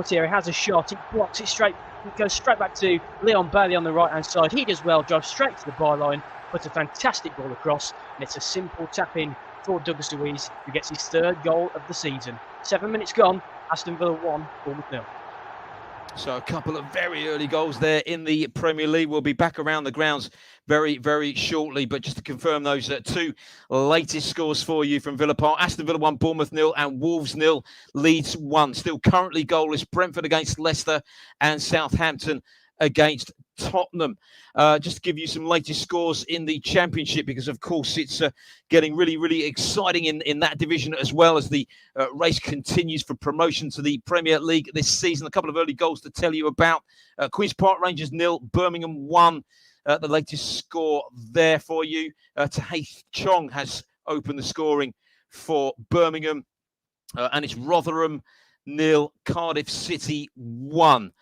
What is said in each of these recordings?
Here, he has a shot, it blocks it straight, it goes straight back to Leon Bailey on the right hand side. He does well, drives straight to the byline, puts a fantastic ball across, and it's a simple tap in for Douglas Luiz, who gets his third goal of the season. 7 minutes gone, Aston Villa 1, Bournemouth 0. So a couple of very early goals there in the Premier League. We'll be back around the grounds very, very shortly. But just to confirm those two latest scores for you from Villa Park. Aston Villa 1, Bournemouth 0 and Wolves 0, Leeds 1. Still currently goalless. Brentford against Leicester and Southampton against Tottenham. Just to give you some latest scores in the Championship, because of course it's getting really, really exciting in that division, as well as the race continues for promotion to the Premier League this season. A couple of early goals to tell you about. Queen's Park Rangers 0, Birmingham 1. The latest score there for you. Tae Chong has opened the scoring for Birmingham, and it's Rotherham 0, Cardiff City 1.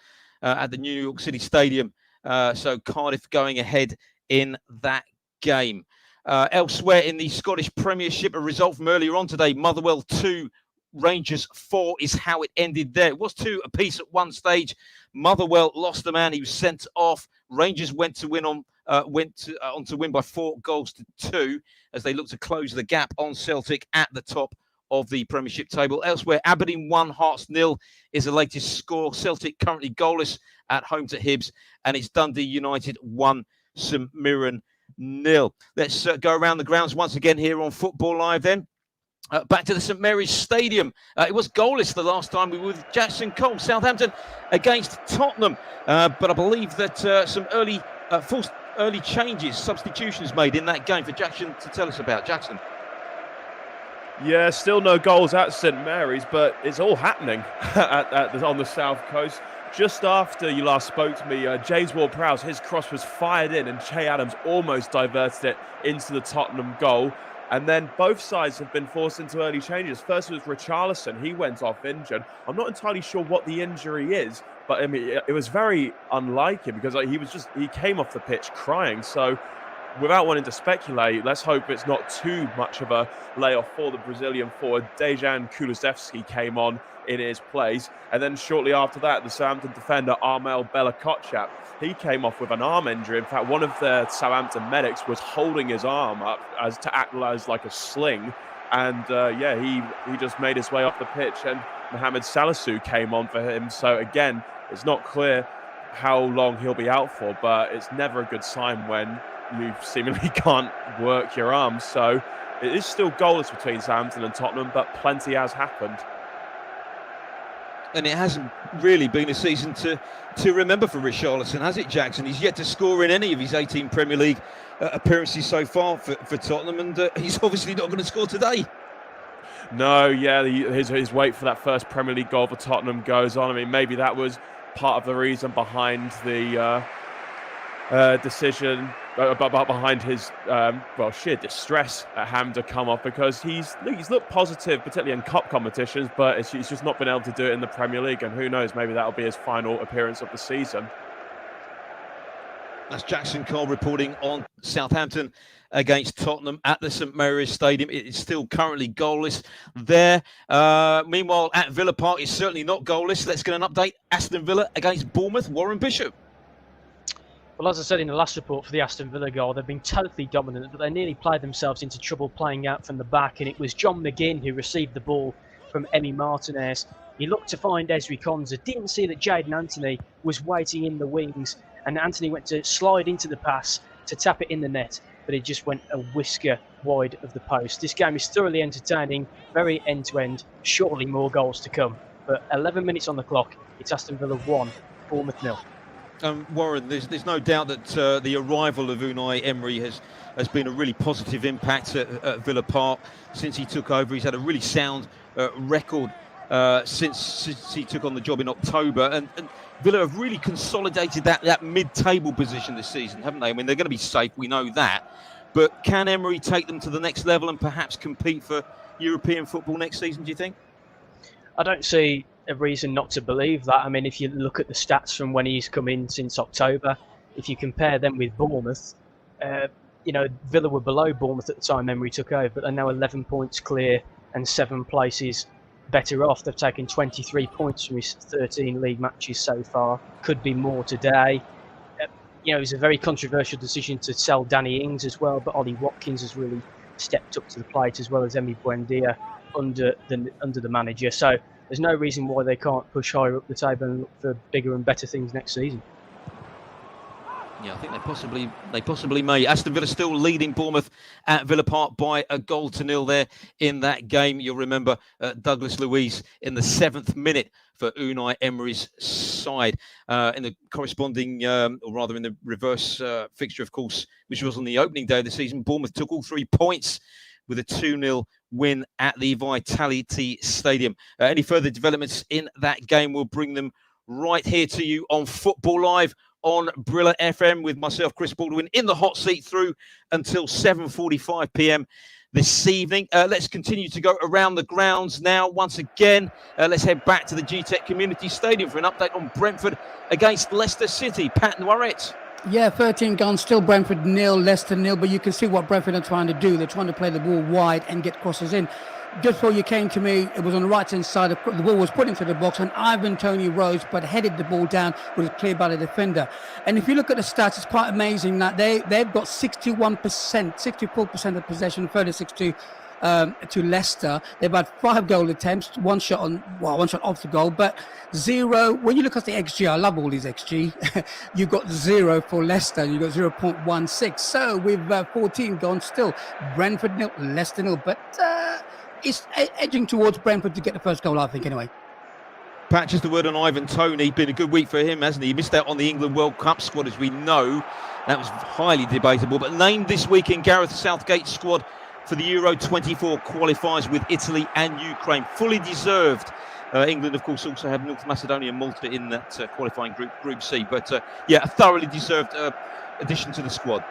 At the New York City Stadium. So Cardiff going ahead in that game. Elsewhere in the Scottish Premiership, a result from earlier on today, Motherwell 2, Rangers 4 is how it ended there. It was 2 apiece at one stage. Motherwell lost a man. He was sent off. Rangers went to win on to win by 4 goals to 2 as they look to close the gap on Celtic at the top of the Premiership table. Elsewhere, Aberdeen 1, Hearts 0 is the latest score. Celtic currently goalless at home to Hibs, and it's Dundee United 1, St Mirren 0. Let's go around the grounds once again here on Football Live then. Back to the St Mary's Stadium. It was goalless the last time we were with Jackson Cole. Southampton against Tottenham. But I believe that some early changes, substitutions made in that game for Jackson to tell us about. Jackson. Yeah, still no goals at St Mary's, but it's all happening on the south coast. Just after you last spoke to me, James Ward-Prowse, his cross was fired in and Che Adams almost diverted it into the Tottenham goal. And then both sides have been forced into early changes. First was Richarlison. He went off injured. I'm not entirely sure what the injury is, but I mean, it was very unlike him because he came off the pitch crying. So without wanting to speculate, let's hope it's not too much of a layoff for the Brazilian forward. Dejan Kulusevski came on in his place. And then shortly after that, the Southampton defender, Armel Bella-Kotchap, he came off with an arm injury. In fact, one of the Southampton medics was holding his arm up to act as like a sling. And he just made his way off the pitch, and Mohamed Salisu came on for him. So again, it's not clear how long he'll be out for, but it's never a good sign when you seemingly can't work your arms. So it is still goalless between Southampton and Tottenham, but plenty has happened. And it hasn't really been a season to remember for Richarlison, has it, Jackson? He's yet to score in any of his 18 Premier League appearances so far for Tottenham, and he's obviously not going to score today. No, yeah, his wait for that first Premier League goal for Tottenham goes on. I mean, maybe that was part of the reason behind the decision, behind his sheer distress at having to come off, because he's looked positive, particularly in cup competitions, but he's just not been able to do it in the Premier League, and who knows, maybe that'll be his final appearance of the season. That's Jackson Cole reporting on Southampton against Tottenham at the St Mary's Stadium. It is still currently goalless there. Meanwhile, at Villa Park, it's certainly not goalless. Let's get an update. Aston Villa against Bournemouth. Warren Bishop. Well, as I said in the last report for the Aston Villa goal, they've been totally dominant, but they nearly played themselves into trouble playing out from the back, and it was John McGinn who received the ball from Emi Martinez. He looked to find Ezri Konsa, didn't see that Jadon Anthony was waiting in the wings, and Anthony went to slide into the pass to tap it in the net, but it just went a whisker wide of the post. This game is thoroughly entertaining, very end-to-end, surely more goals to come. But 11 minutes on the clock, it's Aston Villa 1, Bournemouth 0. Warren, there's no doubt that the arrival of Unai Emery has been a really positive impact at Villa Park since he took over. He's had a really sound record since he took on the job in October, and Villa have really consolidated that mid-table position this season, haven't they? I mean, they're going to be safe, we know that, but can Emery take them to the next level and perhaps compete for European football next season, do you think? I don't see a reason not to believe that. I mean, if you look at the stats from when he's come in since October, if you compare them with Bournemouth, Villa were below Bournemouth at the time Emery took over, but they're now 11 points clear and 7 places better off. They've taken 23 points from his 13 league matches so far. Could be more today. It was a very controversial decision to sell Danny Ings as well, but Ollie Watkins has really stepped up to the plate, as well as Emi Buendia under the manager. So there's no reason why they can't push higher up the table and look for bigger and better things next season. Yeah, I think they possibly may. Aston Villa still leading Bournemouth at Villa Park by 1-0 there in that game. You'll remember Douglas Luiz in the 7th minute for Unai Emery's side. In the corresponding, or rather in the reverse fixture, of course, which was on the opening day of the season, Bournemouth took all 3 points with a 2-0 win at the Vitality Stadium. Any further developments in that game will bring them right here to you on Football Live on Brilla FM with myself, Chris Baldwin, in the hot seat through until 7:45 p.m. this evening. Let's continue to go around the grounds now. Once again, let's head back to the GTEC Community Stadium for an update on Brentford against Leicester City. Pat Noiret. Yeah, 13 gone, still Brentford 0, Leicester 0, but you can see what Brentford are trying to do. They're trying to play the ball wide and get crosses in. Just before you came to me, it was on the right-hand side. The ball was put into the box, and Ivan Toney rose, but headed the ball down, was cleared by the defender. And if you look at the stats, it's quite amazing that they've got 61%, 64% of possession, 36 to Leicester. They've had 5 goal attempts, one shot off the goal, but 0. When you look at the XG, I love all these XG. You've got 0 for Leicester, you've got 0.16. So with 14 gone, still Brentford 0, Leicester 0, but it's edging towards Brentford to get the first goal, I think, anyway. Pat, just a word on Ivan Toney. Been a good week for him, hasn't he? He missed out on the England World Cup squad, as we know. That was highly debatable, but named this week in Gareth Southgate's squad for the Euro 24 qualifiers with Italy and Ukraine. Fully deserved. England, of course, also have North Macedonia and Malta in that qualifying Group C. But, a thoroughly deserved addition to the squad.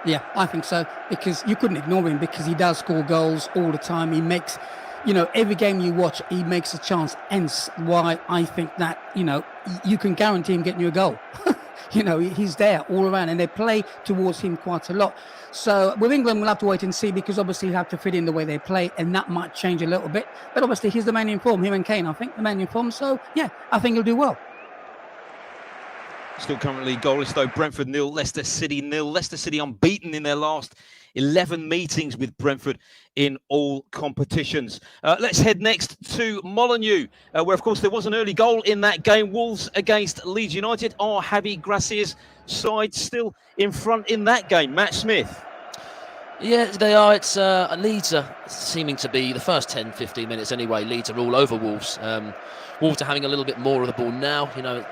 Yeah, I think so, because you couldn't ignore him, because he does score goals all the time. He makes, every game you watch, he makes a chance. Hence why I think that, you can guarantee him getting you a goal. He's there all around, and they play towards him quite a lot. So with England, we'll have to wait and see, because obviously you have to fit in the way they play, and that might change a little bit. But obviously he's the man in form, him and Kane, I think, the man in form. So, yeah, I think he'll do well. Still currently goalless though. Brentford 0, Leicester City 0. Leicester City unbeaten in their last 11 meetings with Brentford in all competitions. Let's head next to Molineux, where of course there was an early goal in that game. Wolves against Leeds United. Are Javi Gracia's side still in front in that game? Matt Smith. Yeah, they are. It's Leeds are seeming to be, the first 10-15 minutes anyway, Leeds are all over Wolves. Wolves are having a little bit more of the ball now.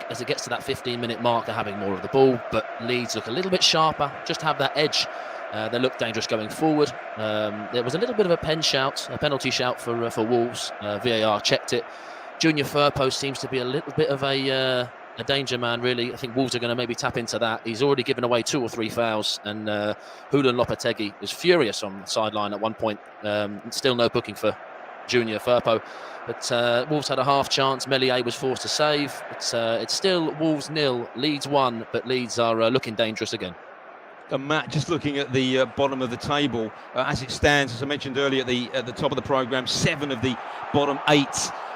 As it gets to that 15-minute mark, they're having more of the ball, but Leeds look a little bit sharper, just have that edge. They look dangerous going forward. There was a little bit of a penalty shout for Wolves. VAR checked it. Junior Firpo seems to be a little bit of a danger man, really. I think Wolves are going to maybe tap into that. He's already given away 2 or 3 fouls, and Julian Lopetegui was furious on the sideline at one point. Still no booking for Junior Firpo. But Wolves had a half chance. Meslier was forced to save. It's still Wolves 0, Leeds 1, but Leeds are looking dangerous again. Matt, just looking at the bottom of the table, as it stands, as I mentioned earlier at the top of the programme, 7 of the bottom 8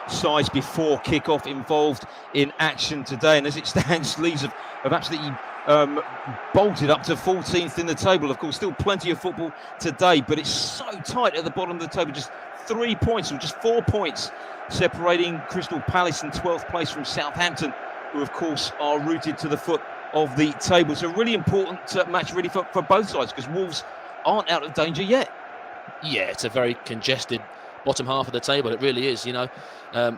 sides before kick-off involved in action today. And as it stands, Leeds have absolutely bolted up to 14th in the table. Of course, still plenty of football today, but it's so tight at the bottom of the table. Just 3 points, or just 4 points, separating Crystal Palace in 12th place from Southampton, who, of course, are rooted to the foot of the table. So a really important match really for both sides, because Wolves aren't out of danger yet. Yeah, it's a very congested bottom half of the table. It really is.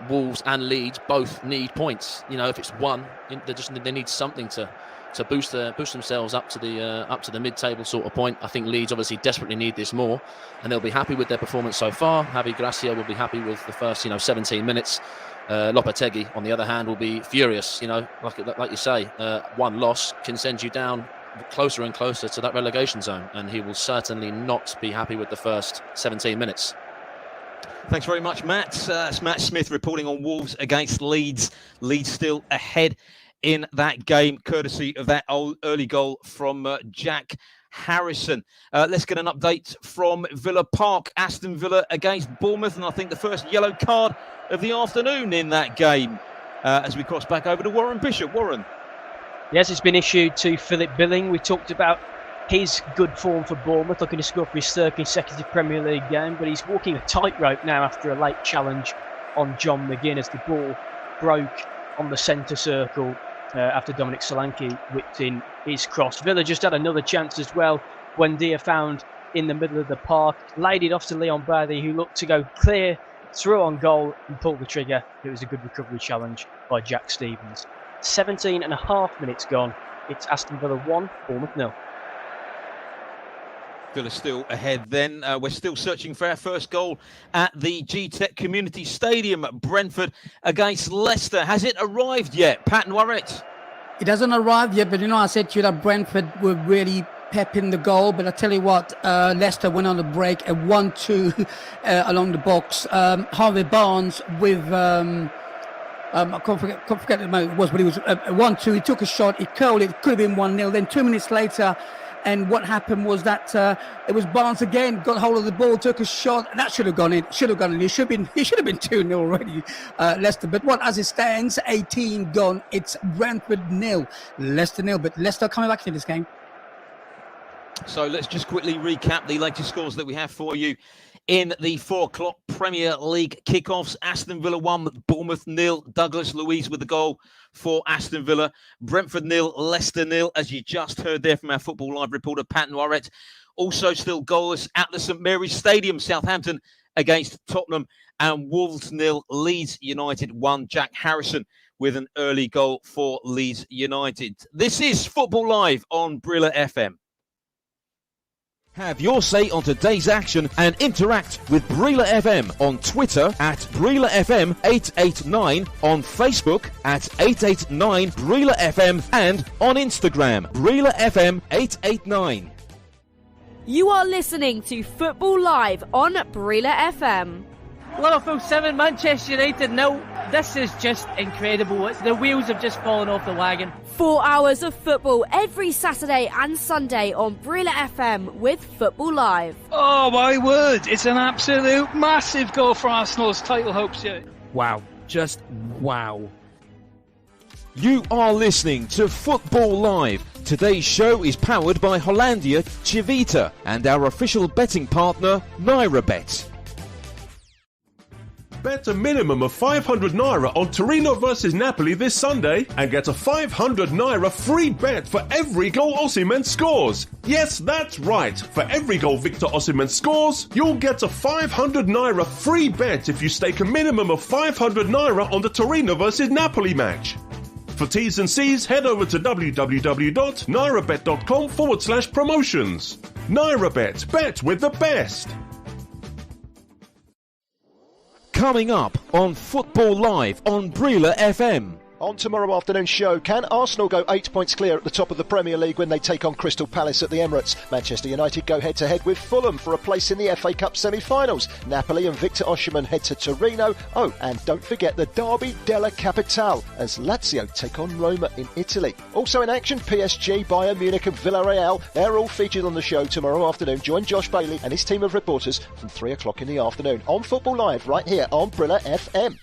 Wolves and Leeds both need points. If it's one, they need something to boost themselves up to the mid-table sort of point. I think Leeds obviously desperately need this more, and they'll be happy with their performance so far. Javi Gracia will be happy with the first 17 minutes. Lopetegui, on the other hand, will be furious. Like you say, one loss can send you down closer and closer to that relegation zone, and he will certainly not be happy with the first 17 minutes. Thanks very much, Matt. That's Matt Smith reporting on Wolves against Leeds. Leeds still ahead in that game, courtesy of that early goal from Jack Harrison. Let's get an update from Villa Park. Aston Villa against Bournemouth, and I think the first yellow card of the afternoon in that game as we cross back over to Warren Bishop. Warren. Yes, it's been issued to Philip Billing. We talked about his good form for Bournemouth, looking to score for his third consecutive Premier League game, but he's walking a tightrope now after a late challenge on John McGinn as the ball broke on the centre circle after Dominic Solanke whipped in his cross. Villa just had another chance as well when Dia found in the middle of the park, laid it off to Leon Bailey, who looked to go clear through on goal and pulled the trigger. It was a good recovery challenge by Jack Stevens. 17 and a half minutes gone. It's Aston Villa 1, Bournemouth 0. Villa still ahead then. We're still searching for our first goal at the G-Tech Community Stadium at Brentford against Leicester. Has it arrived yet? Pat Noiret. It hasn't arrived yet, but I said to you that Brentford were really pepping the goal. But I tell you what, Leicester went on the break, a 1-2 along the box. Harvey Barnes with... I can't forget the moment it was, but it was 1-2. He took a shot, he curled it, could have been 1-0. Then 2 minutes later, and what happened was that it was Barnes again, got hold of the ball, took a shot, and that should have gone in. It should have been 2-0 already, Leicester. But as it stands, 18 gone. It's Brentford 0, Leicester 0. But Leicester coming back into this game. So let's just quickly recap the latest scores that we have for you in the 4 o'clock Premier League kickoffs. Aston Villa 1, Bournemouth 0. Douglas Luiz with the goal for Aston Villa. Brentford 0, Leicester 0, as you just heard there from our Football Live reporter, Pat Noiret. Also still goalless at the St Mary's Stadium, Southampton against Tottenham, and Wolves 0, Leeds United 1. Jack Harrison with an early goal for Leeds United. This is Football Live on Brilla FM. Have your say on today's action and interact with Brilla FM on Twitter at Brilla FM 889, on Facebook at 889 Brilla FM, and on Instagram Brilla FM 889. You are listening to Football Live on Brilla FM. Liverpool 7, Manchester United 0. This is just incredible. The wheels have just fallen off the wagon. 4 hours of football every Saturday and Sunday on Brilla FM with Football Live. Oh my word, it's an absolute massive goal for Arsenal's title hopes here. Wow, just wow. You are listening to Football Live. Today's show is powered by Hollandia Chivita and our official betting partner, NairaBet. Bet a minimum of 500 Naira on Torino versus Napoli this Sunday and get a 500 Naira free bet for every goal Osimhen scores. Yes, that's right. For every goal Victor Osimhen scores, you'll get a 500 Naira free bet if you stake a minimum of 500 Naira on the Torino versus Napoli match. For T's and C's, head over to www.nairabet.com/promotions. NairaBet, bet with the best. Coming up on Football Live on Brilla FM. On tomorrow afternoon's show, can Arsenal go 8 points clear at the top of the Premier League when they take on Crystal Palace at the Emirates? Manchester United go head-to-head with Fulham for a place in the FA Cup semi-finals. Napoli and Victor Osimhen head to Torino. Oh, and don't forget the Derby della Capitale as Lazio take on Roma in Italy. Also in action, PSG, Bayern Munich and Villarreal. They're all featured on the show tomorrow afternoon. Join Josh Bailey and his team of reporters from 3 o'clock in the afternoon on Football Live right here on Brilla FM.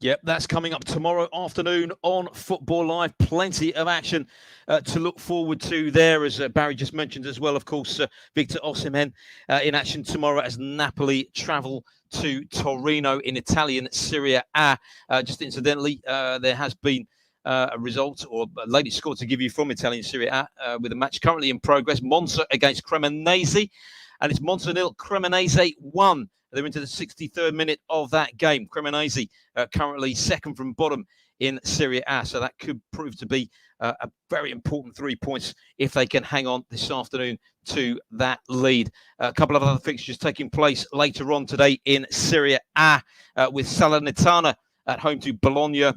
Yep, that's coming up tomorrow afternoon on Football Live. Plenty of action to look forward to there, as Barry just mentioned as well. Of course, Victor Osimhen in action tomorrow as Napoli travel to Torino in Italian Serie A. Just incidentally, there has been a result or a latest score to give you from Italian Serie A with a match currently in progress. Monza against Cremonese, and it's Monza 0, Cremonese 1. They're into the 63rd minute of that game. Cremonese currently second from bottom in Serie A. So that could prove to be a very important 3 points if they can hang on this afternoon to that lead. A couple of other fixtures taking place later on today in Serie A with Salernitana at home to Bologna.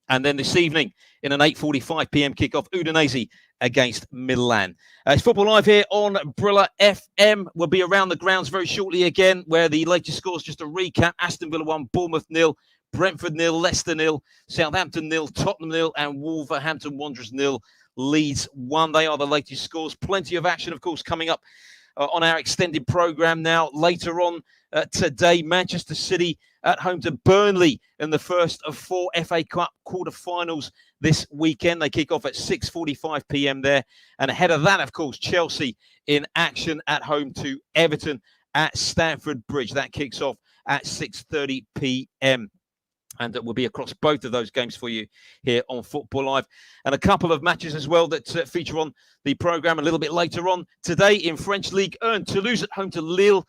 And then this evening, in an 8:45 p.m. kickoff, Udinese against Milan. It's Football Live here on Brilla FM. We'll be around the grounds very shortly again, where the latest scores, just a recap: Aston Villa 1, Bournemouth 0, Brentford 0, Leicester 0, Southampton 0, Tottenham 0, and Wolverhampton Wanderers 0, Leeds 1. They are the latest scores. Plenty of action, of course, coming up on our extended programme now. Later on today, Manchester City at home to Burnley in the first of 4 FA Cup quarter-finals this weekend. They kick off at 6:45 p.m. there. And ahead of that, of course, Chelsea in action at home to Everton at Stamford Bridge. That kicks off at 6:30 p.m. And we'll be across both of those games for you here on Football Live. And a couple of matches as well that feature on the programme a little bit later on. Today in French League 1, Toulouse at home to Lille.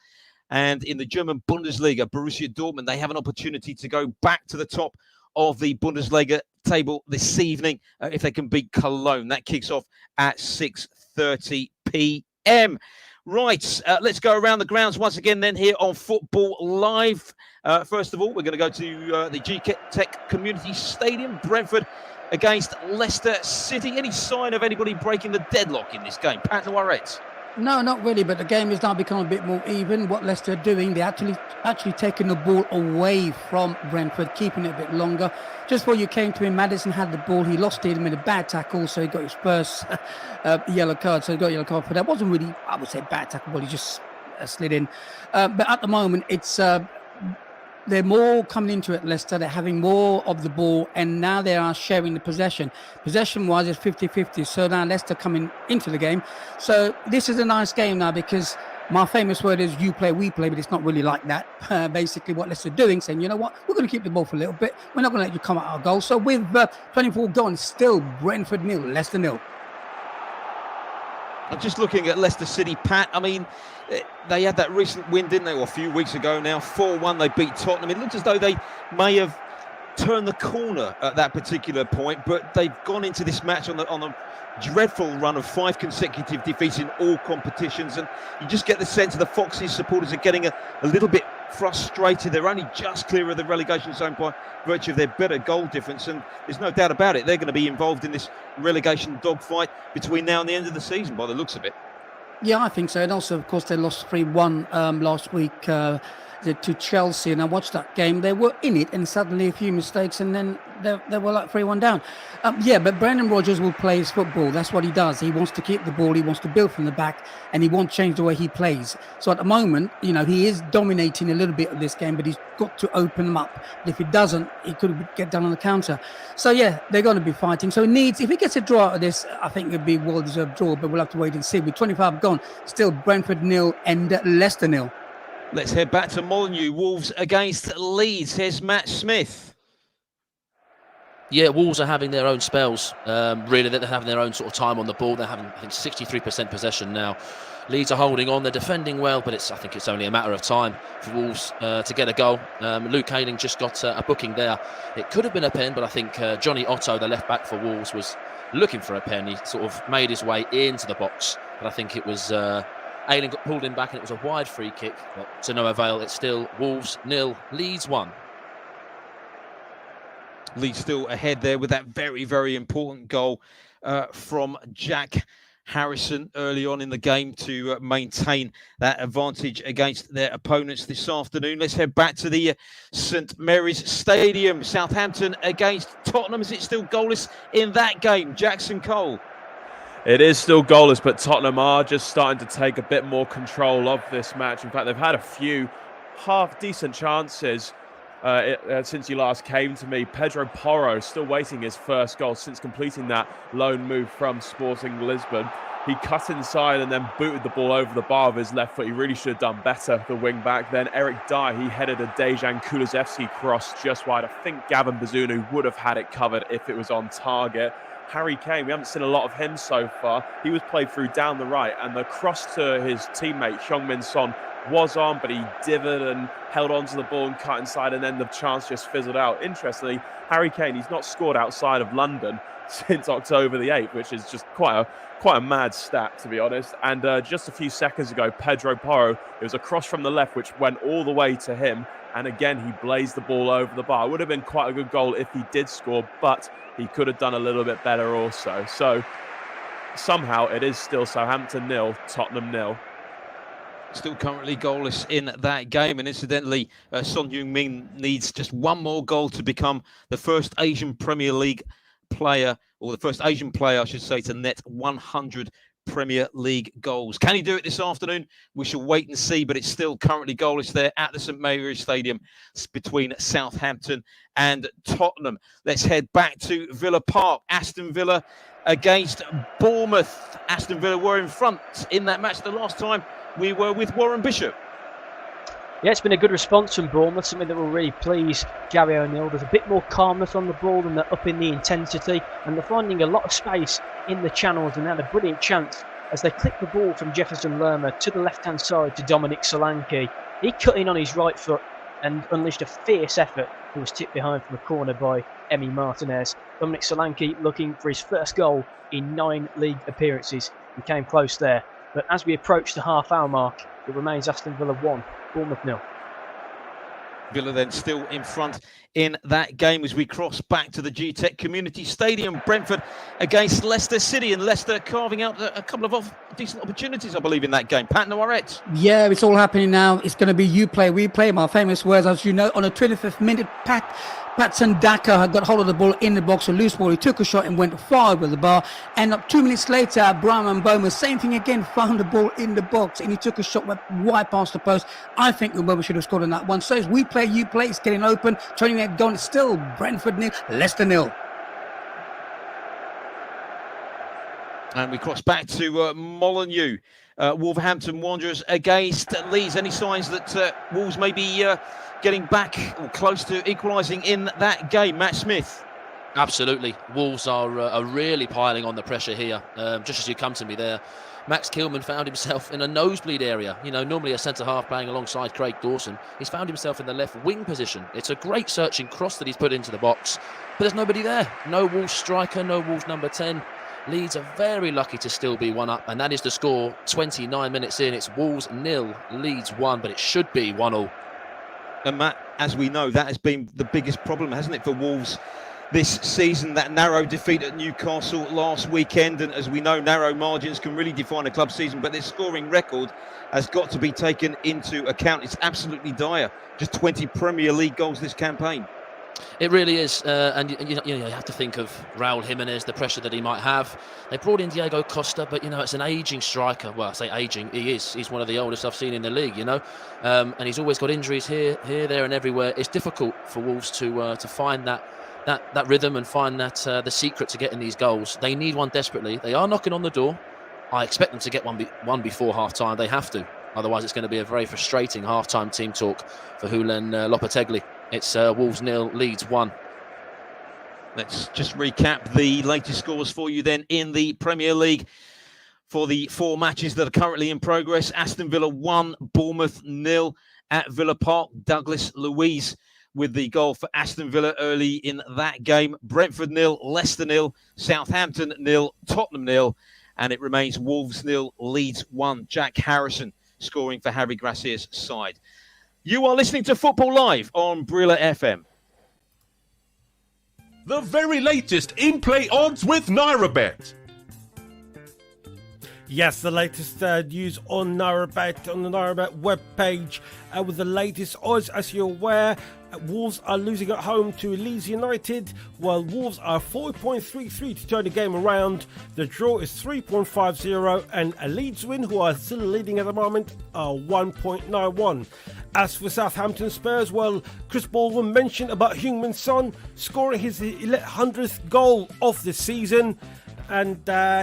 And in the German Bundesliga, Borussia Dortmund, they have an opportunity to go back to the top of the Bundesliga table this evening if they can beat Cologne. That kicks off at 6:30 p.m. Right, let's go around the grounds once again then here on Football Live. First of all, we're going to go to the G-Tech Community Stadium, Brentford against Leicester City. Any sign of anybody breaking the deadlock in this game? Pat Noirette? No, not really, but the game has now become a bit more even. What Leicester are doing, they're actually taking the ball away from Brentford, keeping it a bit longer. Just before you came to him, Maddison had the ball. He lost it, made a bad tackle, so he got his first yellow card. So he got a yellow card for that. Wasn't really, I would say, bad tackle, but he just slid in. But at the moment, it's they're more coming into it, Leicester. They're having more of the ball, and now they are sharing the possession. Possession-wise, it's 50-50. So now Leicester coming into the game. So this is a nice game now because my famous word is you play, we play, but it's not really like that. Basically, what Leicester are doing, saying, you know what, we're going to keep the ball for a little bit. We're not going to let you come at our goal. So with 24 gone, still Brentford 0, Leicester 0. I'm just looking at Leicester City, Pat. I mean, they had that recent win, didn't they? Or a few weeks ago now, 4-1. They beat Tottenham. It looks as though they may have turned the corner at that particular point, but they've gone into this match on a dreadful run of 5 consecutive defeats in all competitions, and you just get the sense the Foxes supporters are getting a little bit frustrated. They're only just clear of the relegation zone by virtue of their better goal difference, and there's no doubt about it, they're going to be involved in this relegation dogfight between now and the end of the season by the looks of it. Yeah, I think so. And also, of course, they lost 3-1 last week to Chelsea, and I watched that game. They were in it, and suddenly a few mistakes, and then they were like 3-1 down. Yeah, but Brendan Rodgers will play his football. That's what he does. He wants to keep the ball. He wants to build from the back, and he won't change the way he plays. So at the moment, you know, he is dominating a little bit of this game, but he's got to open them up. But if he doesn't, he could get done on the counter. So yeah, they're going to be fighting. So if he gets a draw out of this, I think it'd be a well-deserved draw, but we'll have to wait and see. With 25 gone, still Brentford 0 and Leicester 0. Let's head back to Molineux. Wolves against Leeds. Here's Matt Smith. Yeah, Wolves are having their own spells. Really, they're having their own sort of time on the ball. They're having, I think, 63% possession now. Leeds are holding on. They're defending well, but I think it's only a matter of time for Wolves to get a goal. Luke Ayling just got a booking there. It could have been a pen, but I think Johnny Otto, the left back for Wolves, was looking for a pen. He sort of made his way into the box, but I think it was Ayling got pulled in back, and it was a wide free kick, but to no avail. It's still Wolves 0, Leeds 1. Leeds still ahead there with that very, very important goal from Jack Harrison early on in the game to maintain that advantage against their opponents this afternoon. Let's head back to the St Mary's Stadium. Southampton against Tottenham. Is it still goalless in that game? Jackson Cole. It is still goalless, but Tottenham are just starting to take a bit more control of this match. In fact, they've had a few half-decent chances since you last came to me. Pedro Porro still waiting his first goal since completing that loan move from Sporting Lisbon. He cut inside and then booted the ball over the bar with his left foot. He really should have done better, the wing-back. Then Eric Dyer, he headed a Dejan Kulusevski cross just wide. I think Gavin Bazunu would have had it covered if it was on target. Harry Kane, we haven't seen a lot of him so far. He was played through down the right, and the cross to his teammate, Heung-min Son, was on, but he divoted and held onto the ball and cut inside, and then the chance just fizzled out. Interestingly, Harry Kane, he's not scored outside of London since October the 8th, which is just quite a mad stat, to be honest. And just a few seconds ago, Pedro Porro, it was a cross from the left, which went all the way to him. And again, he blazed the ball over the bar. It would have been quite a good goal if he did score, but he could have done a little bit better also. So somehow it is still Southampton 0, Tottenham 0. Still currently goalless in that game. And incidentally, Son Heung-min needs just one more goal to become the first Asian Premier League player or the first Asian player, I should say, to net 100 Premier League goals. Can he do it this afternoon? We shall wait and see, but it's still currently goalless there at the St Mary's Stadium between Southampton and Tottenham. Let's head back to Villa Park. Aston Villa against Bournemouth. Aston Villa were in front in that match the last time we were with Warren Bishop. Yeah, it's been a good response from Bournemouth, something that will really please Gary O'Neill. There's a bit more calmness on the ball and they're upping the intensity, and they're finding a lot of space in the channels, and they had a brilliant chance as they clipped the ball from Jefferson Lerma to the left-hand side to Dominic Solanke. He cut in on his right foot and unleashed a fierce effort. He was tipped behind from a corner by Emi Martinez. Dominic Solanke looking for his first goal in 9 league appearances. He came close there, but as we approach the half-hour mark, it remains Aston Villa 1, Bournemouth 0. Villa then still in front in that game as we cross back to the G-Tech Community Stadium. Brentford against Leicester City, and Leicester carving out a couple of decent opportunities, I believe, in that game. Pat Noiret. Yeah, it's all happening now. It's going to be you play, we play. My famous words, as you know, on the 25th minute, Patson Daka had got hold of the ball in the box, a loose ball. He took a shot and went far over the bar. And 2 minutes later, Brian Mboma, same thing again, found the ball in the box and he took a shot wide past the post. I think Mboma should have scored on that one. So as we play, you play, it's getting open. 20 minutes gone, it's still Brentford 0, Leicester 0. And we cross back to Molineux. Wolverhampton Wanderers against Leeds. Any signs that Wolves may be getting back or close to equalising in that game? Matt Smith. Absolutely. Wolves are really piling on the pressure here. Just as you come to me there, Max Kilman found himself in a nosebleed area. You know, normally a centre-half playing alongside Craig Dawson. He's found himself in the left wing position. It's a great searching cross that he's put into the box, but there's nobody there. No Wolves striker, no Wolves number 10. Leeds are very lucky to still be 1 up, and that is the score 29 minutes in. It's Wolves 0, Leeds 1, but it should be 1-1. And Matt, as we know, that has been the biggest problem, hasn't it, for Wolves this season? That narrow defeat at Newcastle last weekend, and as we know, narrow margins can really define a club season, but their scoring record has got to be taken into account. It's absolutely dire. Just 20 Premier League goals this campaign. It really is, and you have to think of Raul Jimenez, the pressure that he might have. They brought in Diego Costa, but it's an ageing striker. Well, I say ageing, he is. He's one of the oldest I've seen in the league, and he's always got injuries here, there, and everywhere. It's difficult for Wolves to find that rhythm and find that the secret to getting these goals. They need one desperately. They are knocking on the door. I expect them to get one before half time. They have to, otherwise it's going to be a very frustrating half time team talk for Julen Lopetegui. It's Wolves 0, Leeds 1. Let's just recap the latest scores for you then in the Premier League for the 4 matches that are currently in progress. Aston Villa 1, Bournemouth 0 at Villa Park. Douglas Luiz with the goal for Aston Villa early in that game. Brentford 0, Leicester 0, Southampton 0, Tottenham 0, and it remains Wolves 0, Leeds 1. Jack Harrison scoring for Harry Gracia's side. You are listening to Football Live on Brilla FM. The very latest in-play odds with NairaBet. Yes, the latest news on NairaBet, on the NairaBet webpage, with the latest odds. As you're aware, Wolves are losing at home to Leeds United, while Wolves are 4.33 to turn the game around. The draw is 3.50, and a Leeds win, who are still leading at the moment, are 1.91. As for Southampton Spurs, well, Chris Baldwin mentioned about Heung-min Son scoring his 100th goal of the season, and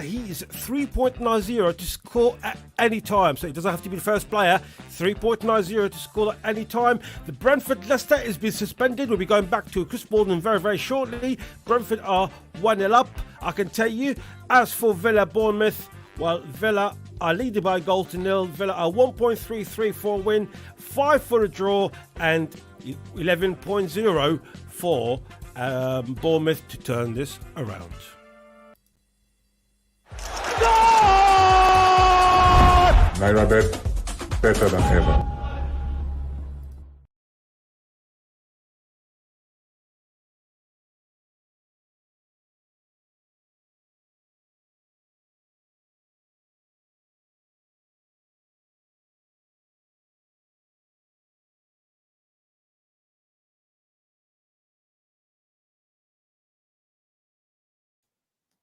he is 3.90 to score at any time. So it doesn't have to be the first player. 3.90 to score at any time. The Brentford-Leicester has been suspended. We'll be going back to Chris Baldwin very, very shortly. Brentford are 1-0 up, I can tell you. As for Villa-Bournemouth, well, Villa are leading by a goal to 0. Villa are 1.33 for a win, 5 for a draw, and 11.0 for Bournemouth to turn this around. NairaBet, better than ever.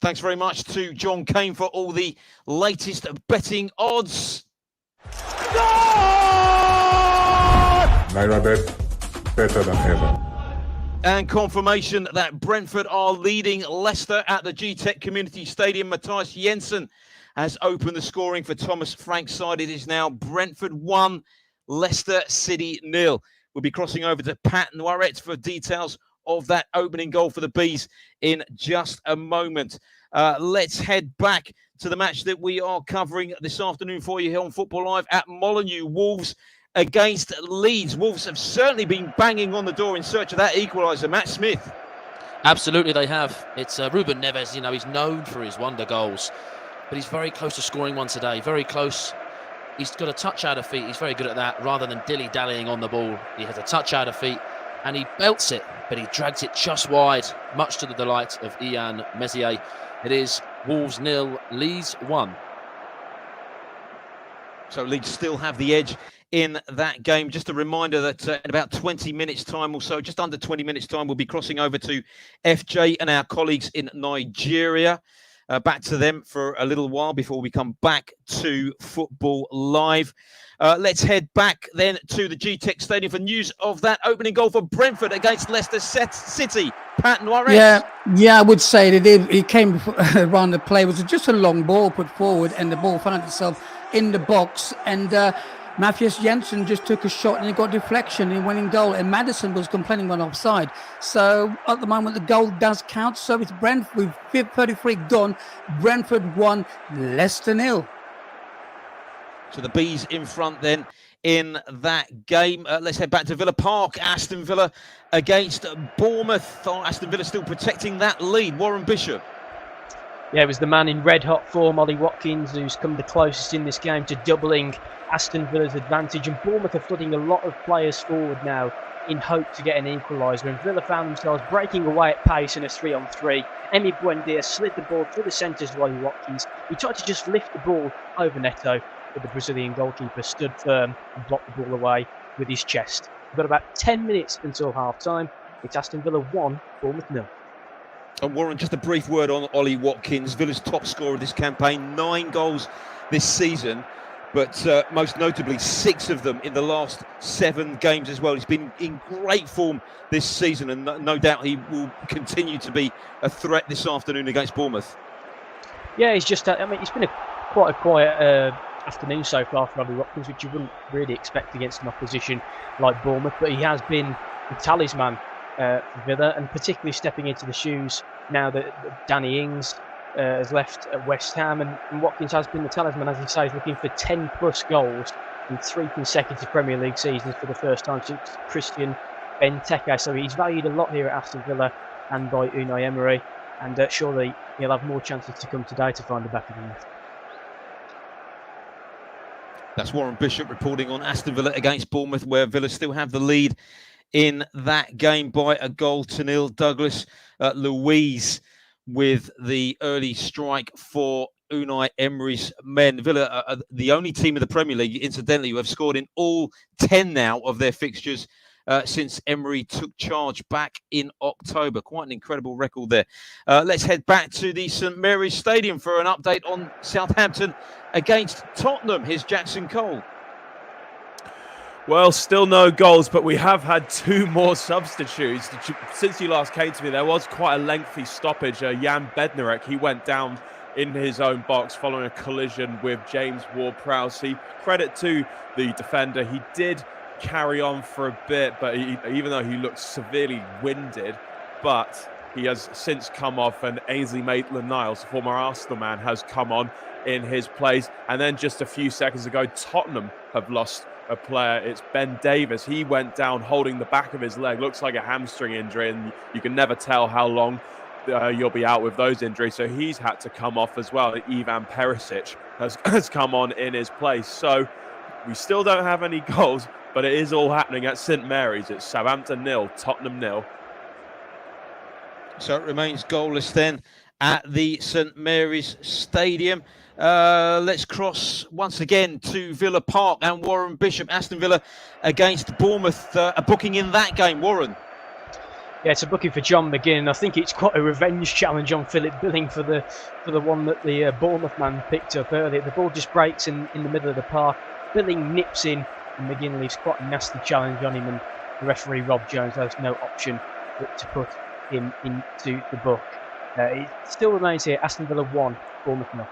Thanks very much to John Kane for all the latest betting odds. NairaBet, better than ever. And confirmation that Brentford are leading Leicester at the G-Tech Community Stadium. Matthias Jensen has opened the scoring for Thomas Frank's side. It is now Brentford 1, Leicester City 0. We'll be crossing over to Pat Noiret for details of that opening goal for the Bees in just a moment. Let's head back to the match that we are covering this afternoon for you here on Football Live at Molineux. Wolves against Leeds. Wolves have certainly been banging on the door in search of that equaliser. Matt Smith. Absolutely, they have. It's Ruben Neves. He's known for his wonder goals, but he's very close to scoring one today. Very close. He's got a touch out of feet. He's very good at that. Rather than dilly-dallying on the ball, he has a touch out of feet, and he belts it, but he drags it just wide, much to the delight of Ian Messier. It is Wolves 0, Leeds 1. So Leeds still have the edge in that game. Just a reminder that in about 20 minutes' time or so, just under 20 minutes' time, we'll be crossing over to FJ and our colleagues in Nigeria. Back to them for a little while before we come back to Football Live. Let's head back then to the G-Tech Stadium for news of that opening goal for Brentford against Leicester City. Pat Noiret. Yeah, I would say that it came around the play. It was just a long ball put forward, and the ball found itself in the box, and Matthias Jensen just took a shot and he got deflection and he went in goal, and Maddison was complaining about offside. So at the moment the goal does count. So it's Brentford with 33 gone. Brentford 1, Leicester 0. So the Bees in front then in that game. Let's head back to Villa Park. Aston Villa against Bournemouth. Aston Villa still protecting that lead. Warren Bishop. Yeah, it was the man in red-hot form, Ollie Watkins, who's come the closest in this game to doubling Aston Villa's advantage. And Bournemouth are flooding a lot of players forward now in hope to get an equaliser. And Villa found themselves breaking away at pace in a 3-on-3. Emi Buendia slid the ball through the centres to Ollie Watkins. He tried to just lift the ball over Neto, but the Brazilian goalkeeper stood firm and blocked the ball away with his chest. We've got about 10 minutes until half-time. It's Aston Villa 1, Bournemouth 0. And Warren, just a brief word on Ollie Watkins, Villa's top scorer of this campaign, 9 goals this season, but most notably 6 of them in the last 7 games as well. He's been in great form this season, and no doubt he will continue to be a threat this afternoon against Bournemouth. Yeah, he's just, it's been quite a quiet afternoon so far for Ollie Watkins, which you wouldn't really expect against an opposition like Bournemouth, but he has been the talisman for Villa, and particularly stepping into the shoes now that Danny Ings has left at West Ham, and Watkins has been the talisman, as he says, looking for 10 plus goals in 3 consecutive Premier League seasons for the first time since Christian Benteke. So he's valued a lot here at Aston Villa and by Unai Emery, and surely he'll have more chances to come today to find the back of the net. That's Warren Bishop reporting on Aston Villa against Bournemouth, where Villa still have the lead in that game by a 1-0. Douglas Luiz with the early strike for Unai Emery's men. Villa are the only team in the Premier League, incidentally, who have scored in all 10 now of their fixtures since Emery took charge back in October. Quite an incredible record there. Let's head back to the St Mary's Stadium for an update on Southampton against Tottenham. Here's Jackson Cole. Well, still no goals, but we have had 2 more substitutes. Since you last came to me, there was quite a lengthy stoppage. Jan Bednarek, he went down in his own box following a collision with James Ward-Prowse. Credit to the defender. He did carry on for a bit, but even though he looked severely winded, but he has since come off, and Ainsley Maitland-Niles, former Arsenal man, has come on in his place. And then just a few seconds ago, Tottenham have lost a player. It's Ben Davies. He went down holding the back of his leg. Looks like a hamstring injury, and you can never tell how long you'll be out with those injuries. So he's had to come off as well. Ivan Perisic has come on in his place. So we still don't have any goals, but it is all happening at St Mary's. It's Southampton 0, Tottenham 0. So it remains goalless then at the St Mary's Stadium. Let's cross once again to Villa Park and Warren Bishop. Aston Villa against Bournemouth, a booking in that game. Warren. Yeah, it's a booking for John McGinn, and I think it's quite a revenge challenge on Philip Billing for the one that the Bournemouth man picked up earlier. The ball just breaks in the middle of the park. Billing nips in, and McGinn leaves quite a nasty challenge on him, and the referee Rob Jones has no option but to put him into the book. It still remains here, Aston Villa 1, Bournemouth 0.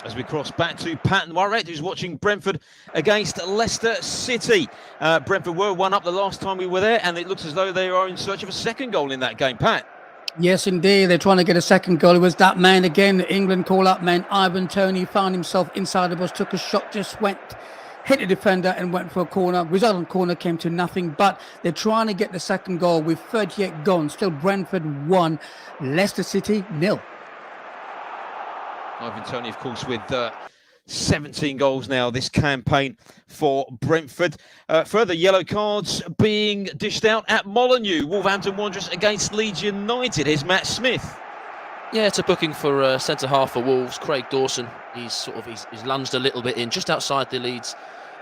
As we cross back to Pat Moirette, who's watching Brentford against Leicester City. Brentford were 1-up the last time we were there, and it looks as though they are in search of a second goal in that game. Pat? Yes, indeed. They're trying to get a second goal. It was that man again, the England call-up man, Ivan Toney, found himself inside the box, took a shot, just hit the defender and went for a corner. Result on corner came to nothing, but they're trying to get the second goal with 38 gone. Still Brentford 1, Leicester City 0. Ivan Toney, of course, with 17 goals now this campaign for Brentford. Further yellow cards being dished out at Molineux. Wolverhampton Wanderers against Leeds United. Here's Matt Smith. Yeah, it's a booking for centre half for Wolves, Craig Dawson. He's lunged a little bit in, just outside the Leeds,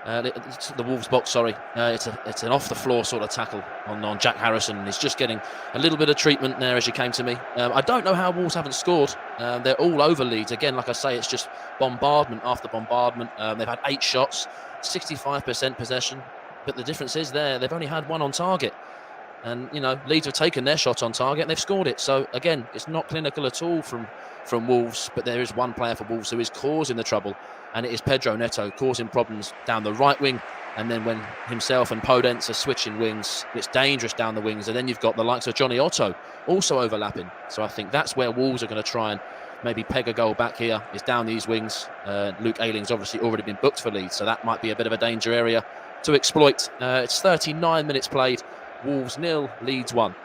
the Wolves box. Sorry, it's an off the floor sort of tackle on Jack Harrison, and he's just getting a little bit of treatment there as you came to me. I don't know how Wolves haven't scored. They're all over Leeds again. Like I say, it's just bombardment after bombardment. They've had 8 shots, 65% possession, but the difference is they've only had 1 on target. And, Leeds have taken their shot on target and they've scored it. So, again, it's not clinical at all from Wolves, but there is one player for Wolves who is causing the trouble, and it is Pedro Neto, causing problems down the right wing. And then when himself and Podence are switching wings, it's dangerous down the wings. And then you've got the likes of Johnny Otto also overlapping. So I think that's where Wolves are going to try and maybe peg a goal back here, is down these wings. Luke Ayling's obviously already been booked for Leeds, so that might be a bit of a danger area to exploit. It's 39 minutes played. Wolves 0, Leeds 1.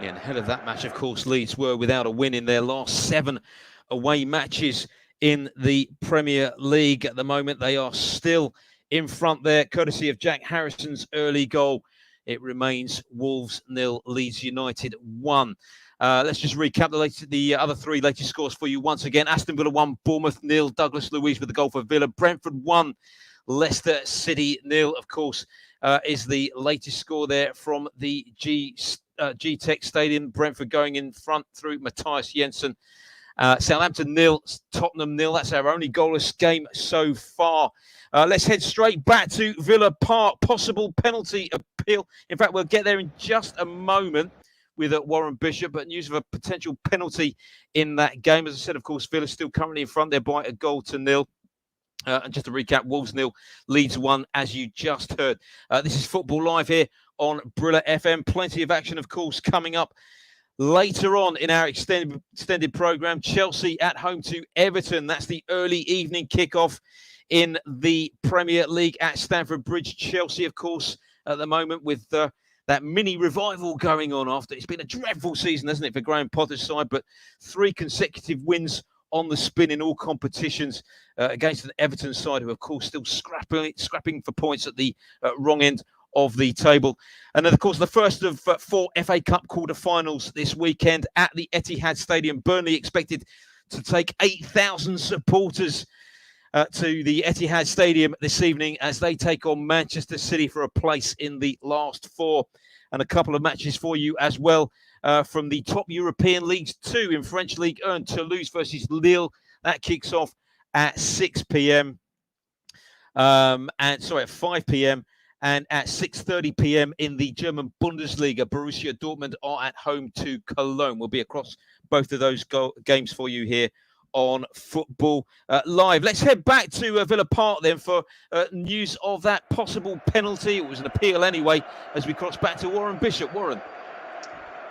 Yeah, and ahead of that match, of course, Leeds were without a win in their last 7 away matches in the Premier League. At the moment, they are still in front there, courtesy of Jack Harrison's early goal. It remains Wolves 0, Leeds United 1. Let's just recap the other 3 latest scores for you once again. Aston Villa 1, Bournemouth 0. Douglas Luiz with the goal for Villa. Brentford 1, Leicester City 0, of course. Is the latest score there from the G-Tech Stadium. Brentford going in front through Matthias Jensen. Southampton 0, Tottenham 0. That's our only goalless game so far. Let's head straight back to Villa Park. Possible penalty appeal. In fact, we'll get there in just a moment with Warren Bishop, but news of a potential penalty in that game. As I said, of course, Villa still currently in front there by a goal to 0. And just to recap, Wolves 0, Leeds 1, as you just heard. This is Football Live here on Brilla FM. Plenty of action, of course, coming up later on in our extended programme. Chelsea at home to Everton. That's the early evening kickoff in the Premier League at Stamford Bridge. Chelsea, of course, at the moment with that mini revival going on after it's been a dreadful season, hasn't it, for Graham Potter's side, but 3 consecutive wins on the spin in all competitions against an Everton side who, of course, still scrapping for points at the wrong end of the table. And then, of course, the first of 4 FA Cup quarter-finals this weekend at the Etihad Stadium. Burnley expected to take 8,000 supporters to the Etihad Stadium this evening as they take on Manchester City for a place in the last 4. And a couple of matches for you as well. From the top European leagues too. In French League 1, Toulouse versus Lille. That kicks off at 6 p.m. At 5 p.m. And at 6:30 p.m. in the German Bundesliga, Borussia Dortmund are at home to Cologne. We'll be across both of those games for you here on Football Live. Let's head back to Villa Park then for news of that possible penalty. It was an appeal anyway, as we cross back to Warren Bishop. Warren.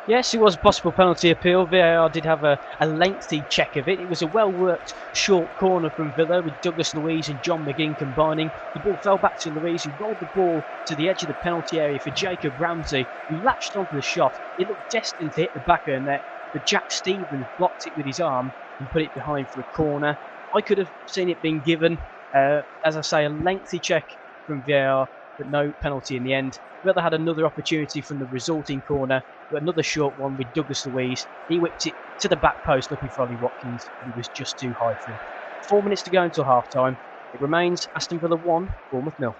Yes, it was a possible penalty appeal. VAR did have a lengthy check of it. It was a well-worked short corner from Villa with Douglas Luiz and John McGinn combining. The ball fell back to Luiz, who rolled the ball to the edge of the penalty area for Jacob Ramsey, who latched onto the shot. It looked destined to hit the back of the net, but Jack Stevens blocked it with his arm and put it behind for a corner. I could have seen it being given. As I say, a lengthy check from VAR, but no penalty in the end. Villa had another opportunity from the resulting corner, but another short one with Douglas Luiz. He whipped it to the back post looking for Ollie Watkins, and he was just too high for him. 4 minutes to go until half-time. It remains Aston Villa 1, Bournemouth 0.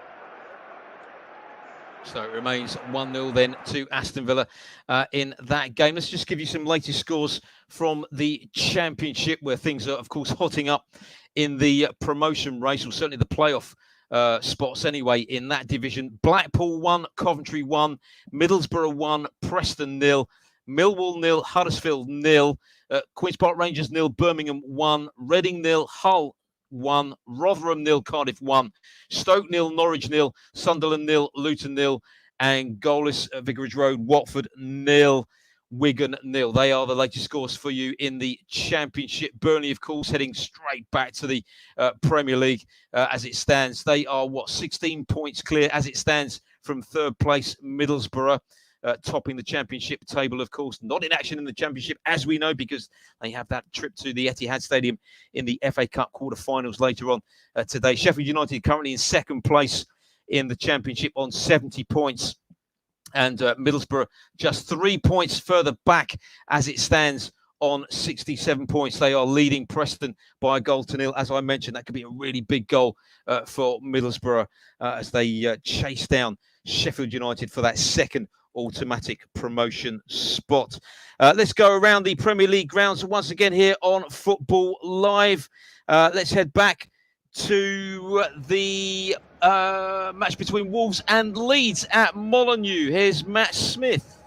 So it remains 1-0 then to Aston Villa in that game. Let's just give you some latest scores from the Championship, where things are, of course, hotting up in the promotion race, or certainly the playoff spots anyway in that division. Blackpool 1, Coventry 1, Middlesbrough 1, Preston 0, Millwall 0, Huddersfield 0, Queen's Park Rangers 0, Birmingham 1, Reading 0, Hull 1, Rotherham 0, Cardiff 1, Stoke 0, Norwich 0, Sunderland 0, Luton 0, and goalless at Vicarage Road, Watford 0, Wigan 0. They are the latest scores for you in the Championship. Burnley, of course, heading straight back to the Premier League as it stands. They are, 16 points clear as it stands from third place, Middlesbrough. Topping the Championship table, of course. Not in action in the Championship, as we know, because they have that trip to the Etihad Stadium in the FA Cup quarter-finals later on today. Sheffield United currently in second place in the Championship on 70 points. And Middlesbrough just 3 points further back as it stands on 67 points. They are leading Preston by a goal to nil. As I mentioned, that could be a really big goal for Middlesbrough as they chase down Sheffield United for that second automatic promotion spot. Let's go around the Premier League grounds once again here on Football Live. Let's head back to the match between Wolves and Leeds at Molineux. Here's Matt Smith.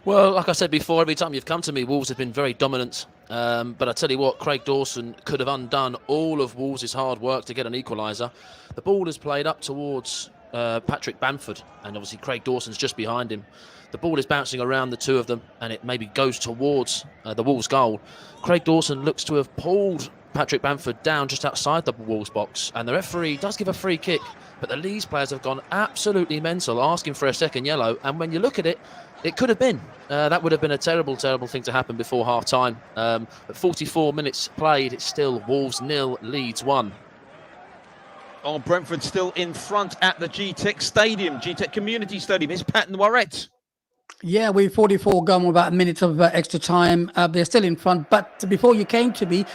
Well, like I said before, every time you've come to me, Wolves have been very dominant. But I tell you what, Craig Dawson could have undone all of Wolves' hard work to get an equaliser. The ball is played up towards Patrick Bamford, and obviously Craig Dawson's just behind him. The ball is bouncing around the two of them, and it maybe goes towards the Wolves' goal. Craig Dawson looks to have pulled Patrick Bamford down just outside the Wolves' box, and the referee does give a free kick, but the Leeds players have gone absolutely mental, asking for a second yellow, and when you look at it, it could have been. That would have been a terrible, terrible thing to happen before half-time. At 44 minutes played, it's still Wolves 0, Leeds 1. Oh, Brentford still in front at the GTEC Stadium, GTEC Community Stadium. Here's Pat Noiret. Yeah, we're 44 gone with about a minute of extra time. They're still in front. But before you came to me,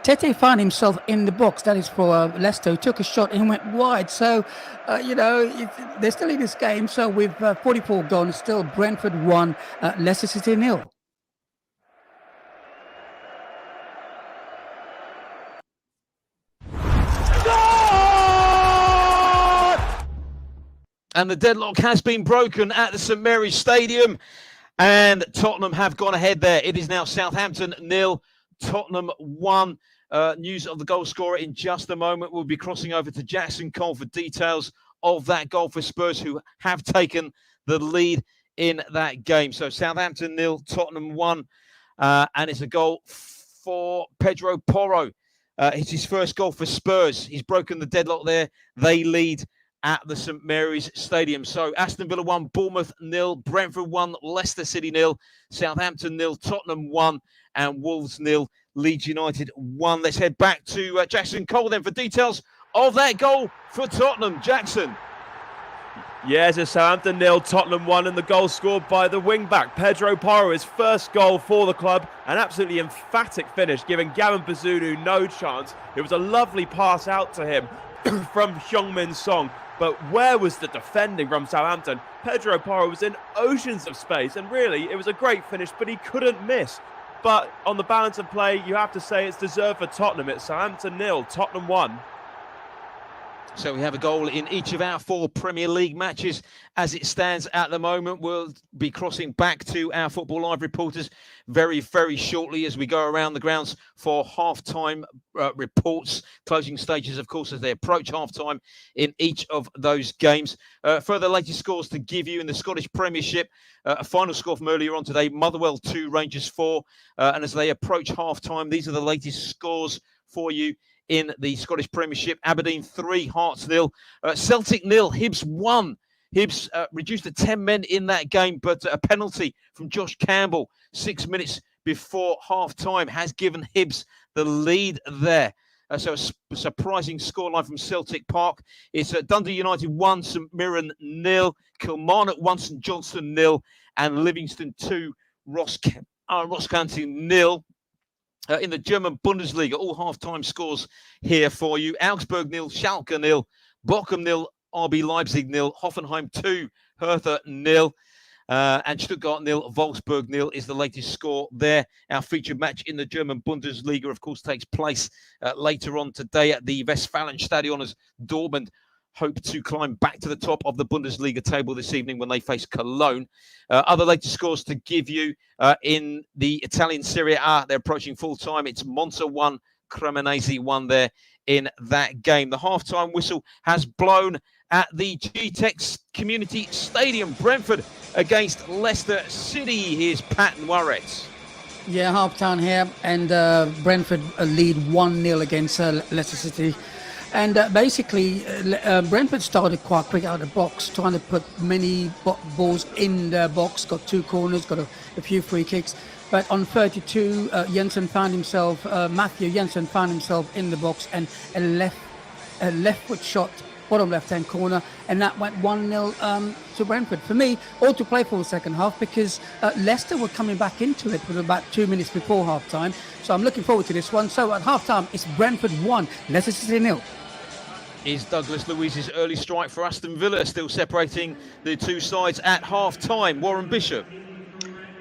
Tete found himself in the box. That is for Leicester. He took a shot and went wide. So, they're still in this game. So with 44 gone, still Brentford 1, Leicester City 0. And the deadlock has been broken at the St Mary's Stadium, and Tottenham have gone ahead there. It is now Southampton 0, Tottenham 1. News of the goal scorer in just a moment. We'll be crossing over to Jackson Cole for details of that goal for Spurs, who have taken the lead in that game. So Southampton 0, Tottenham 1, and it's a goal for Pedro Porro. It's his first goal for Spurs. He's broken the deadlock there. They lead at the St Mary's Stadium. So Aston Villa 1, Bournemouth 0, Brentford 1, Leicester City 0, Southampton 0, Tottenham 1, and Wolves 0, Leeds United 1. Let's head back to Jackson Cole then for details of that goal for Tottenham. Jackson. Yes, it's Southampton 0, Tottenham 1, and the goal scored by the wing-back Pedro Porro, his first goal for the club. An absolutely emphatic finish, giving Gavin Bazunu no chance. It was a lovely pass out to him from Heung-min Song. But where was the defending from Southampton? Pedro Porro was in oceans of space, and really, it was a great finish, but he couldn't miss. But on the balance of play, you have to say it's deserved for Tottenham. It's Southampton 0, Tottenham 1. So we have a goal in each of our 4 Premier League matches as it stands at the moment. We'll be crossing back to our Football Live reporters very, very shortly as we go around the grounds for half-time reports. Closing stages, of course, as they approach half-time in each of those games. Further latest scores to give you in the Scottish Premiership. A final score from earlier on today, Motherwell 2, Rangers 4. And as they approach half-time, these are the latest scores for you in the Scottish Premiership. Aberdeen 3, Hearts 0, Celtic 0, Hibs 1. Hibs reduced to 10 men in that game, but a penalty from Josh Campbell 6 minutes before half-time has given Hibs the lead there. So a surprising scoreline from Celtic Park. It's Dundee United 1, St Mirren 0, Kilmarnock 1, St Johnstone 0, and Livingston 2, Ross County 0. In the German Bundesliga, all half-time scores here for you. Augsburg 0, Schalke 0, Bochum 0, RB Leipzig 0, Hoffenheim 2, Hertha 0. And Stuttgart 0, Wolfsburg 0 is the latest score there. Our featured match in the German Bundesliga, of course, takes place later on today at the Westfalenstadion as Dortmund hope to climb back to the top of the Bundesliga table this evening when they face Cologne. Other latest scores to give you in the Italian Serie A, they're approaching full time. It's Monza 1, Cremonese 1 there in that game. The halftime whistle has blown at the GTEX Community Stadium. Brentford against Leicester City. Here's Pat Warrett. Yeah, half-time here, and Brentford lead 1-0 against Leicester City. And basically, Brentford started quite quick out of the box, trying to put many balls in the box, got 2 corners, got a few free kicks. But on 32, Matthew Jensen found himself in the box, and a left foot shot, bottom left-hand corner, and that went 1-0 to Brentford. For me, all to play for the second half, because Leicester were coming back into it with about 2 minutes before half-time. So I'm looking forward to this one. So at half-time, it's Brentford 1, Leicester City 0. Is Douglas Luiz's early strike for Aston Villa still separating the two sides at half-time? Warren Bishop.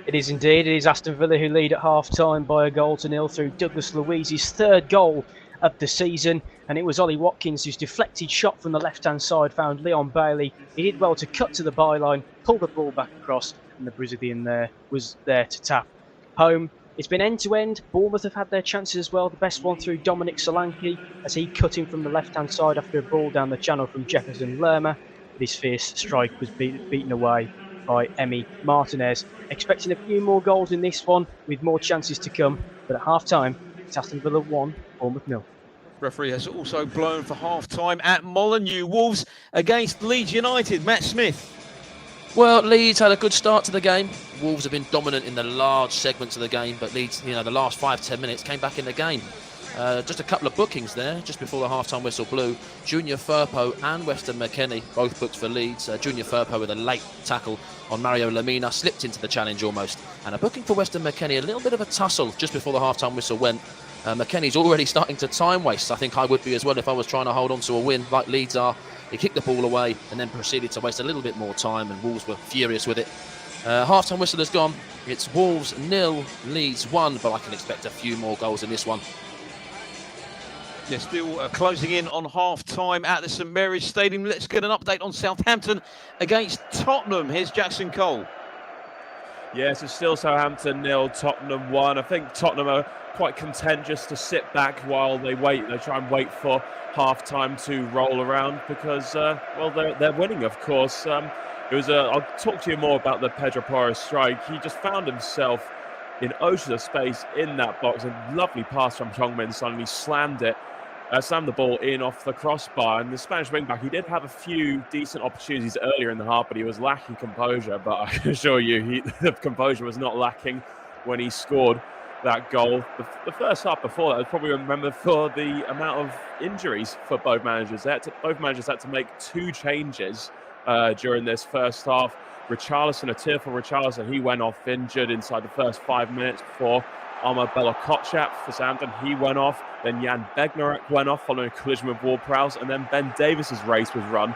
It is indeed. It is Aston Villa who lead at half-time by 1-0 through Douglas Luiz's third goal of the season, and it was Ollie Watkins whose deflected shot from the left-hand side found Leon Bailey. He did well to cut to the byline, pull the ball back across, and the Brazilian there was there to tap home. It's been end-to-end. Bournemouth have had their chances as well. The best one through Dominic Solanke as he cut in from the left-hand side after a ball down the channel from Jefferson Lerma. But his fierce strike was beaten away by Emi Martinez. Expecting a few more goals in this one with more chances to come. But at half-time, it's Aston Villa 1, Bournemouth 0. Referee has also blown for half-time at Molineux. Wolves against Leeds United. Matt Smith. Well, Leeds had a good start to the game. Wolves have been dominant in the large segments of the game, but Leeds, the last 5-10 minutes came back in the game. Just a couple of bookings there, just before the half-time whistle blew. Junior Firpo and Weston McKennie, both booked for Leeds. Junior Firpo with a late tackle on Mario Lemina, slipped into the challenge almost. And a booking for Weston McKennie, a little bit of a tussle just before the half-time whistle went. McKennie's already starting to time waste. I think I would be as well if I was trying to hold on to a win like Leeds are. He kicked the ball away and then proceeded to waste a little bit more time, and Wolves were furious with it. Half-time whistle has gone. It's Wolves 0, Leeds 1, but I can expect a few more goals in this one. They're still closing in on half-time at the St Mary's Stadium. Let's get an update on Southampton against Tottenham. Here's Jackson Cole. Yes, it's still Southampton 0, Tottenham 1. I think Tottenham are quite content just to sit back while they wait. They try and wait for half-time to roll around because, they're winning, of course. I'll talk to you more about the Pedro Porro strike. He just found himself in oceans of space in that box. A lovely pass from Heung-min Son, and he slammed the ball in off the crossbar. And the Spanish wing-back, he did have a few decent opportunities earlier in the half, but he was lacking composure. But I can assure you, the composure was not lacking when he scored that goal. The first half before that was probably remembered for the amount of injuries for both managers. Both managers had to make 2 changes during this first half. Richarlison, a tearful Richarlison, he went off injured inside the first 5 minutes before Armand Bella-Kotchap for Southampton. He went off. Then Jan Bednarek went off following a collision with Ward-Prowse. And then Ben Davis's race was run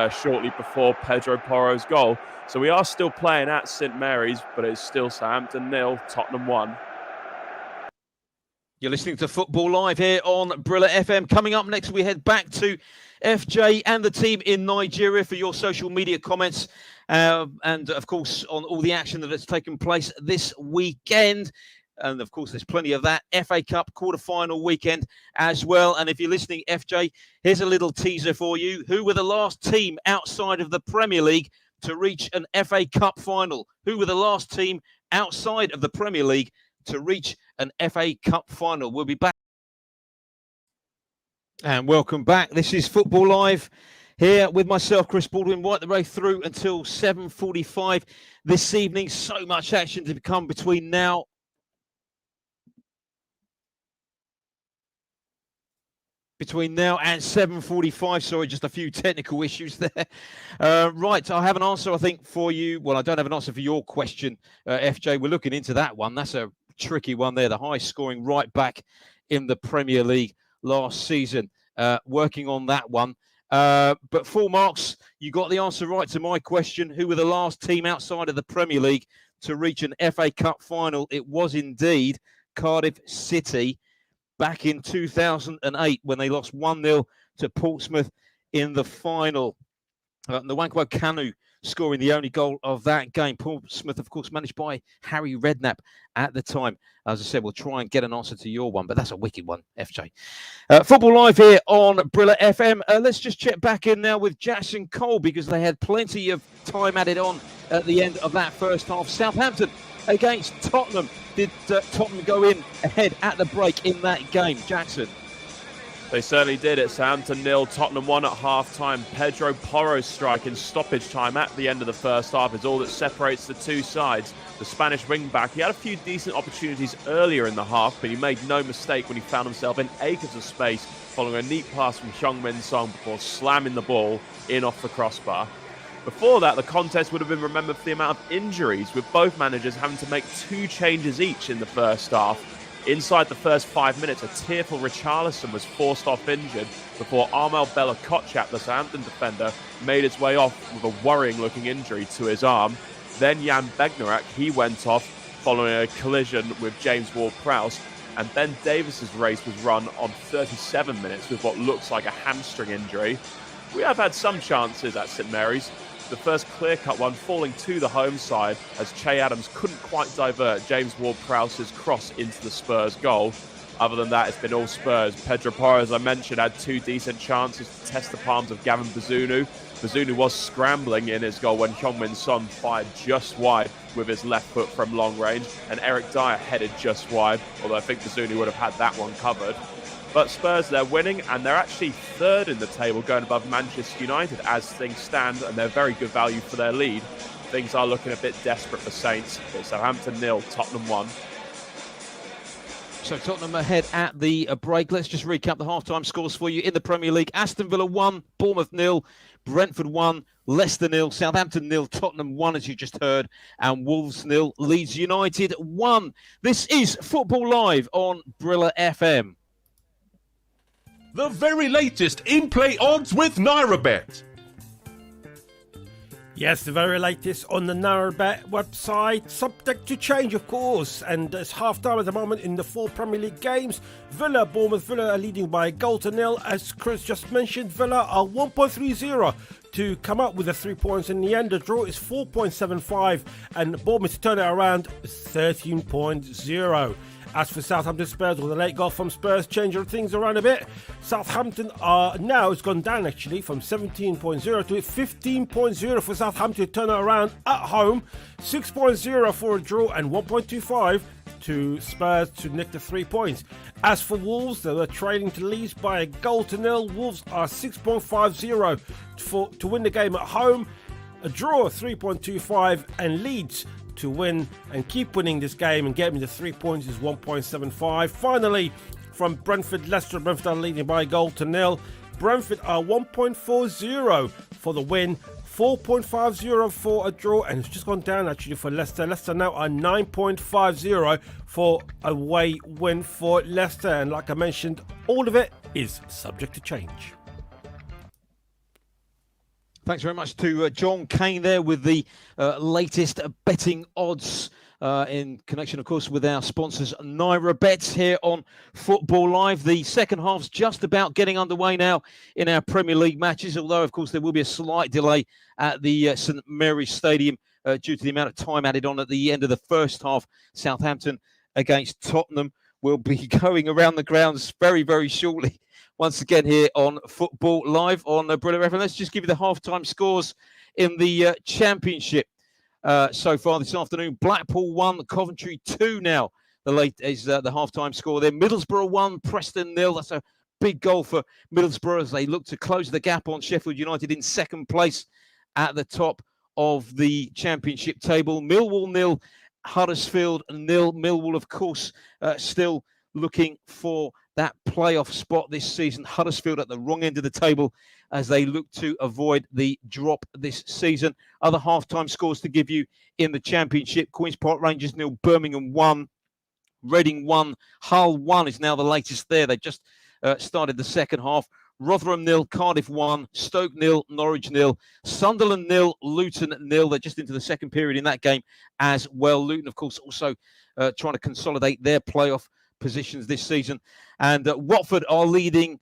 shortly before Pedro Porro's goal. So we are still playing at St Mary's, but it's still Southampton 0, Tottenham 1. You're listening to Football Live here on Brilla FM. Coming up next, we head back to FJ and the team in Nigeria for your social media comments. And, of course, on all the action that has taken place this weekend. And, of course, there's plenty of that. FA Cup quarter-final weekend as well. And if you're listening, FJ, here's a little teaser for you. Who were the last team outside of the Premier League to reach an FA Cup final? Who were the last team outside of the Premier League to reach an FA Cup final? We'll be back. And welcome back. This is Football Live here with myself, Chris Baldwin, right the way through until 7:45 this evening. So much action to come between now and 7:45. Sorry, just a few technical issues there. Right, I have an answer, I think, for you. Well, I don't have an answer for your question, FJ. We're looking into that one. That's a tricky one there. The high scoring right back in the Premier League last season. Working on that one. But full marks, you got the answer right to my question. Who were the last team outside of the Premier League to reach an FA Cup final? It was indeed Cardiff City back in 2008 when they lost 1-0 to Portsmouth in the final. Nwankwo Kanu scoring the only goal of that game. Portsmouth, of course, managed by Harry Redknapp at the time. As I said, we'll try and get an answer to your one, but that's a wicked one, FJ. Football Live here on Brilla FM. Let's just check back in now with Jackson Cole because they had plenty of time added on at the end of that first half. Southampton against Tottenham. Did Tottenham go in ahead at the break in that game, Jackson? They certainly did. It's Southampton 0, Tottenham 1 at half-time. Pedro Porro's strike in stoppage time at the end of the first half is all that separates the two sides. The Spanish wing-back, he had a few decent opportunities earlier in the half, but he made no mistake when he found himself in acres of space following a neat pass from Heung-min Son before slamming the ball in off the crossbar. Before that, the contest would have been remembered for the amount of injuries, with both managers having to make 2 changes each in the first half. Inside the first 5 minutes, a tearful Richarlison was forced off injured before Armel Bella-Kotchap, the Southampton defender, made his way off with a worrying-looking injury to his arm. Then Jan Bednarek, he went off following a collision with James Ward-Prowse. And Ben Davis's race was run on 37 minutes with what looks like a hamstring injury. We have had some chances at St Mary's. The first clear-cut one falling to the home side as Che Adams couldn't quite divert James Ward-Prowse's cross into the Spurs goal. Other than that, it's been all Spurs. Pedro Porro, as I mentioned, had 2 decent chances to test the palms of Gavin Bazunu. Bazunu was scrambling in his goal when Heung-min Son fired just wide with his left foot from long range, and Eric Dyer headed just wide, although I think Bazunu would have had that one covered. But Spurs, they're winning, and they're actually 3rd in the table, going above Manchester United as things stand, and they're very good value for their lead. Things are looking a bit desperate for Saints. It's Southampton 0, Tottenham 1. So Tottenham ahead at the break. Let's just recap the half-time scores for you in the Premier League. Aston Villa 1, Bournemouth 0, Brentford 1, Leicester 0, Southampton 0, Tottenham 1, as you just heard, and Wolves 0, Leeds United 1. This is Football Live on Brilla FM. The very latest in-play odds with NairaBet. Yes, the very latest on the NairaBet website, subject to change, of course. And it's half-time at the moment in the 4 Premier League games. Bournemouth Villa are leading by a goal to nil. As Chris just mentioned, Villa are 1.30 to come up with the 3 points in the end. The draw is 4.75 and Bournemouth to turn it around 13.0. As for Southampton Spurs, with a late goal from Spurs changing things around a bit, Southampton are now, it's gone down actually from 17.0 to 15.0 for Southampton to turn it around at home, 6.0 for a draw and 1.25 to Spurs to nick the 3 points. As for Wolves, they were trailing to Leeds by a goal to nil. Wolves are 6.50 to win the game at home, a draw 3.25 and Leeds to win and keep winning this game and get me the 3 points is 1.75. Finally, from Brentford, Leicester are leading by a goal to nil. Brentford are 1.40 for the win, 4.50 for a draw, and it's just gone down actually for Leicester. Leicester now are 9.50 for a away win for Leicester, and like I mentioned, all of it is subject to change. Thanks very much to John Kane there with the latest betting odds in connection, of course, with our sponsors NairaBet here on Football Live. The second half's just about getting underway now in our Premier League matches, although, of course, there will be a slight delay at the St Mary's Stadium due to the amount of time added on at the end of the first half. Southampton against Tottenham will be going around the grounds very, very shortly. Once again here on Football Live on Brilla FM. Let's just give you the half-time scores in the Championship so far this afternoon. Blackpool 1, Coventry 2 now. The late is the half-time score there. Middlesbrough 1, Preston 0. That's a big goal for Middlesbrough as they look to close the gap on Sheffield United in second place at the top of the Championship table. Millwall 0, Huddersfield 0. Millwall, of course, still looking for that playoff spot this season. Huddersfield at the wrong end of the table as they look to avoid the drop this season. Other half-time scores to give you in the Championship. Queen's Park Rangers 0, Birmingham 1, Reading 1, Hull 1 is now the latest there. They just started the second half. Rotherham 0, Cardiff 1, Stoke 0, Norwich 0, Sunderland 0, Luton 0. They're just into the second period in that game as well. Luton, of course, also trying to consolidate their playoff positions this season. And Watford are leading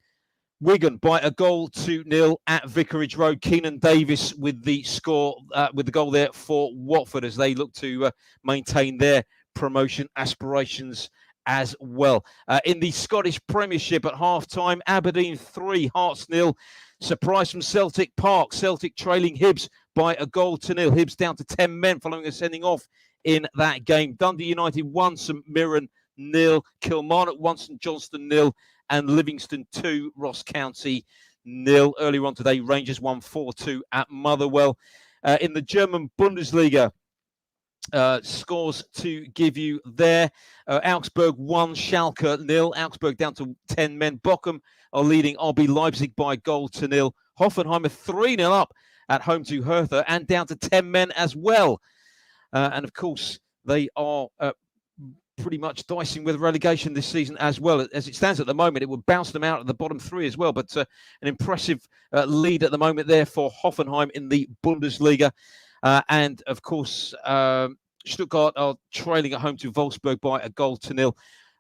Wigan by a goal 2-0 at Vicarage Road. Keenan Davis with the score, with the goal there for Watford as they look to maintain their promotion aspirations as well. In the Scottish Premiership at half-time, Aberdeen 3, Hearts 0. Surprise from Celtic Park. Celtic trailing Hibs by a goal 2-0. Hibs down to 10 men following a sending off in that game. Dundee United 1, St Mirren 0. Kilmarnock 1, St Johnstone 0. And Livingston 2, Ross County 0. Earlier on today, Rangers won 4-2 at Motherwell. In the German Bundesliga, scores to give you there. Augsburg 1, Schalke 0. Augsburg down to 10 men. Bochum are leading RB Leipzig by a goal 2-0. Hoffenheim are 3-0 up at home to Hertha and down to 10 men as well. And of course, they are pretty much dicing with relegation this season as well. As it stands at the moment, it would bounce them out of the bottom three as well. But an impressive lead at the moment there for Hoffenheim in the Bundesliga. And of course, Stuttgart are trailing at home to Wolfsburg by a goal 2-0.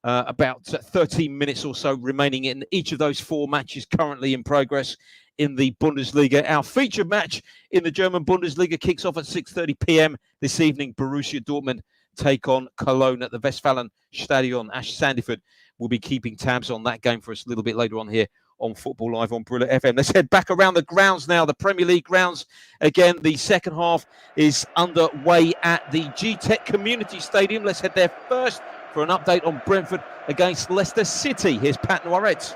About 13 minutes or so remaining in each of those four matches currently in progress in the Bundesliga. Our featured match in the German Bundesliga kicks off at 6:30 p.m. this evening. Borussia Dortmund take on Cologne at the Westfalenstadion. Ash Sandiford will be keeping tabs on that game for us a little bit later on here on Football Live on Brilla FM. Let's head back around the grounds now, the Premier League grounds. Again, the second half is underway at the G-Tech Community Stadium. Let's head there first for an update on Brentford against Leicester City. Here's Pat Noiret.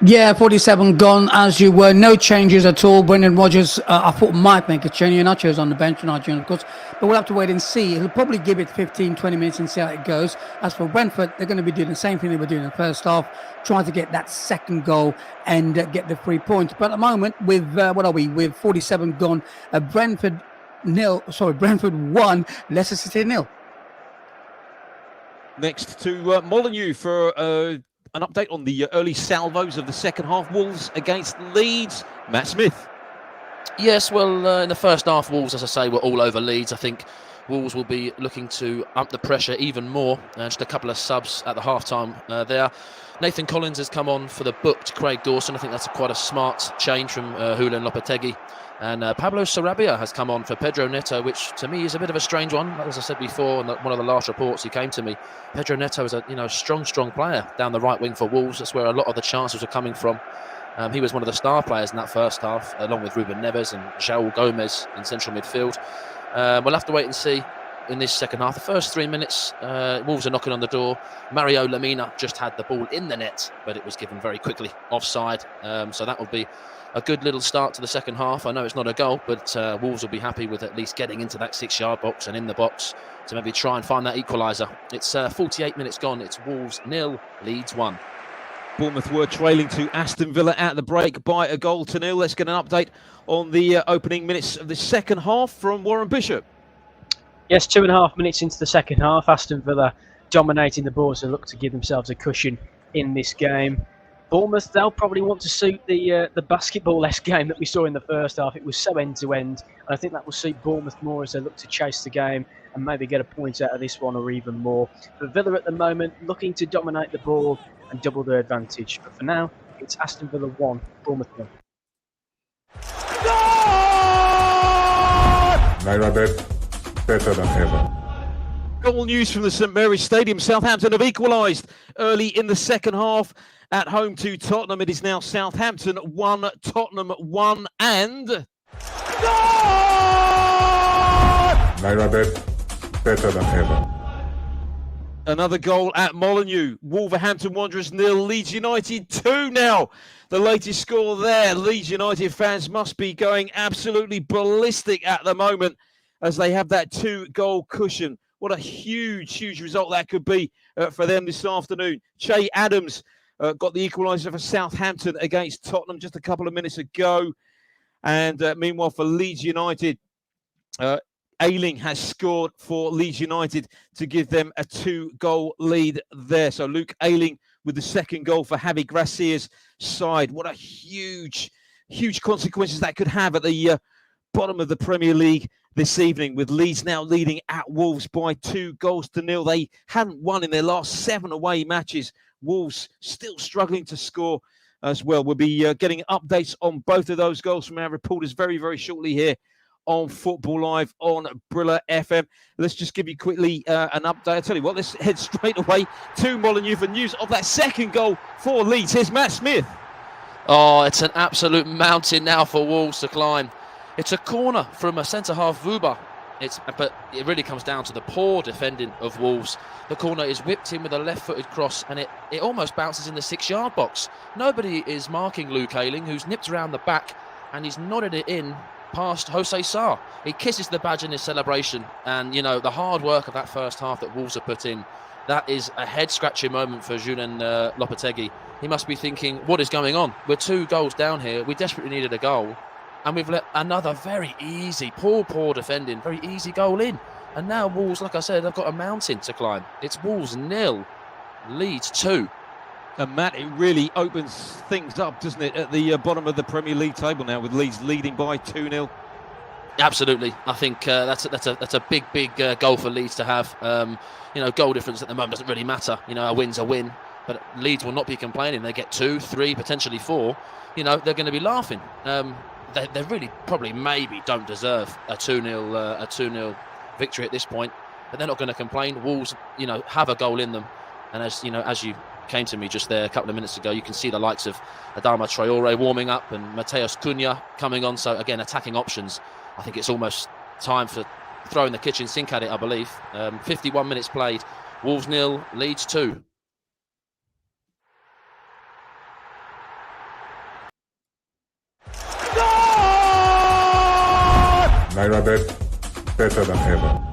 Yeah, 47 gone as you were. No changes at all. Brendan Rodgers, I thought might make a change. Iheanacho's on the bench, of course. But we'll have to wait and see. He'll probably give it 15, 20 minutes and see how it goes. As for Brentford, they're going to be doing the same thing they were doing in the first half, trying to get that second goal and get the 3 points. But at the moment, with, with 47 gone, Brentford 1, Leicester City 0. Next to Molineux for an update on the early salvos of the second half. Wolves against Leeds. Matt Smith. Yes, well, in the first half, Wolves, as I say, were all over Leeds. I think Wolves will be looking to up the pressure even more. Just a couple of subs at the half-time there. Nathan Collins has come on for the booked Craig Dawson. I think that's quite a smart change from Julian Lopetegui. And Pablo Sarabia has come on for Pedro Neto, which to me is a bit of a strange one. As I said before, in one of the last reports he came to me, Pedro Neto is a strong player down the right wing for Wolves. That's where a lot of the chances are coming from. He was one of the star players in that first half, along with Ruben Neves and João Gomez in central midfield. We'll have to wait and see in this second half. The first 3 minutes, Wolves are knocking on the door. Mario Lemina just had the ball in the net, but it was given very quickly offside. So that will be a good little start to the second half. I know it's not a goal, but Wolves will be happy with at least getting into that 6-yard box and in the box to maybe try and find that equaliser. It's 48 minutes gone. It's Wolves 0, Leeds 1. Bournemouth were trailing to Aston Villa at the break by a goal 2-0. Let's get an update on the opening minutes of the second half from Warren Bishop. Yes, 2.5 minutes into the second half, Aston Villa dominating the ball as they look to give themselves a cushion in this game. Bournemouth, they'll probably want to suit the basketball-esque game that we saw in the first half. It was so end-to-end, and I think that will suit Bournemouth more as they look to chase the game and maybe get a point out of this one or even more. But Villa at the moment looking to dominate the ball and double their advantage. But for now, it's Aston Villa 1, Bournemouth 0. Naira better than ever. Goal news from the St Mary's Stadium. Southampton have equalised early in the second half at home to Tottenham. It is now Southampton 1, Tottenham 1, and... Naira better than ever. Another goal at Molineux. Wolverhampton Wanderers 0, Leeds United 2 now. The latest score there. Leeds United fans must be going absolutely ballistic at the moment as they have that 2-goal cushion. What a huge result that could be for them this afternoon. Che Adams got the equaliser for Southampton against Tottenham just a couple of minutes ago. And meanwhile for Leeds United, Ayling has scored for Leeds United to give them a 2-goal lead there. So Luke Ayling with the second goal for Javi Gracia's side. What a huge consequences that could have at the bottom of the Premier League this evening, with Leeds now leading at Wolves by 2-0. They hadn't won in their last 7 away matches. Wolves still struggling to score as well. We'll be getting updates on both of those goals from our reporters very, very shortly here on Football Live on Brilla FM. Let's just give you quickly an update. I tell you what, let's head straight away to Molineux for news of that second goal for Leeds. Here's Matt Smith. Oh, it's an absolute mountain now for Wolves to climb. It's a corner from a centre-half Vuba. But it really comes down to the poor defending of Wolves. The corner is whipped in with a left-footed cross, and it almost bounces in the 6-yard box. Nobody is marking Luke Ayling, who's nipped around the back, and he's nodded it in past Jose Sarr. He kisses the badge in his celebration, and, you know, the hard work of that first half that Wolves have put in, that is a head-scratching moment for Julen Lopetegui. He must be thinking, what is going on? We're 2 goals down here. We desperately needed a goal. And we've let another very easy, poor defending, very easy goal in. And now Wolves, like I said, have got a mountain to climb. It's Wolves 0, Leeds 2. And Matt, it really opens things up, doesn't it, at the bottom of the Premier League table now, with Leeds leading by 2-0. Absolutely. I think that's a big goal for Leeds to have. You know, goal difference at the moment doesn't really matter. You know, a win's a win. But Leeds will not be complaining. They get 2, 3, potentially 4. You know, they're going to be laughing. They really probably maybe don't deserve a 2-0 victory at this point, but they're not going to complain. Wolves, you know, have a goal in them, and as you came to me just there a couple of minutes ago, you can see the likes of Adama Traore warming up and Mateus Cunha coming on. So again, attacking options. I think it's almost time for throwing the kitchen sink at it, I believe. 51 minutes played. Wolves 0, Leeds 2. Naira Bet, better than ever.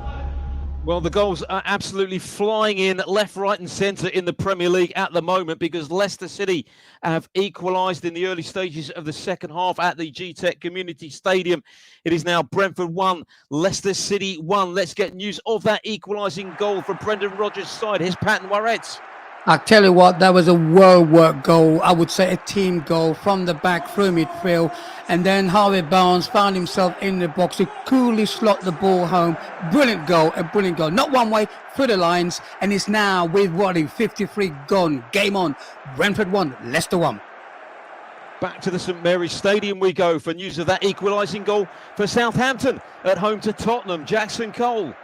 Well, the goals are absolutely flying in left, right and centre in the Premier League at the moment, because Leicester City have equalised in the early stages of the second half at the G-Tech Community Stadium. It is now Brentford 1, Leicester City 1. Let's get news of that equalising goal from Brendan Rodgers' side. Here's Pat Noiret. I tell you what, that was a well-worked goal. I would say a team goal from the back through midfield. And then Harvey Barnes found himself in the box to coolly slot the ball home. Brilliant goal, a brilliant goal. Not one way, through the lines. And it's now with 53 gone. Game on. Brentford 1, Leicester 1. Back to the St Mary's Stadium we go for news of that equalising goal for Southampton at home to Tottenham. Jackson Cole.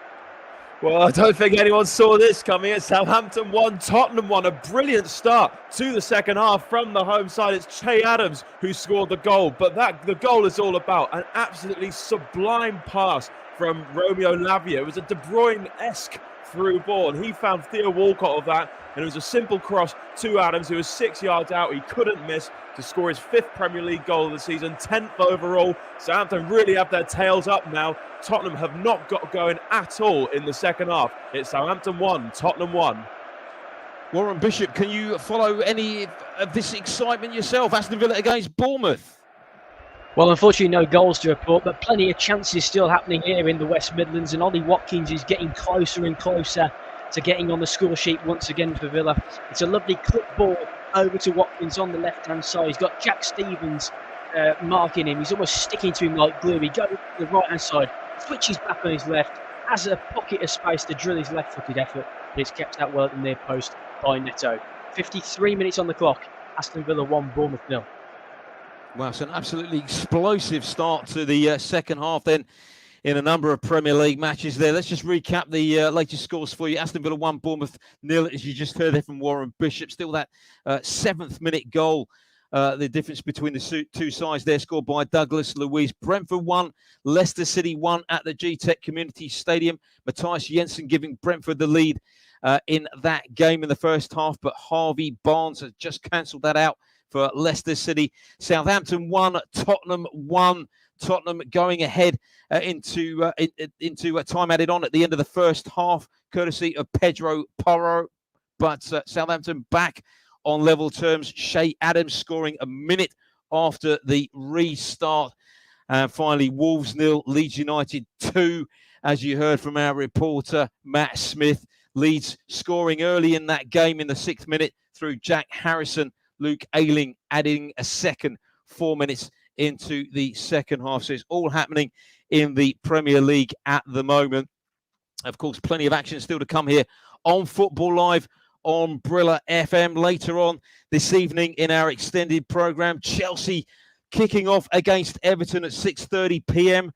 Well, I don't think anyone saw this coming. It's Southampton 1, Tottenham 1. A brilliant start to the second half from the home side. It's Che Adams who scored the goal. But the goal is all about an absolutely sublime pass from Romeo Lavia. It was a De Bruyne-esque through ball. He found Theo Walcott of that. And it was a simple cross to Adams, who was 6 yards out. He couldn't miss to score his 5th Premier League goal of the season, 10th overall. Southampton really have their tails up now. Tottenham have not got going at all in the second half. It's Southampton 1, Tottenham 1. Warren Bishop, can you follow any of this excitement yourself? Aston Villa against Bournemouth. Well, unfortunately, no goals to report, but plenty of chances still happening here in the West Midlands, and Ollie Watkins is getting closer and closer to getting on the score sheet once again for Villa. It's a lovely clip ball over to Watkins on the left-hand side. He's got Jack Stevens marking him. He's almost sticking to him like glue. He goes to the right-hand side, switches back on his left, has a pocket of space to drill his left-footed effort, but it's kept out well at the near post by Neto. 53 minutes on the clock. Aston Villa 1, Bournemouth 0. Well, it's an absolutely explosive start to the second half then in a number of Premier League matches there. Let's just recap the latest scores for you. Aston Villa 1, Bournemouth 0, as you just heard there from Warren Bishop. Still that 7th minute goal. The difference between the two sides there, scored by Douglas Luiz. Brentford 1, Leicester City 1 at the G-Tech Community Stadium. Matthias Jensen giving Brentford the lead in that game in the first half, but Harvey Barnes has just cancelled that out for Leicester City. Southampton 1, Tottenham 1. Tottenham going ahead into time added on at the end of the first half, courtesy of Pedro Porro. But Southampton back on level terms. Che Adams scoring a minute after the restart. And finally, Wolves 0, Leeds United 2. As you heard from our reporter, Matt Smith. Leeds scoring early in that game in the 6th minute through Jack Harrison, Luke Ayling adding a second 4 minutes into the second half. So it's all happening in the Premier League at the moment. Of course, plenty of action still to come here on Football Live on Brilla FM. Later on this evening in our extended programme, Chelsea kicking off against Everton at 6:30 p.m.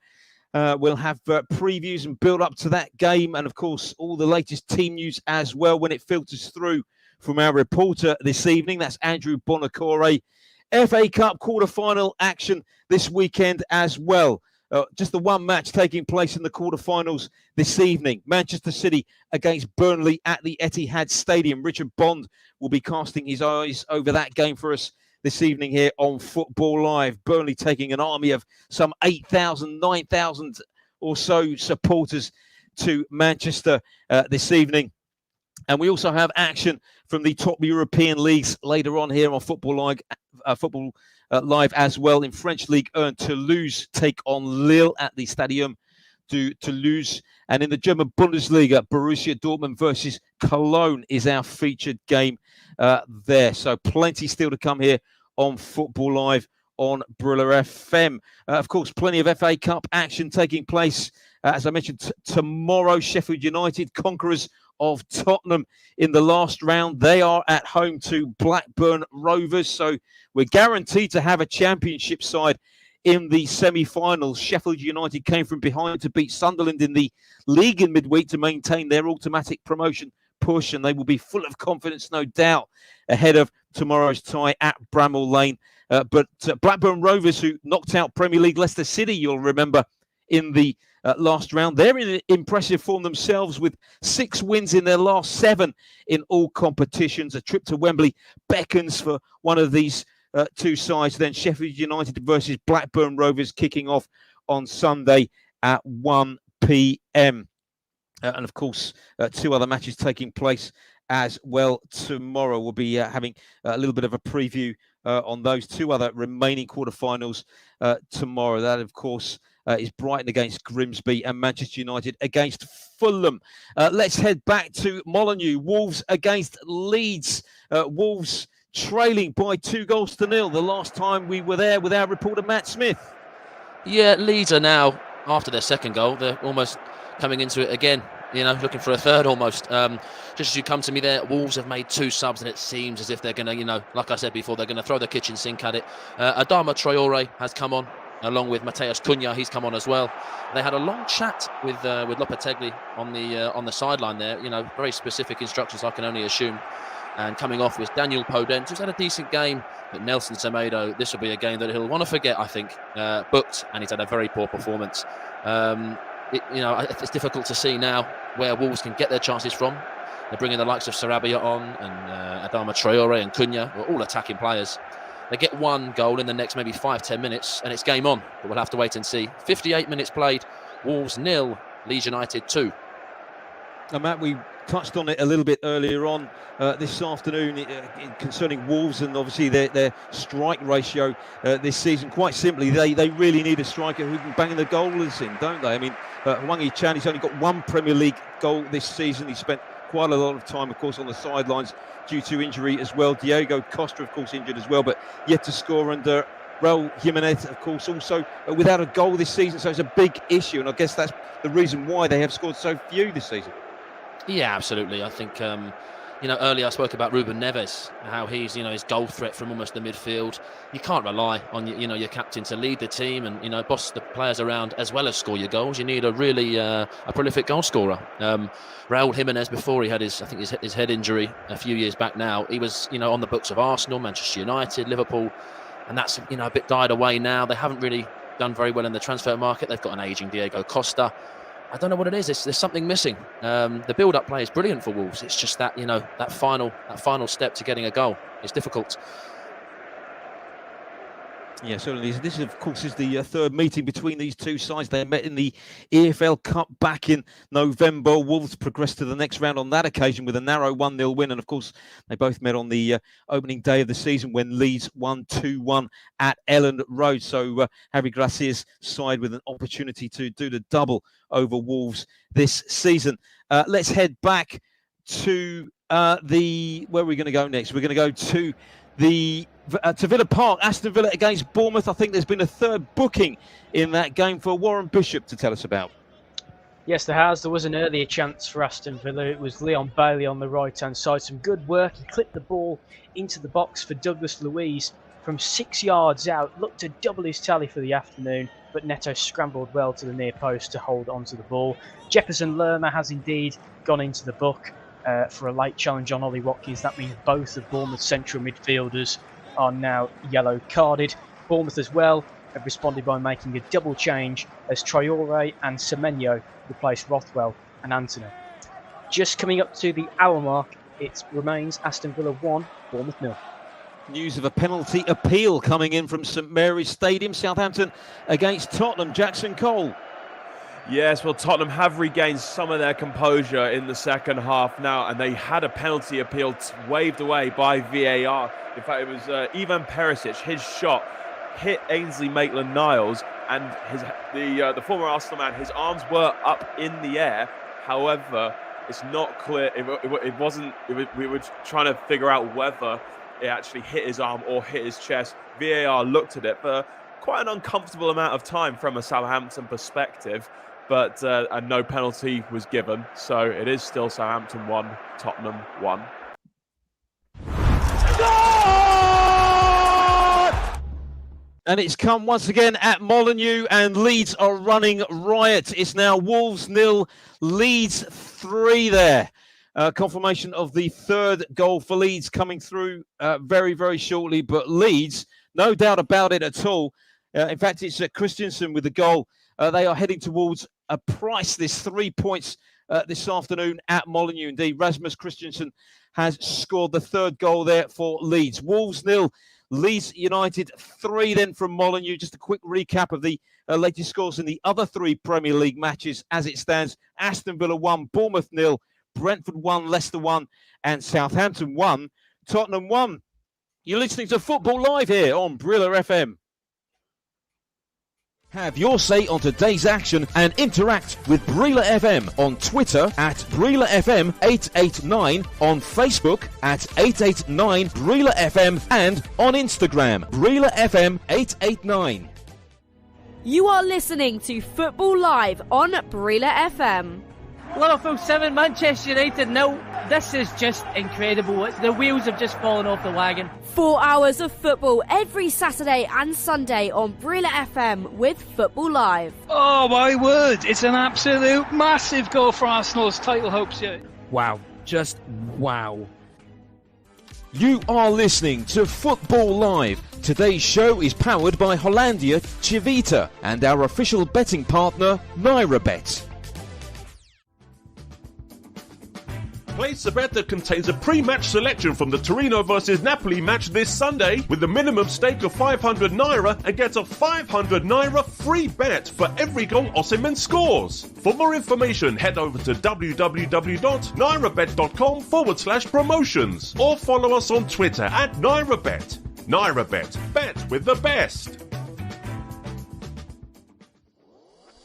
We'll have previews and build up to that game, and of course all the latest team news as well when it filters through from our reporter this evening. That's Andrew Bonacore. FA Cup quarter-final action this weekend as well. Just the one match taking place in the quarterfinals this evening. Manchester City against Burnley at the Etihad Stadium. Richard Bond will be casting his eyes over that game for us this evening here on Football Live. Burnley taking an army of some 8,000, 9,000 or so supporters to Manchester this evening. And we also have action from the top European leagues later on here on Football Live as well. In French League 1, Toulouse take on Lille at the Stadium de Toulouse. And in the German Bundesliga, Borussia Dortmund versus Cologne is our featured game there. So plenty still to come here on Football Live on Brilla FM. Of course, plenty of FA Cup action taking place. As I mentioned, tomorrow, Sheffield United, conquerors of Tottenham in the last round. They are at home to Blackburn Rovers. So we're guaranteed to have a championship side in the semi-finals. Sheffield United came from behind to beat Sunderland in the league in midweek to maintain their automatic promotion push, and they will be full of confidence, no doubt, ahead of tomorrow's tie at Bramall Lane. But Blackburn Rovers, who knocked out Premier League Leicester City, you'll remember, in the last round, they're in impressive form themselves with 6 wins in their last 7 in all competitions. A trip to Wembley beckons for one of these two sides. Then Sheffield United versus Blackburn Rovers kicking off on Sunday at 1 p.m. And of course, 2 other matches taking place as well tomorrow. We'll be having a little bit of a preview on those 2 other remaining quarterfinals tomorrow. That, of course, is Brighton against Grimsby and Manchester United against Fulham. Let's head back to Molineux. Wolves against Leeds. Wolves trailing by 2-0 the last time we were there with our reporter Matt Smith. Yeah, Leeds are now, after their second goal, they're almost coming into it again, looking for a third almost. Just as you come to me there, Wolves have made 2 subs, and it seems as if they're going to, like I said before, they're going to throw the kitchen sink at it. Adama Traore has come on, along with Mateus Cunha. He's come on as well. They had a long chat with Lopetegui on the sideline there. Very specific instructions, I can only assume. And coming off was Daniel Podence, who's had a decent game. But Nelson Semedo, this will be a game that he'll want to forget, I think. Booked, and he's had a very poor performance. It's difficult to see now where Wolves can get their chances from. They're bringing the likes of Sarabia on, and Adama Traore and Cunha, who are all attacking players. They get 1 goal in the next maybe 5-10 minutes, and it's game on. But we'll have to wait and see. 58 minutes played. Wolves 0, Leeds United 2. And Matt, we touched on it a little bit earlier on this afternoon concerning Wolves and obviously their strike ratio this season. Quite simply, they really need a striker who can bang the goals in, don't they? I mean, Hwang Hee-chan, he's only got 1 Premier League goal this season. He spent quite a lot of time, of course, on the sidelines due to injury as well. Diego Costa, of course, injured as well, but yet to score. And Raul Jimenez, of course, also without a goal this season. So it's a big issue, and I guess that's the reason why they have scored so few this season. Yeah, absolutely. I think, earlier I spoke about Ruben Neves, how he's, his goal threat from almost the midfield. You can't rely on, your captain to lead the team and, boss the players around as well as score your goals. You need a really a prolific goal scorer. Raul Jimenez, before he had his head injury a few years back now, he was, on the books of Arsenal, Manchester United, Liverpool, and that's, a bit died away now. They haven't really done very well in the transfer market. They've got an ageing Diego Costa. I don't know what it is. There's something missing. The build-up play is brilliant for Wolves. It's just that that final step to getting a goal is difficult. Yeah, certainly. This, of course, is the 3rd meeting between these 2 sides. They met in the EFL Cup back in November. Wolves progressed to the next round on that occasion with a narrow 1-0 win. And, of course, they both met on the opening day of the season when Leeds won 2-1 at Elland Road. So, Javi Gracia's side with an opportunity to do the double over Wolves this season. Let's head back to where are we going to go next? We're going to go to to Villa Park, Aston Villa against Bournemouth. I think there's been a third booking in that game for Warren Bishop to tell us about. Yes, there has. There was an earlier chance for Aston Villa. It was Leon Bailey on the right-hand side. Some good work. He clipped the ball into the box for Douglas Luiz from 6 yards out. Looked to double his tally for the afternoon, but Neto scrambled well to the near post to hold onto the ball. Jefferson Lerma has indeed gone into the book for a late challenge on Ollie Watkins. That means both of Bournemouth's central midfielders are now yellow carded. Bournemouth as well have responded by making a double change as Traore and Semenyo replace Rothwell and Antony. Just coming up to the hour mark, it remains Aston Villa 1, Bournemouth 0. News of a penalty appeal coming in from St Mary's Stadium. Southampton against Tottenham. Jackson Cole. Yes, well, Tottenham have regained some of their composure in the second half now, and they had a penalty appeal waved away by VAR. In fact, it was Ivan Perisic. His shot hit Ainsley Maitland-Niles, and the former Arsenal man, his arms were up in the air. However, it's not clear. It wasn't. We were trying to figure out whether it actually hit his arm or hit his chest. VAR looked at it for quite an uncomfortable amount of time from a Southampton perspective, but and no penalty was given. So it is still Southampton 1, Tottenham 1. And it's come once again at Molineux, and Leeds are running riot. It's now Wolves 0, Leeds 3 there. Confirmation of the third goal for Leeds coming through very, very shortly. But Leeds, no doubt about it at all. In fact, it's Christensen with the goal. They are heading towards a priceless 3 points this afternoon at Molineux. Indeed, Rasmus Christensen has scored the third goal there for Leeds. Wolves 0, Leeds United 3 then from Molineux. Just a quick recap of the latest scores in the other 3 Premier League matches as it stands. Aston Villa 1, Bournemouth 0, Brentford 1, Leicester 1, and Southampton 1, Tottenham 1. You're listening to Football Live here on Brilla FM. Have your say on today's action and interact with Brilla FM on Twitter at Brilla FM 889, on Facebook at 889 Brilla FM, and on Instagram Brilla FM 889. You are listening to Football Live on Brilla FM. Liverpool 7, Manchester United 0. This is just incredible. The wheels have just fallen off the wagon. 4 hours of football every Saturday and Sunday on Brilla FM with Football Live. Oh my word, it's an absolute massive goal for Arsenal's title hopes here. Wow, just wow. You are listening to Football Live. Today's show is powered by Hollandia Chivita and our official betting partner, NairaBet. Place a bet that contains a pre-match selection from the Torino vs Napoli match this Sunday with a minimum stake of 500 Naira and get a 500 Naira free bet for every goal Osimhen scores. For more information, head over to www.nairabet.com/promotions or follow us on Twitter at NairaBet. NairaBet, bet with the best.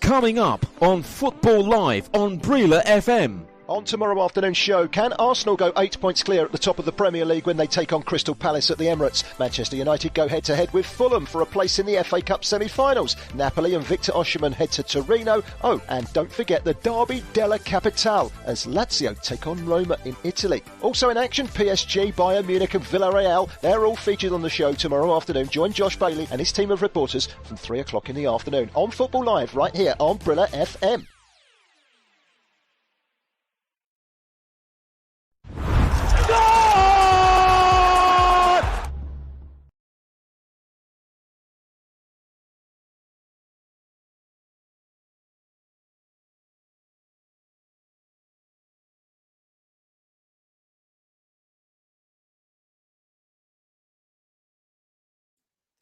Coming up on Football Live on Brilla FM. On tomorrow afternoon's show, can Arsenal go 8 points clear at the top of the Premier League when they take on Crystal Palace at the Emirates? Manchester United go head-to-head with Fulham for a place in the FA Cup semi-finals. Napoli and Victor Osimhen head to Torino. Oh, and don't forget the Derby della Capitale as Lazio take on Roma in Italy. Also in action, PSG, Bayern Munich and Villarreal. They're all featured on the show tomorrow afternoon. Join Josh Bailey and his team of reporters from 3 o'clock in the afternoon on Football Live right here on Brilla FM.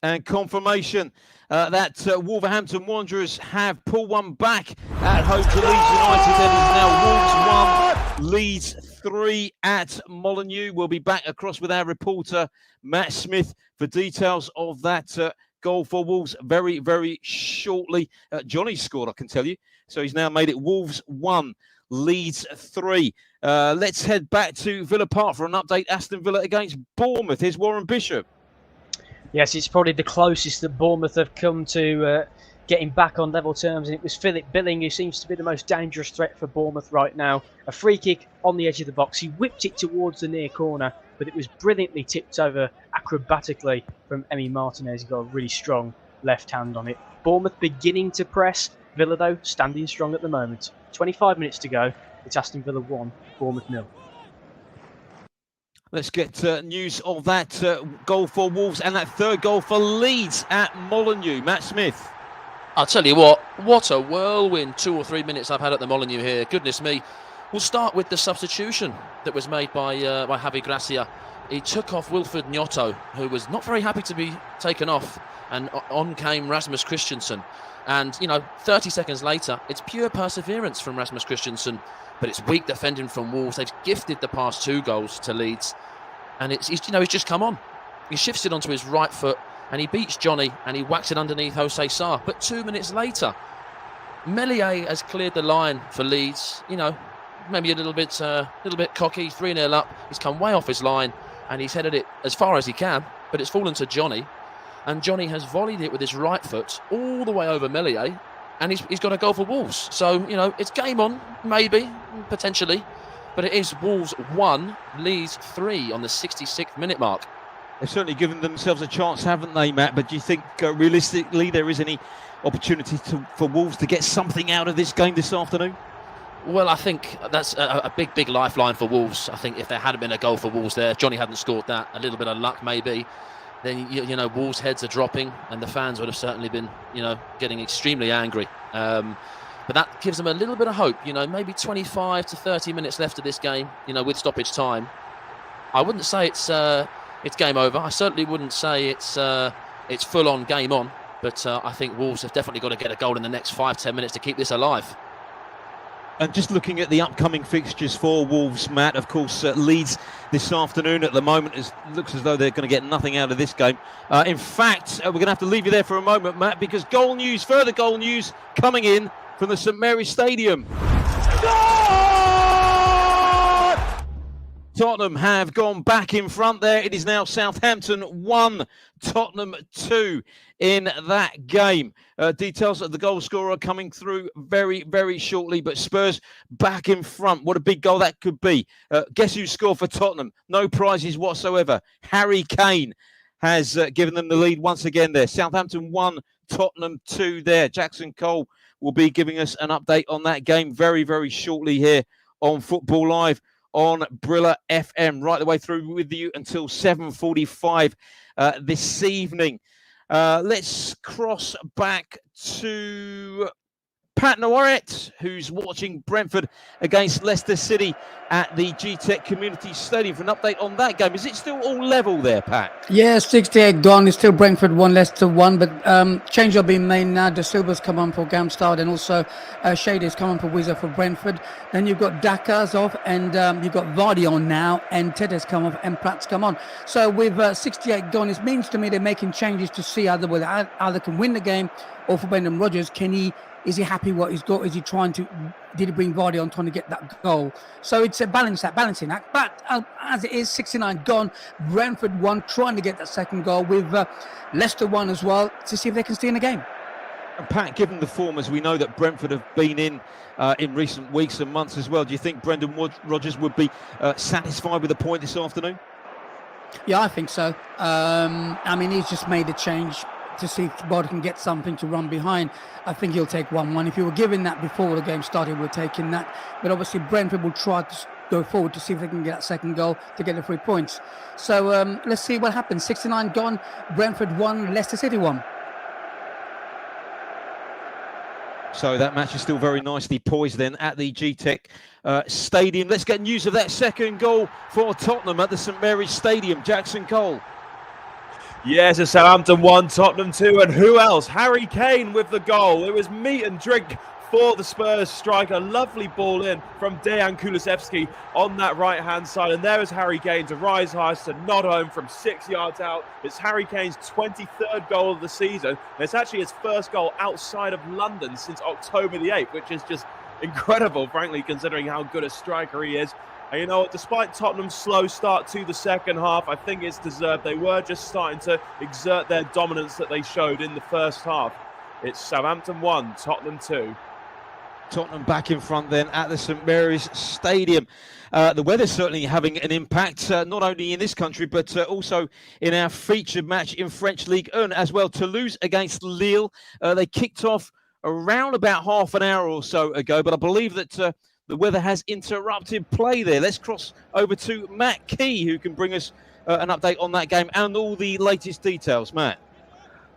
And confirmation that Wolverhampton Wanderers have pulled one back at home to Leeds United. It is now Wolves 1, Leeds 3 at Molineux. We'll be back across with our reporter, Matt Smith, for details of that goal for Wolves very, very shortly. Johnny scored, I can tell you. So he's now made it Wolves 1, Leeds 3. Let's head back to Villa Park for an update. Aston Villa against Bournemouth. Here's Warren Bishop. Yes, it's probably the closest that Bournemouth have come to getting back on level terms, and it was Philip Billing who seems to be the most dangerous threat for Bournemouth right now. A free kick on the edge of the box. He whipped it towards the near corner, but it was brilliantly tipped over acrobatically from Emi Martinez. He's got a really strong left hand on it. Bournemouth beginning to press. Villa, though, standing strong at the moment. 25 minutes to go. It's Aston Villa 1, Bournemouth 0. Let's get news of that goal for Wolves and that third goal for Leeds at Molineux. Matt Smith. I'll tell you what a whirlwind 2 or 3 minutes I've had at the Molineux here. Goodness me. We'll start with the substitution that was made by Javi Gracia. He took off Wilfred Gnotto, who was not very happy to be taken off, and on came Rasmus Christensen. And, 30 seconds later, it's pure perseverance from Rasmus Christensen, but it's weak defending from Wolves. They've gifted the past 2 goals to Leeds, and he's just come on. He shifts it onto his right foot, and he beats Johnny, and he whacks it underneath Jose Sarr. But 2 minutes later, Meslier has cleared the line for Leeds. Maybe a little bit cocky, 3-0 up. He's come way off his line, and he's headed it as far as he can, but it's fallen to Johnny. And Johnny has volleyed it with his right foot all the way over Meslier, and he's got a goal for Wolves. So, it's game on, maybe, potentially, but it is Wolves 1, Leeds 3 on the 66th minute mark. They've certainly given themselves a chance, haven't they, Matt? But do you think realistically there is any opportunity for Wolves to get something out of this game this afternoon? Well, I think that's a big lifeline for Wolves. I think if there hadn't been a goal for Wolves there, Johnny hadn't scored that, a little bit of luck maybe, then Wolves' heads are dropping, and the fans would have certainly been getting extremely angry. But that gives them a little bit of hope. Maybe 25 to 30 minutes left of this game. With stoppage time. I wouldn't say it's game over. I certainly wouldn't say it's full on game on. But I think Wolves have definitely got to get a goal in the next 5-10 minutes to keep this alive. And just looking at the upcoming fixtures for Wolves, Matt, of course, Leeds this afternoon at the moment looks as though they're going to get nothing out of this game. In fact, we're going to have to leave you there for a moment, Matt, because further goal news coming in from the St Mary's Stadium. Tottenham have gone back in front there. It is now Southampton 1, Tottenham 2 in that game. Details of the goal scorer coming through very, very shortly, but Spurs back in front. What a big goal that could be. Guess who scored for Tottenham? No prizes whatsoever. Harry Kane has given them the lead once again there. Southampton 1, Tottenham 2 there. Jackson Cole will be giving us an update on that game very, very shortly here on Football Live on Brilla FM, right the way through with you until 7:45 this evening. Let's cross back to Pat Noirette, who's watching Brentford against Leicester City at the G-Tech Community Stadium for an update on that game. Is it still all level there, Pat? Yeah, 68 gone. It's still Brentford 1, Leicester 1, but change are being made now. De Silva's come on for Gamstad, and also Shady's come on for Weezer for Brentford. Then you've got Daka's off, and you've got Vardy on now, and Ted's come off, and Pratt's come on. So with 68 gone, it means to me they're making changes to see either can win the game, or for Brendan Rodgers, is he happy what he's got? Is he did he bring Vardy on trying to get that goal? So it's a balancing act. But as it is, 69 gone, Brentford 1, trying to get that second goal with Leicester 1 as well, to see if they can stay in the game. And Pat, given the form as we know that Brentford have been in recent weeks and months as well, do you think Brendan Rodgers would be satisfied with the point this afternoon? Yeah, I think so. He's just made a change to see if Bod can get something to run behind. I think he'll take 1-1. If you were given that before the game started, we're taking that. But obviously Brentford will try to go forward to see if they can get that second goal to get the 3 points. So let's see what happens. 69 gone, Brentford 1, Leicester City 1. So that match is still very nicely poised then at the G-Tech Stadium. Let's get news of that second goal for Tottenham at the St Mary's Stadium. Jackson Cole. Yes, it's Southampton 1, Tottenham 2, and who else? Harry Kane with the goal. It was meat and drink for the Spurs striker. Lovely ball in from Dejan Kulusevski on that right-hand side. And there is Harry Kane to rise high, to nod home from 6 yards out. It's Harry Kane's 23rd goal of the season. And it's actually his first goal outside of London since October the 8th, which is just incredible, frankly, considering how good a striker he is. And you know what, despite Tottenham's slow start to the second half, I think it's deserved. They were just starting to exert their dominance that they showed in the first half. It's Southampton 1, Tottenham 2. Tottenham back in front then at the St Mary's Stadium. The weather's certainly having an impact, not only in this country, but also in our featured match in French Ligue 1 as well. Toulouse against Lille. They kicked off around about half an hour or so ago, but I believe that the weather has interrupted play there. Let's cross over to Matt Key, who can bring us an update on that game and all the latest details. Matt.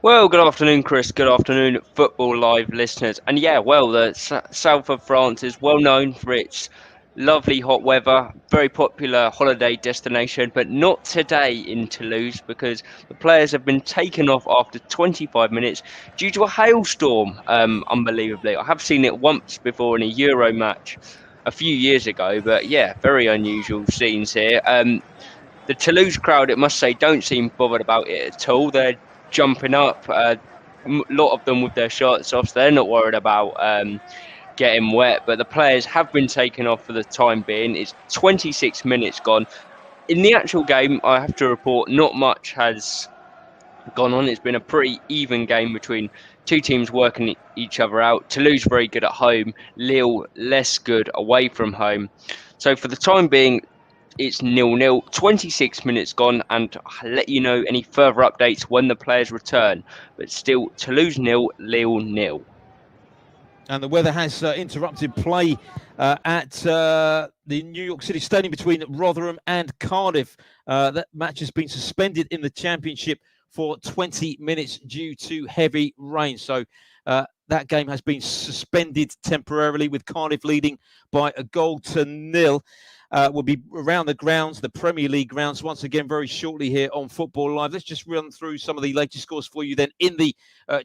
Well, good afternoon, Chris. Good afternoon, Football Live listeners. And yeah, well, the south of France is well known for its lovely hot weather, very popular holiday destination, but not today in Toulouse because the players have been taken off after 25 minutes due to a hailstorm, unbelievably. I have seen it once before in a Euro match a few years ago, but yeah, very unusual scenes here. The Toulouse crowd, it must say, don't seem bothered about it at all. They're jumping up, a lot of them with their shirts off, so they're not worried about getting wet, but the players have been taken off for the time being. It's 26 minutes gone. In the actual game, I have to report not much has gone on. It's been a pretty even game between two teams working each other out. Toulouse very good at home, Lille less good away from home. So for the time being, it's 0-0, 26 minutes gone, and I'll let you know any further updates when the players return. But still, Toulouse 0, Lille 0. And the weather has interrupted play at the New York City Stadium between Rotherham and Cardiff. That match has been suspended in the Championship for 20 minutes due to heavy rain. So that game has been suspended temporarily, with Cardiff leading by 1-0. We'll be around the grounds, the Premier League grounds, once again very shortly here on Football Live. Let's just run through some of the latest scores for you then in the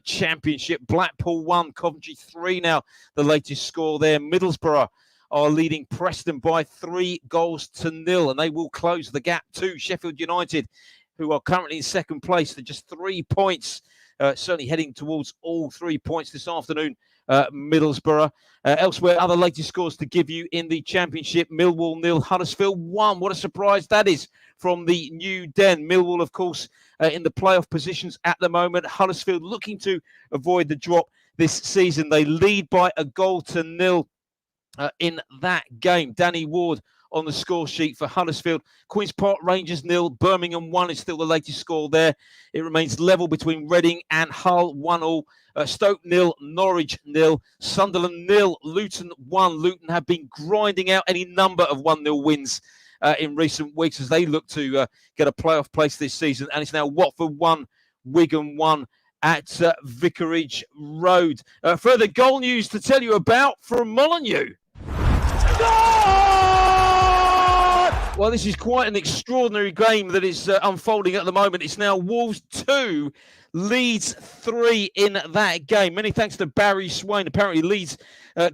Championship. Blackpool 1, Coventry 3 now, the latest score there. Middlesbrough are leading Preston by 3-0, and they will close the gap to Sheffield United, who are currently in second place. They're just 3 points, certainly heading towards all 3 points this afternoon. Middlesbrough. Elsewhere, other latest scores to give you in the Championship. Millwall 0, Huddersfield 1. What a surprise that is from the New Den. Millwall, of course, in the playoff positions at the moment. Huddersfield looking to avoid the drop this season. They lead by 1-0 in that game. Danny Ward on the score sheet for Huddersfield. Queen's Park Rangers 0, Birmingham 1 is still the latest score there. It remains level between Reading and Hull 1-1. Stoke 0, Norwich 0, Sunderland 0, Luton 1. Luton have been grinding out any number of 1-0 wins in recent weeks as they look to get a playoff place this season. And it's now Watford 1, Wigan 1 at Vicarage Road. Further goal news to tell you about from Molineux. Well, this is quite an extraordinary game that is unfolding at the moment. It's now Wolves 2, Leeds 3 in that game. Many thanks to Barry Swain. Apparently, Leeds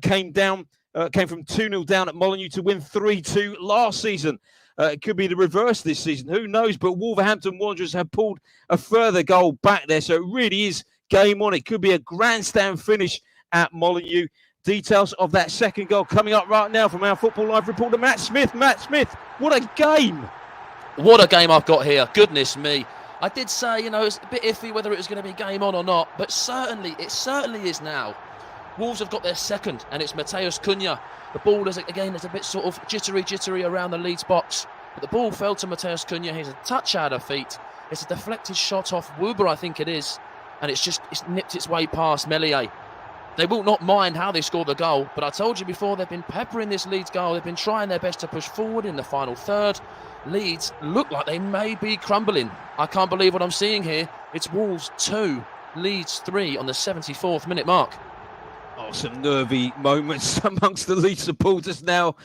came from 2-0 down at Molineux to win 3-2 last season. It could be the reverse this season. Who knows? But Wolverhampton Wanderers have pulled a further goal back there. So it really is game on. It could be a grandstand finish at Molineux. Details of that second goal coming up right now from our Football Live reporter, Matt Smith. Matt Smith, what a game. What a game I've got here. Goodness me. I did say, it's a bit iffy whether it was going to be game on or not, but it certainly is now. Wolves have got their second, and it's Mateus Cunha. The ball is, again, it's a bit sort of jittery around the Leeds box, but the ball fell to Mateus Cunha. He's a touch out of feet. It's a deflected shot off Wuber, I think it is, and it's nipped its way past Meslier. They will not mind how they scored the goal, but I told you before, they've been peppering this Leeds goal. They've been trying their best to push forward in the final third. Leeds look like they may be crumbling. I can't believe what I'm seeing here. It's Wolves 2, Leeds 3 on the 74th minute mark. Oh, some nervy moments amongst the Leeds supporters now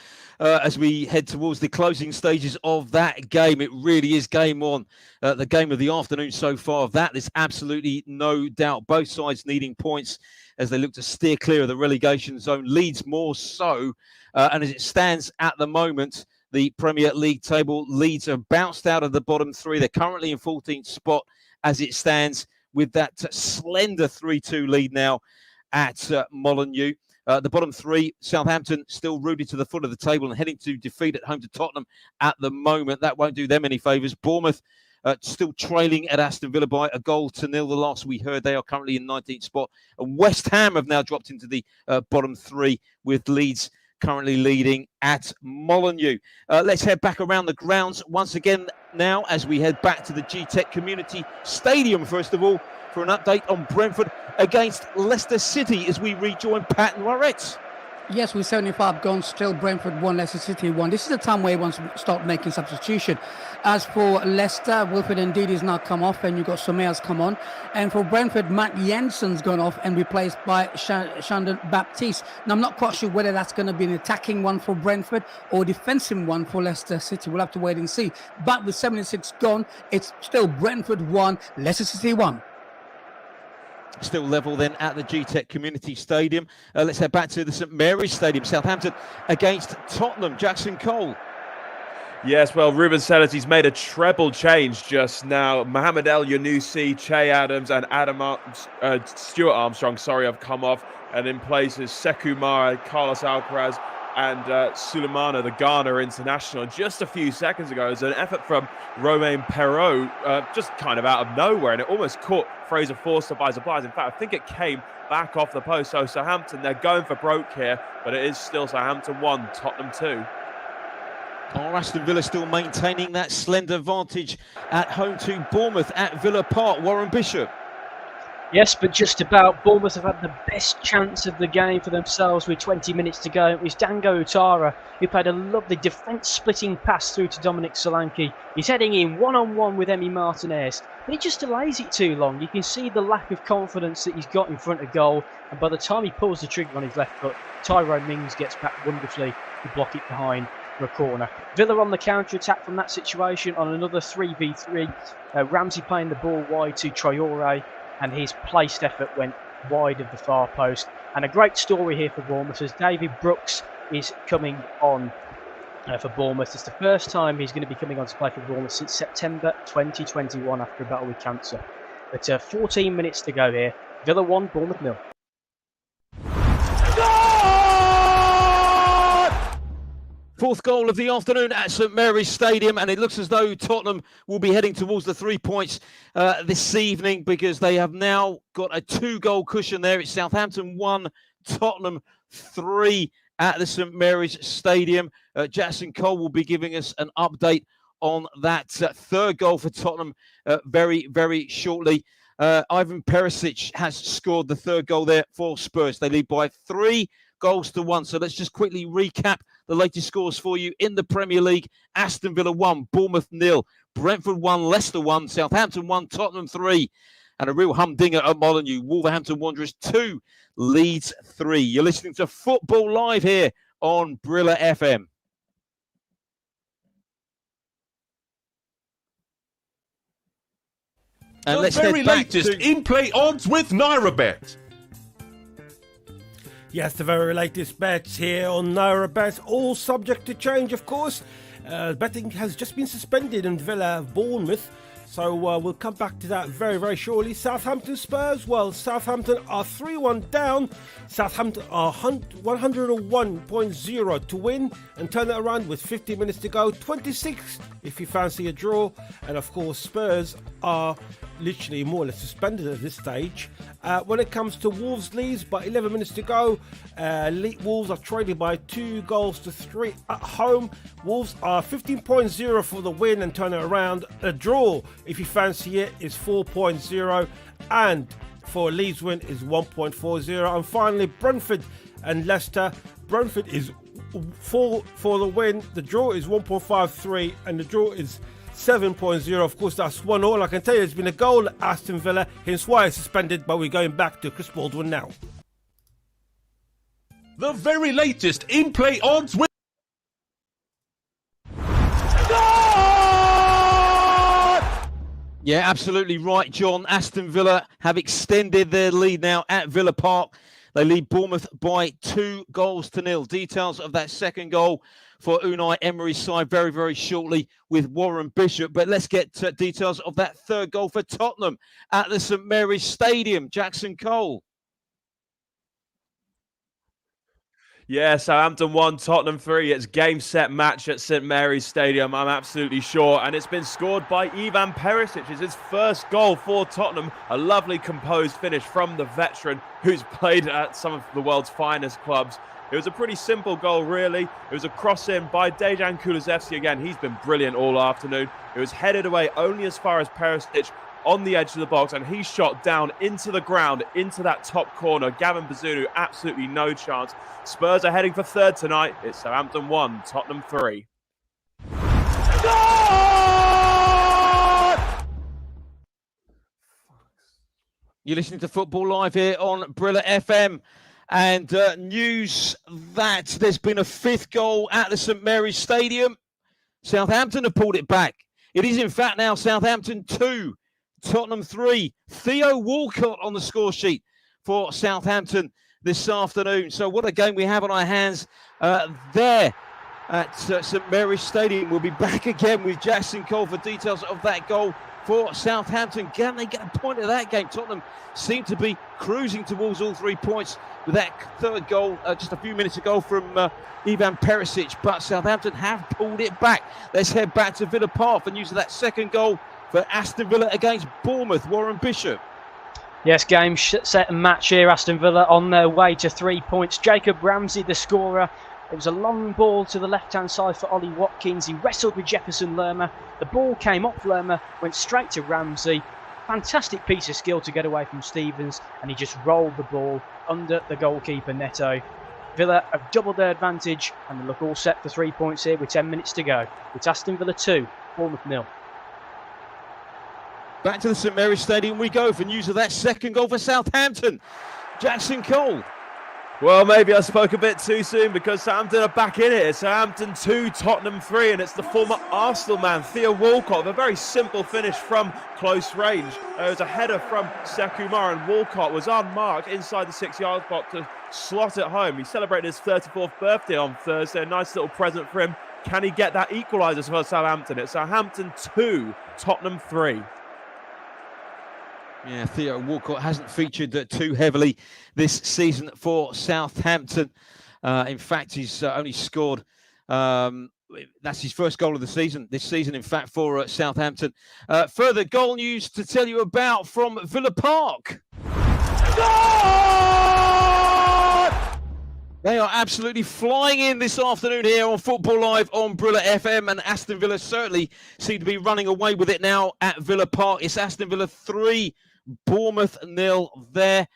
as we head towards the closing stages of that game. It really is game on, the game of the afternoon so far. Of that, there's absolutely no doubt. Both sides needing points as they look to steer clear of the relegation zone. Leeds more so. And as it stands at the moment, the Premier League table, Leeds have bounced out of the bottom three. They're currently in 14th spot as it stands with that slender 3-2 lead now at Molineux. The bottom three, Southampton still rooted to the foot of the table and heading to defeat at home to Tottenham at the moment. That won't do them any favours. Bournemouth still trailing at Aston Villa by 1-0. The last we heard, they are currently in 19th spot. And West Ham have now dropped into the bottom three with Leeds currently leading at Molineux. Let's head back around the grounds once again now as we head back to the G-Tech Community Stadium, first of all, for an update on Brentford against Leicester City as we rejoin Pat and Warrett. Yes, with 75 gone, still Brentford 1, Leicester City 1. This is the time where he wants to start making substitution. As for Leicester, Wilfred Ndidi has now come off and you've got Somea's come on. And for Brentford, Matt Jensen's gone off and replaced by Shandon Baptiste. Now, I'm not quite sure whether that's going to be an attacking one for Brentford or a defensive one for Leicester City. We'll have to wait and see. But with 76 gone, it's still Brentford 1, Leicester City 1. Still level then at the G-Tech Community Stadium. Let's head back to the St Mary's Stadium. Southampton against Tottenham. Jackson Cole. Yes, well, Ruben Sellers, he's made a treble change just now. Mohamed El Yunusi, Che Adams, and Stuart Armstrong, have come off. And in place is Sekou Mara, Carlos Alcaraz, and Sulemana, the Ghana international. Just a few seconds ago, there's an effort from Romain Perrault, just kind of out of nowhere, and it almost caught Fraser Forster by surprise. In fact, I think it came back off the post. So Southampton, they're going for broke here, but it is still Southampton 1, Tottenham 2. Aston Villa still maintaining that slender advantage at home to Bournemouth at Villa Park. Warren Bishop. Yes, but just about. Bournemouth have had the best chance of the game for themselves with 20 minutes to go. It was Dango Utara who played a lovely defence-splitting pass through to Dominic Solanke. He's heading in one-on-one with Emi Martinez, but he just delays it too long. You can see the lack of confidence that he's got in front of goal, and by the time he pulls the trigger on his left foot, Tyrone Mings gets back wonderfully to block it behind for a corner. Villa on the counter-attack from that situation on another 3v3. Ramsey playing the ball wide to Traore, and his placed effort went wide of the far post. And a great story here for Bournemouth as David Brooks is coming on for Bournemouth. It's the first time he's going to be coming on to play for Bournemouth since September 2021 after a battle with cancer. But 14 minutes to go here. Villa 1, Bournemouth 0. Fourth goal of the afternoon at St Mary's Stadium, and it looks as though Tottenham will be heading towards the 3 points this evening because they have now got a 2-goal cushion there. It's Southampton 1, Tottenham 3 at the St Mary's Stadium. Jackson Cole will be giving us an update on that third goal for Tottenham very, very shortly. Ivan Perisic has scored the third goal there for Spurs. They lead by 3-1. So let's just quickly recap the latest scores for you in the Premier League. Aston Villa 1, Bournemouth 0, Brentford 1, Leicester 1, Southampton 1, Tottenham 3, and a real humdinger at Molineux. Wolverhampton Wanderers 2, Leeds 3. You're listening to Football Live here on Brilla FM. And the very latest in-play odds with NairaBet. Yes, the very latest bets here on NairaBet, all subject to change, of course. Betting has just been suspended in Villa Bournemouth, so we'll come back to that very, very shortly. Southampton Spurs, well, Southampton are 3-1 down. Southampton are 101.0 to win and turn it around with 50 minutes to go. 26 if you fancy a draw. And, of course, Spurs are literally more or less suspended at this stage. When it comes to Wolves Leeds, by 11 minutes to go, Wolves are trailing by 2-3 at home. Wolves are 15.0 for the win and turn it around. A draw, if you fancy it, is 4.0, and for a Leeds win is 1.40. And finally, Brentford and Leicester. Brentford is 4 for the win. The draw is 1.53, and the draw is 7.0. Of course, that's 1-1. I can tell you there's been a goal at Aston Villa, hence why it's suspended, but we're going back to Chris Baldwin now. The very latest in-play odds with... Yeah, absolutely right, John. Aston Villa have extended their lead now at Villa Park. They lead Bournemouth by 2-0. Details of that second goal for Unai Emery's side very, very shortly with Warren Bishop. But let's get details of that third goal for Tottenham at the St Mary's Stadium. Jackson Cole. Yeah, Southampton 1, Tottenham 3. It's game, set, match at St Mary's Stadium, I'm absolutely sure. And it's been scored by Ivan Perisic. It's his first goal for Tottenham. A lovely composed finish from the veteran who's played at some of the world's finest clubs. It was a pretty simple goal, really. It was a cross-in by Dejan Kulusevski. Again, he's been brilliant all afternoon. It was headed away only as far as Perisic on the edge of the box, and he shot down into the ground, into that top corner. Gavin Bazunu, absolutely no chance. Spurs are heading for third tonight. It's Southampton 1, Tottenham 3. You're listening to Football Live here on Brilla FM. And news that there's been a fifth goal at the St Mary's Stadium. Southampton have pulled it back. It is, in fact, now Southampton 2, Tottenham 3. Theo Walcott on the score sheet for Southampton this afternoon. So what a game we have on our hands there at St Mary's Stadium. We'll be back again with Jackson Cole for details of that goal for Southampton. Can they get a point of that game? Tottenham seem to be cruising towards all 3 points with that third goal just a few minutes ago from Ivan Perisic. But Southampton have pulled it back. Let's head back to Villa Park for news of that second goal for Aston Villa against Bournemouth. Warren Bishop. Yes, game set and match here. Aston Villa on their way to 3 points. Jacob Ramsey, the scorer. It was a long ball to the left-hand side for Ollie Watkins. He wrestled with Jefferson Lerma. The ball came off Lerma, went straight to Ramsey. Fantastic piece of skill to get away from Stevens, and he just rolled the ball under the goalkeeper, Neto. Villa have doubled their advantage, and they look all set for 3 points here with 10 minutes to go. It's Aston Villa 2, Bournemouth 0. Back to the St Mary's Stadium we go for news of that second goal for Southampton. Jackson Cole. Well, maybe I spoke a bit too soon because Southampton are back in it. Southampton 2, Tottenham 3, and it's the former Arsenal man, Theo Walcott, with a very simple finish from close range. There was a header from Sekumar, and Walcott was unmarked inside the 6-yard box to slot it home. He celebrated his 34th birthday on Thursday. A nice little present for him. Can he get that equaliser for Southampton? It's Southampton 2, Tottenham 3. Yeah, Theo Walcott hasn't featured too heavily this season for Southampton. In fact, he's only scored, that's his first goal of the season, this season, in fact, for Southampton. Further goal news to tell you about from Villa Park. They are absolutely flying in this afternoon here on Football Live on Brilla FM, and Aston Villa certainly seem to be running away with it now at Villa Park. It's Aston Villa 3, Bournemouth 0 there.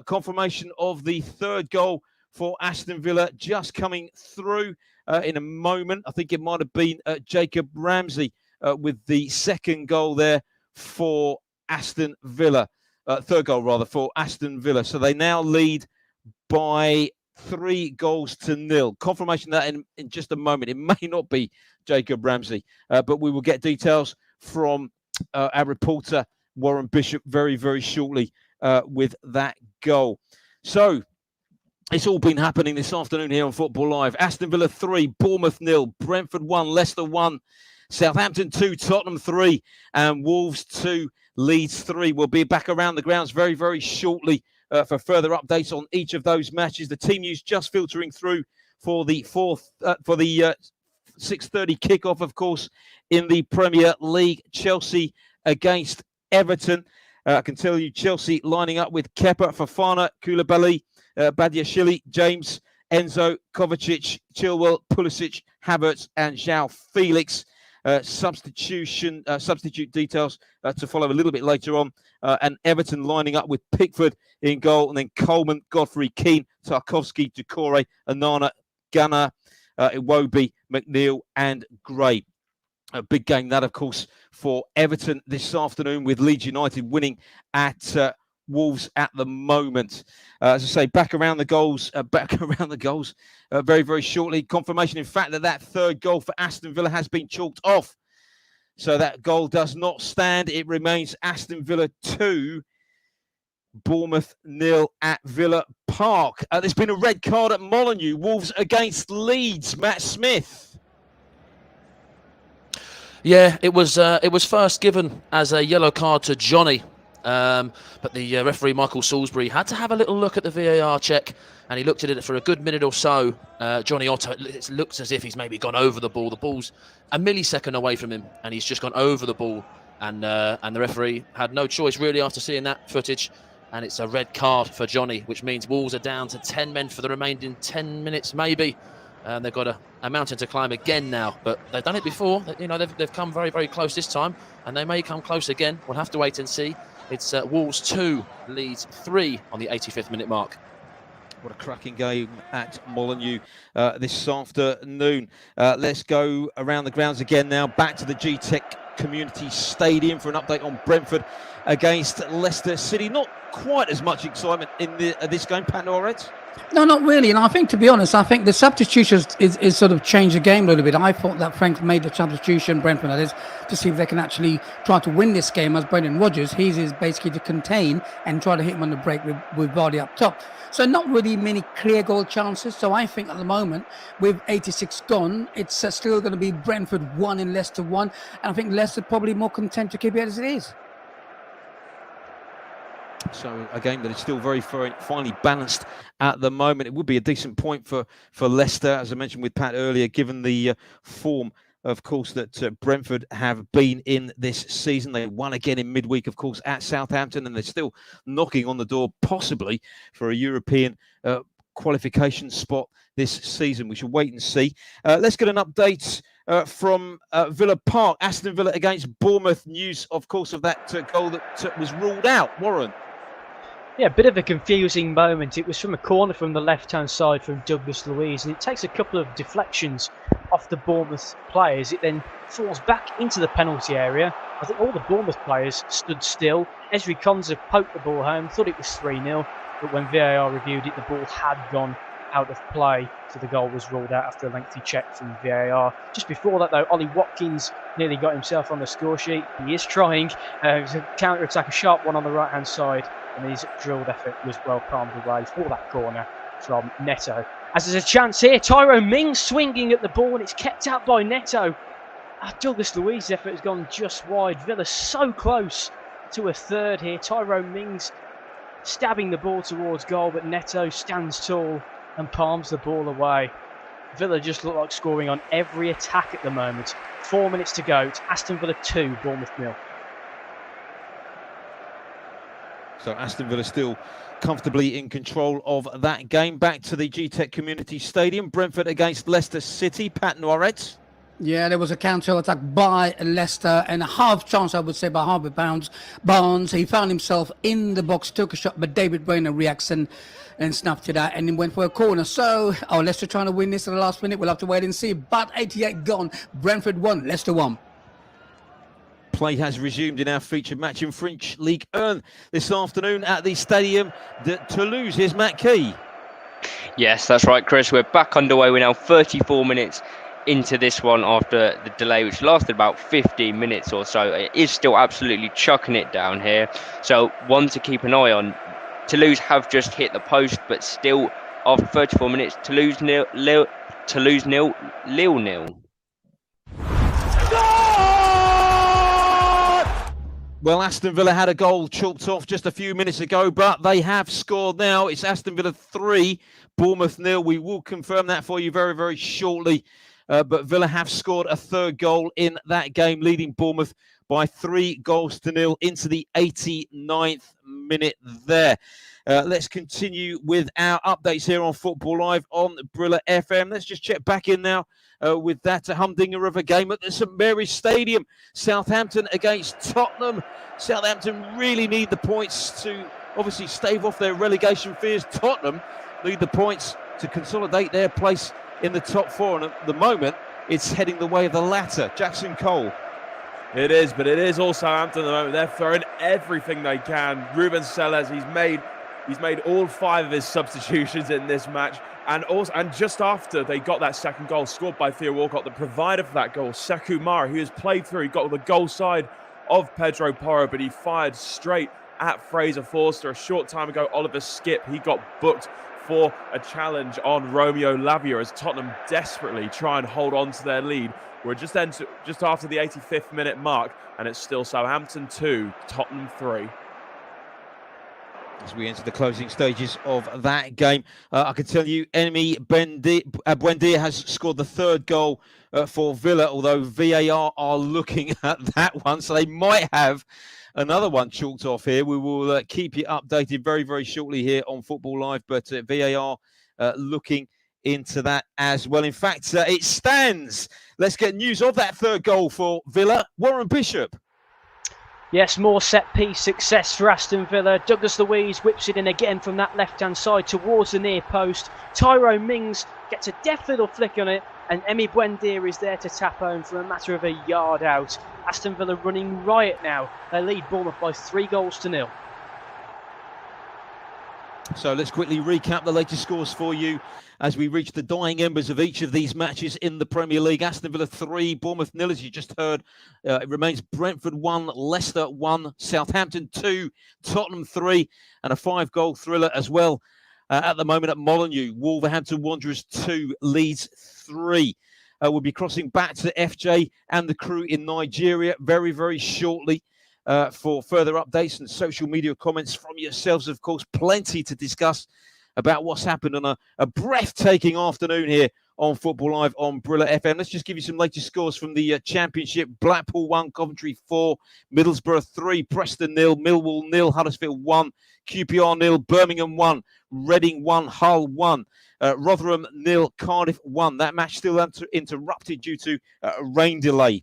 Confirmation of the third goal for Aston Villa just coming through in a moment. I think it might have been Jacob Ramsey with the second goal there for Aston Villa. Third goal, rather, for Aston Villa. So they now lead by 3-0. Confirmation of that in just a moment. It may not be Jacob Ramsey, but we will get details from our reporter Warren Bishop very, very shortly with that goal. So it's all been happening this afternoon here on Football Live. Aston Villa 3, Bournemouth 0, Brentford 1, Leicester 1, Southampton 2, Tottenham 3, and Wolves 2, Leeds 3. We'll be back around the grounds very, very shortly for further updates on each of those matches. The team news just filtering through for the 6:30 kickoff, of course, in the Premier League. Chelsea against Everton. I can tell you Chelsea lining up with Kepa, Fofana, Koulibaly, Badiashile, James, Enzo, Kovacic, Chilwell, Pulisic, Havertz, and João Felix. Substitute details to follow a little bit later on. And Everton lining up with Pickford in goal, and then Coleman, Godfrey, Keane, Tarkowski, Doucouré, Onana, Gunnar, Iwobi, McNeil, and Gray. A big game that, of course, for Everton this afternoon, with Leeds United winning at Wolves at the moment. As I say, back around the goals very, very shortly. Confirmation, in fact, that third goal for Aston Villa has been chalked off. So that goal does not stand. It remains Aston Villa 2, Bournemouth 0 at Villa Park. There's been a red card at Molineux. Wolves against Leeds. Matt Smith. Yeah, it was first given as a yellow card to Johnny. But the referee, Michael Salisbury, had to have a little look at the VAR check, and he looked at it for a good minute or so. Johnny Otto, it looks as if he's maybe gone over the ball. The ball's a millisecond away from him, and he's just gone over the ball. And the referee had no choice, really, after seeing that footage. And it's a red card for Johnny, which means Wolves are down to 10 men for the remaining 10 minutes, maybe. They've got a mountain to climb again now, but they've done it before. You know, they've come very, very close this time, and they may come close again. We'll have to wait and see. It's Wolves 2, Leeds 3 on the 85th minute mark. What a cracking game at Molineux this afternoon. Let's go around the grounds again now, back to the G-Tech Community Stadium for an update on Brentford against Leicester City. Not quite as much excitement in this game, Pat Norret. No, not really. And I think, to be honest, I think the substitutions is sort of changed the game a little bit. I thought that Frank made the substitution, Brentford that is, to see if they can actually try to win this game as Brendan Rodgers. His is basically to contain and try to hit him on the break with Vardy up top. So not really many clear goal chances. So I think at the moment, with 86 gone, it's still going to be Brentford 1 and Leicester 1. And I think Leicester probably more content to keep it as it is. So a game that is still very finely balanced at the moment. It would be a decent point for Leicester, as I mentioned with Pat earlier, given the form, of course, that Brentford have been in this season. They won again in midweek, of course, at Southampton, and they're still knocking on the door, possibly, for a European qualification spot this season. We shall wait and see. Let's get an update from Villa Park. Aston Villa against Bournemouth. News, of course, of that goal that was ruled out. Warren. Yeah, a bit of a confusing moment. It was from a corner from the left-hand side from Douglas Luiz, and it takes a couple of deflections off the Bournemouth players. It then falls back into the penalty area. I think all the Bournemouth players stood still. Ezri Konsa poked the ball home, thought it was 3-0, but when VAR reviewed it, the ball had gone out of play, so the goal was ruled out after a lengthy check from VAR. Just before that, though, Ollie Watkins nearly got himself on the score sheet. He is trying. It was a counter-attack, a sharp one on the right-hand side, and his drilled effort was well palmed away for that corner from Neto. As there's a chance here, Tyrone Mings swinging at the ball, and it's kept out by Neto. Douglas Luiz's effort has gone just wide. Villa so close to a third here. Tyrone Mings stabbing the ball towards goal, but Neto stands tall and palms the ball away. Villa just look like scoring on every attack at the moment. 4 minutes to go. It's Aston Villa 2, Bournemouth 0. So Aston Villa still comfortably in control of that game. Back to the G-Tech Community Stadium. Brentford against Leicester City. Pat Norret. Yeah, there was a counter-attack by Leicester and a half chance, I would say, by Harvey Barnes. He found himself in the box, took a shot, but David Brainerd reacts and snuffed it out and then went for a corner. So, Leicester trying to win this at the last minute. We'll have to wait and see. But 88 gone. Brentford 1, Leicester 1. Play has resumed in our featured match in French League 1 this afternoon at the Stadium de Toulouse. Here's Matt Key. Yes, that's right, Chris. We're back underway. We're now 34 minutes into this one after the delay, which lasted about 15 minutes or so. It is still absolutely chucking it down here. So one to keep an eye on. Toulouse have just hit the post, but still, after 34 minutes, Toulouse nil, Lille nil. Well, Aston Villa had a goal chalked off just a few minutes ago, but they have scored now. It's Aston Villa 3, Bournemouth 0. We will confirm that for you very, very shortly. But Villa have scored a third goal in that game, leading Bournemouth by 3-0 into the 89th minute there. Let's continue with our updates here on Football Live on Brilla FM. Let's just check back in now with that humdinger of a game at the St Mary's Stadium. Southampton against Tottenham. Southampton really need the points to obviously stave off their relegation fears. Tottenham need the points to consolidate their place in the top four, and at the moment it's heading the way of the latter. Jackson Cole. It is, but it is all Southampton at the moment. They're throwing everything they can. Ruben Sellers, he's made all 5 of his substitutions in this match. And just after they got that second goal scored by Theo Walcott, the provider for that goal, Sekou Mara, who has played through, he got the goal side of Pedro Porro, but he fired straight at Fraser Forster. A short time ago, Oliver Skipp, he got booked for a challenge on Romeo Lavia as Tottenham desperately try and hold on to their lead. We're just after the 85th minute mark, and it's still Southampton 2, Tottenham 3. As we enter the closing stages of that game, I can tell you, Enemy Buendia has scored the 3rd goal for Villa, although VAR are looking at that one, so they might have another one chalked off here. We will keep you updated very, very shortly here on Football Live, but VAR looking into that as well. In fact, it stands. Let's get news of that 3rd goal for Villa. Warren Bishop. Yes, more set-piece success for Aston Villa. Douglas Luiz whips it in again from that left-hand side towards the near post. Tyrone Mings gets a deft little flick on it, and Emi Buendia is there to tap home for a matter of a yard out. Aston Villa running riot now. They lead Bournemouth by 3-0. So let's quickly recap the latest scores for you as we reach the dying embers of each of these matches in the Premier League. Aston Villa 3, Bournemouth 0, as you just heard. It remains Brentford 1, Leicester 1, Southampton 2, Tottenham 3, and a 5-goal thriller as well at the moment at Molineux. Wolverhampton Wanderers 2, Leeds 3. We'll be crossing back to FJ and the crew in Nigeria very, very shortly. For further updates and social media comments from yourselves. Of course, plenty to discuss about what's happened on a breathtaking afternoon here on Football Live on Brilla FM. Let's just give you some latest scores from the Championship. Blackpool 1, Coventry 4, Middlesbrough 3, Preston 0, Millwall 0, Huddersfield 1, QPR 0, Birmingham 1, Reading 1, Hull 1, Rotherham 0, Cardiff 1. That match still interrupted due to a rain delay.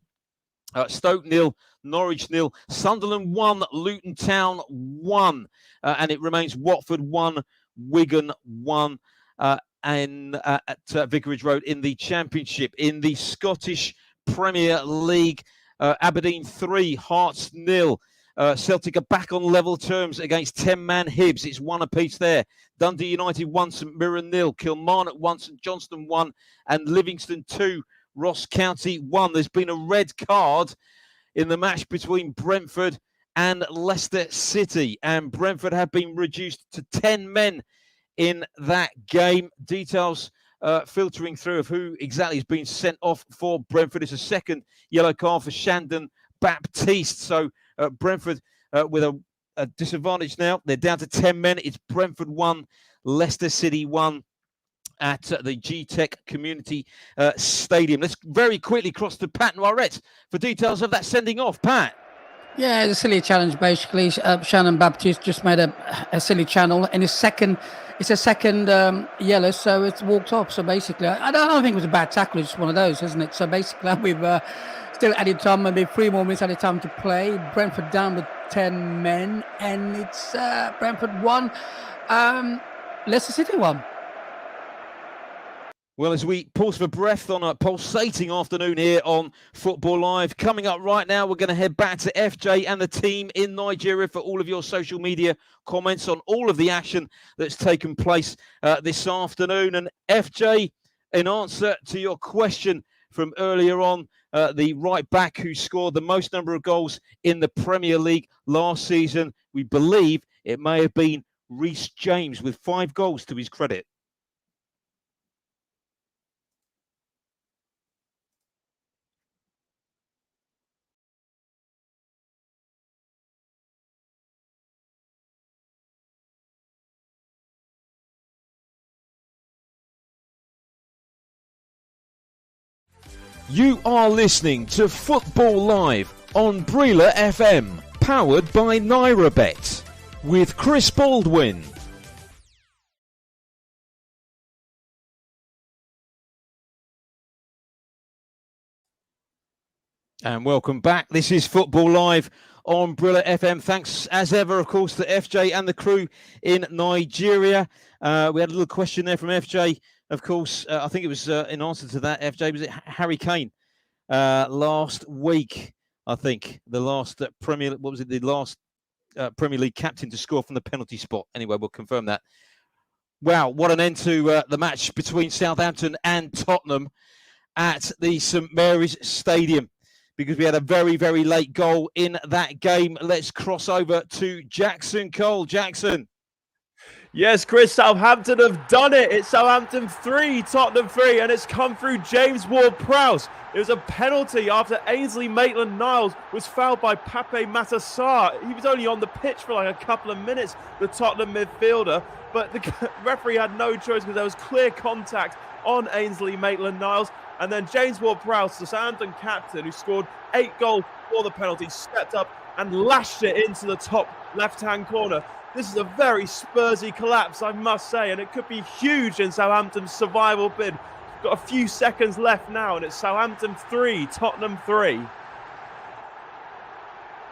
Stoke 0, Norwich 0, Sunderland 1, Luton Town 1, and it remains Watford 1, Wigan 1, and at Vicarage Road in the Championship. In the Scottish Premier League, Aberdeen 3, Hearts 0. Celtic are back on level terms against 10-man Hibs. It's 1 apiece there. Dundee United 1, St Mirren 0, Kilmarnock 1, St Johnstone 1, and Livingston 2, Ross County 1. There's been a red card in the match between Brentford and Leicester City, and Brentford have been reduced to 10 men in that game. Details filtering through of who exactly has been sent off for Brentford. It's a second yellow card for Shandon Baptiste. So Brentford with a disadvantage now. They're down to 10 men. It's Brentford 1, Leicester City 1. At the G-Tech Community Stadium. Let's very quickly cross to Pat Noiret for details of that sending off. Pat. Yeah, it's a silly challenge, basically. Shannon Baptiste just made a silly channel, and it's a second yellow, so it's walked off. So basically, I don't think it was a bad tackle. It's just one of those, isn't it? So basically, we've still added time, maybe 3 more minutes added time to play. Brentford down with 10 men, and it's Brentford 1, Leicester City 1. Well, as we pause for breath on a pulsating afternoon here on Football Live, coming up right now, we're going to head back to FJ and the team in Nigeria for all of your social media comments on all of the action that's taken place this afternoon. And FJ, in answer to your question from earlier on, the right back who scored the most number of goals in the Premier League last season, we believe it may have been Reece James with 5 goals to his credit. You are listening to Football Live on Brilla FM, powered by NairaBet, with Chris Baldwin. And welcome back. This is Football Live on Brilla FM. Thanks, as ever, of course, to FJ and the crew in Nigeria. We had a little question there from FJ. Of course, I think it was in answer to that, FJ, was it Harry Kane last week I think, the last Premier League captain to score from the penalty spot. Anyway, we'll confirm that. Wow, what an end to the match between Southampton and Tottenham at the St Mary's Stadium, because we had a very, very late goal in that game. Let's cross over to Jackson Cole. Jackson. Yes, Chris, Southampton have done it. It's Southampton 3, Tottenham 3, and it's come through James Ward-Prowse. It was a penalty after Ainsley Maitland-Niles was fouled by Pape Matar. He was only on the pitch for like a couple of minutes, the Tottenham midfielder, but the referee had no choice because there was clear contact on Ainsley Maitland-Niles. And then James Ward-Prowse, the Southampton captain, who scored 8 goals before the penalty, stepped up and lashed it into the top left-hand corner. This is a very Spursy collapse, I must say, and it could be huge in Southampton's survival bid. Got a few seconds left now, and it's Southampton 3, Tottenham 3.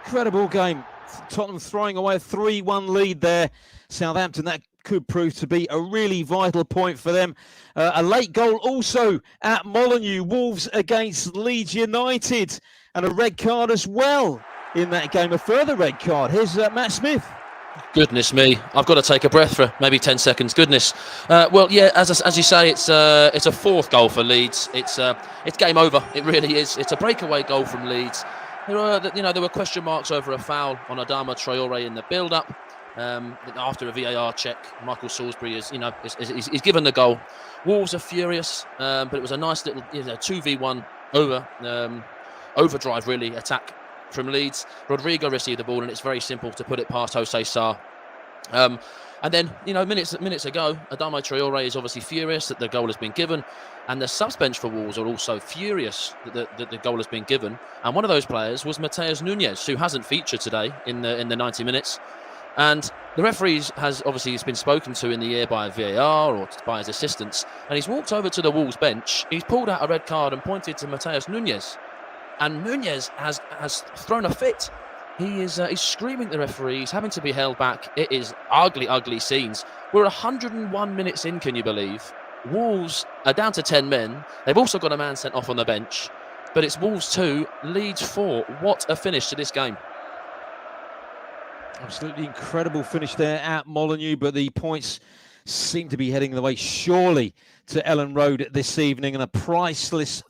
Incredible game. Tottenham throwing away a 3-1 lead there. Southampton, that could prove to be a really vital point for them. A late goal also at Molineux. Wolves against Leeds United, and a red card as well in that game. A further red card. Here's Matt Smith. Goodness me, I've got to take a breath for maybe 10 seconds. Goodness. Well, yeah, as you say, it's a fourth goal for Leeds. It's game over. It really is. It's a breakaway goal from Leeds. There were question marks over a foul on Adama Traore in the build-up. After a VAR check, Michael Salisbury is he's given the goal. Wolves are furious, but it was a nice little 2v1 overdrive really attack from Leeds. Rodrigo received the ball, and it's very simple to put it past Jose Sarr. And then, minutes ago, Adama Traore is obviously furious that the goal has been given, and the subs bench for Wolves are also furious that the goal has been given. And one of those players was Mateus Nunes, who hasn't featured today in the 90 minutes. And the referee has obviously been spoken to in the ear by a VAR or by his assistants, and he's walked over to the Wolves bench. He's pulled out a red card and pointed to Mateus Nunes. And Nunes has thrown a fit. He's screaming at the referee. He's having to be held back. It is ugly, ugly scenes. We're 101 minutes in, can you believe? Wolves are down to 10 men. They've also got a man sent off on the bench. But it's Wolves 2, Leeds 4. What a finish to this game. Absolutely incredible finish there at Molineux, but the points seem to be heading the way surely to Ellen Road this evening, and a priceless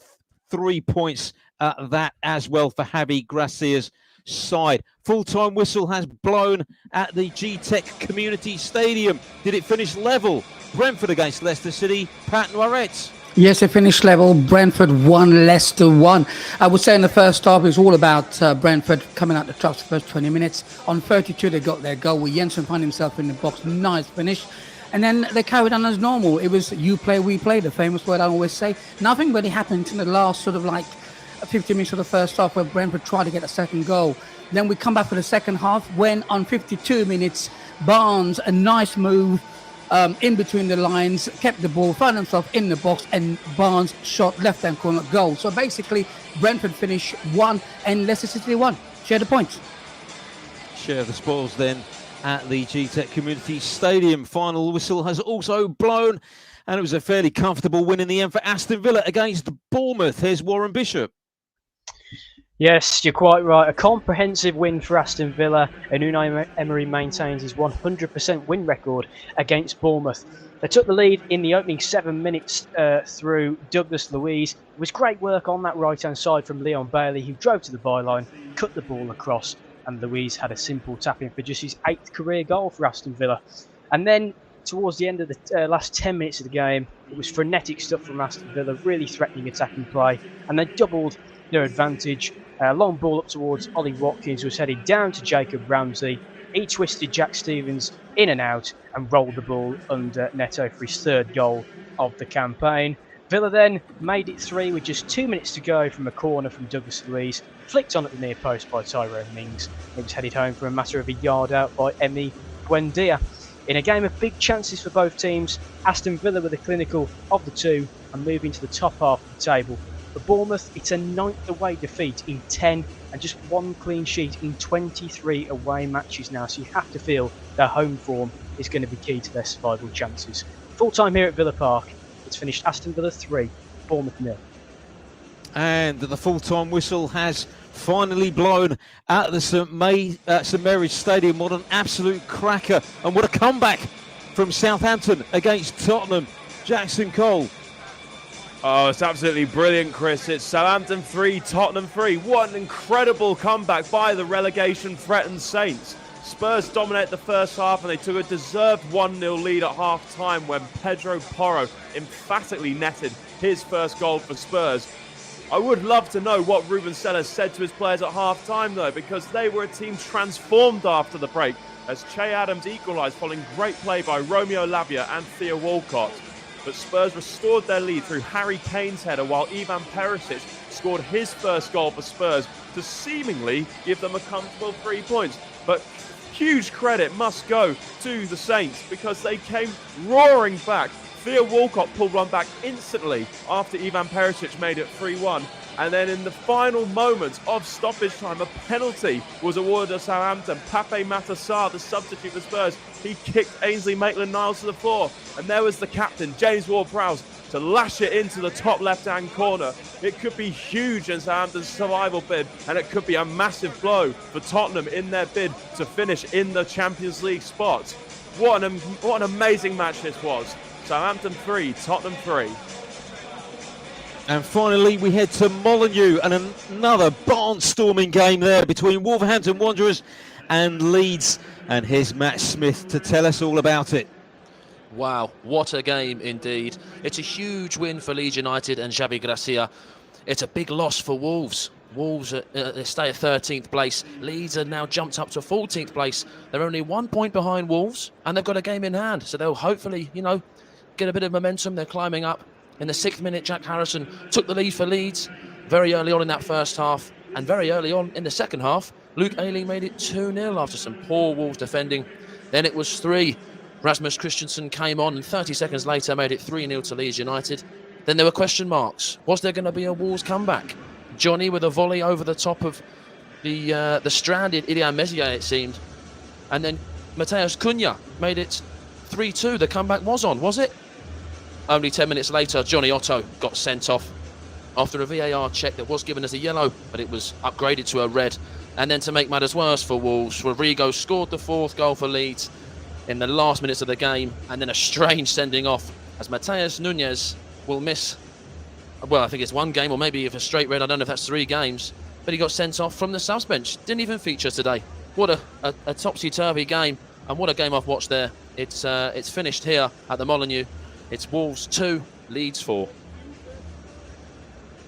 3 points that as well for Javi Gracia's side. Full-time whistle has blown at the G-Tech Community Stadium. Did it finish level? Brentford against Leicester City. Pat Noiret. Yes, it finished level. Brentford 1, Leicester 1. I would say in the first half, it was all about Brentford coming out the traps the first 20 minutes. On 32, they got their goal with Jensen found himself in the box. Nice finish. And then they carried on as normal. It was you play, we play, the famous word I always say. Nothing really happened in the last 50 minutes of the first half where Brentford tried to get a second goal. Then we come back for the second half when on 52 minutes, Barnes, a nice move in between the lines, kept the ball, found himself in the box, and Barnes shot left-hand corner goal. So basically, Brentford finished 1 and Leicester City 1. Share the points. Share the spoils then at the G-Tech Community Stadium. Final whistle has also blown, and it was a fairly comfortable win in the end for Aston Villa against Bournemouth. Here's Warren Bishop. Yes, you're quite right. A comprehensive win for Aston Villa, and Unai Emery maintains his 100% win record against Bournemouth. They took the lead in the opening 7 minutes through Douglas Luiz. It was great work on that right-hand side from Leon Bailey, who drove to the byline, cut the ball across, and Luiz had a simple tap-in for just his 8th career goal for Aston Villa. And then, towards the end of the last 10 minutes of the game, it was frenetic stuff from Aston Villa, really threatening attacking play, and they doubled their advantage. Long ball up towards Ollie Watkins was headed down to Jacob Ramsey. He twisted Jack Stevens in and out and rolled the ball under Neto for his 3rd goal of the campaign. Villa then made it 3 with just 2 minutes to go from a corner from Douglas Luiz, flicked on at the near post by Tyrone Mings. It was headed home for a matter of a yard out by Emi Buendia. In a game of big chances for both teams, Aston Villa were the clinical of the two and moving to the top half of the table. For Bournemouth, it's a 9th away defeat in 10 and just 1 clean sheet in 23 away matches now, so you have to feel their home form is going to be key to their survival chances. Full time here at Villa Park, it's finished Aston Villa 3, Bournemouth 0. And the full-time whistle has finally blown at the St Mary's Stadium. What an absolute cracker, and what a comeback from Southampton against Tottenham. Jackson Cole. Oh, it's absolutely brilliant, Chris. It's Southampton 3, Tottenham 3. What an incredible comeback by the relegation-threatened Saints. Spurs dominate the first half, and they took a deserved 1-0 lead at half-time when Pedro Porro emphatically netted his first goal for Spurs. I would love to know what Ruben Sellers said to his players at half-time, though, because they were a team transformed after the break, as Che Adams equalised following great play by Romeo Lavia and Theo Walcott. But Spurs restored their lead through Harry Kane's header, while Ivan Perisic scored his first goal for Spurs to seemingly give them a comfortable 3 points. But huge credit must go to the Saints because they came roaring back. Theo Walcott pulled one back instantly after Ivan Perisic made it 3-1. And then in the final moments of stoppage time, a penalty was awarded to Southampton. Pape Matar, the substitute for Spurs, he kicked Ainsley Maitland-Niles to the floor. And there was the captain, James Ward-Prowse, to lash it into the top left-hand corner. It could be huge in Southampton's survival bid, and it could be a massive blow for Tottenham in their bid to finish in the Champions League spot. What an amazing match this was. Southampton 3, Tottenham 3. And finally, we head to Molineux, and another barnstorming game there between Wolverhampton Wanderers and Leeds. And here's Matt Smith to tell us all about it. Wow, what a game indeed. It's a huge win for Leeds United and Xavi Gracia. It's a big loss for Wolves. Wolves they stay at 13th place. Leeds are now jumped up to 14th place. They're only 1 point behind Wolves, and they've got a game in hand. So they'll hopefully, get a bit of momentum. They're climbing up. In the 6th minute, Jack Harrison took the lead for Leeds very early on in that first half. And very early on in the second half, Luke Ayling made it 2-0 after some poor Wolves defending. Then it was 3. Rasmus Christensen came on and 30 seconds later made it 3-0 to Leeds United. Then there were question marks. Was there going to be a Wolves comeback? Johnny with a volley over the top of the stranded Ilian Messier, it seemed. And then Mateus Cunha made it 3-2. The comeback was on, was it? Only 10 minutes later, Johnny Otto got sent off after a VAR check that was given as a yellow, but it was upgraded to a red. And then to make matters worse for Wolves, Rodrigo scored the 4th goal for Leeds in the last minutes of the game, and then a strange sending off as Mateus Nunes will miss, well, I think it's 1 game or maybe if a straight red, I don't know if that's 3 games, but he got sent off from the subs bench. Didn't even feature today. What a topsy-turvy game, and what a game I've watched there. It's finished here at the Molineux. It's Wolves 2, Leeds 4.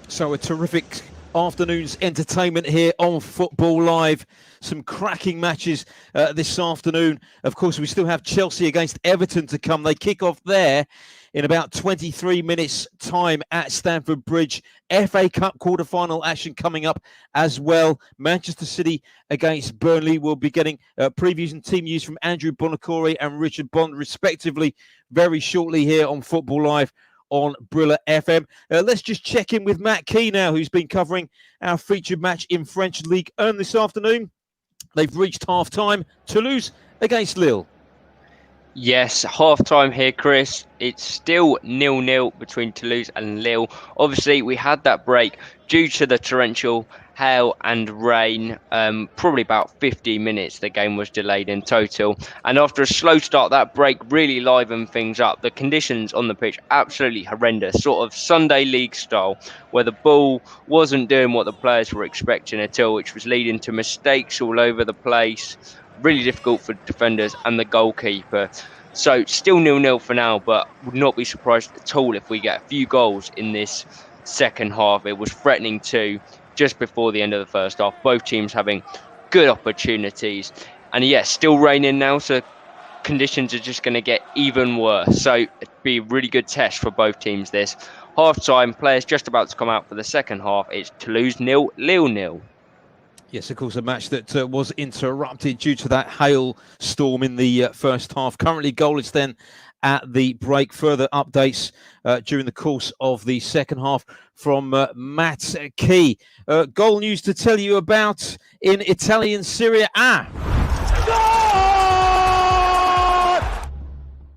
So a terrific afternoon's entertainment here on Football Live. Some cracking matches this afternoon. Of course, we still have Chelsea against Everton to come. They kick off there in about 23 minutes time at Stamford Bridge. FA Cup quarter-final action coming up as well. Manchester City against Burnley. We'll be getting previews and team news from Andrew Bonacore and Richard Bond, respectively, very shortly here on Football Live on Brilla FM. Let's just check in with Matt Key now, who's been covering our featured match in French Ligue 1 this afternoon. They've reached half-time. Toulouse against Lille. Yes, half-time here, Chris. It's still 0-0 between Toulouse and Lille. Obviously, we had that break due to the torrential hail and rain. Probably about 15 minutes the game was delayed in total. And after a slow start, that break really livened things up. The conditions on the pitch absolutely horrendous, sort of Sunday League style, where the ball wasn't doing what the players were expecting at all, which was leading to mistakes all over the place. Really difficult for defenders and the goalkeeper. So still 0-0 for now, but would not be surprised at all if we get a few goals in this second half. It was threatening too just before the end of the first half. Both teams having good opportunities. And yes, still raining now, so conditions are just going to get even worse. So it'd be a really good test for both teams this. Half-time, players just about to come out for the second half. It's Toulouse 0, Lille 0. Yes, of course, a match that was interrupted due to that hail storm in the first half. Currently goalless then at the break. Further updates during the course of the second half from Matt Key. Goal news to tell you about in Italian Serie A.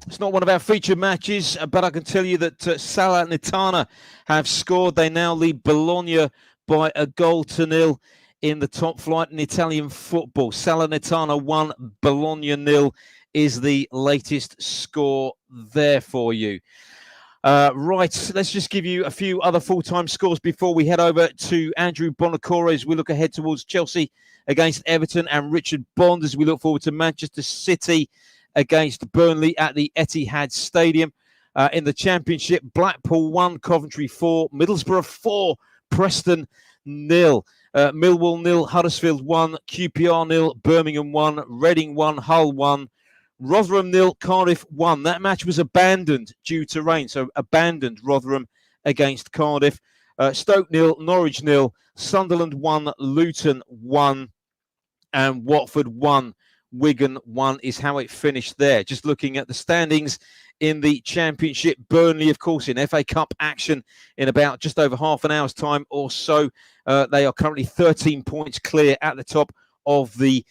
It's not one of our featured matches, but I can tell you that Salernitana have scored. They now lead Bologna by 1-0 in the top flight in Italian football. Salernitana 1, Bologna 0 is the latest score there for you. Right, let's just give you a few other full-time scores before we head over to Andrew Bonacore as we look ahead towards Chelsea against Everton, and Richard Bond as we look forward to Manchester City against Burnley at the Etihad Stadium. In the Championship, Blackpool 1, Coventry 4, Middlesbrough 4, Preston 0, Millwall 0, Huddersfield 1, QPR 0, Birmingham 1, Reading 1, Hull 1, Rotherham 0, Cardiff 1. That match was abandoned due to rain, so abandoned Rotherham against Cardiff. Stoke 0, Norwich 0, Sunderland 1, Luton 1, and Watford 1. Wigan 1 is how it finished there. Just looking at the standings in the Championship, Burnley, of course, in FA Cup action in about just over half an hour's time or so. They are currently 13 points clear at the top of the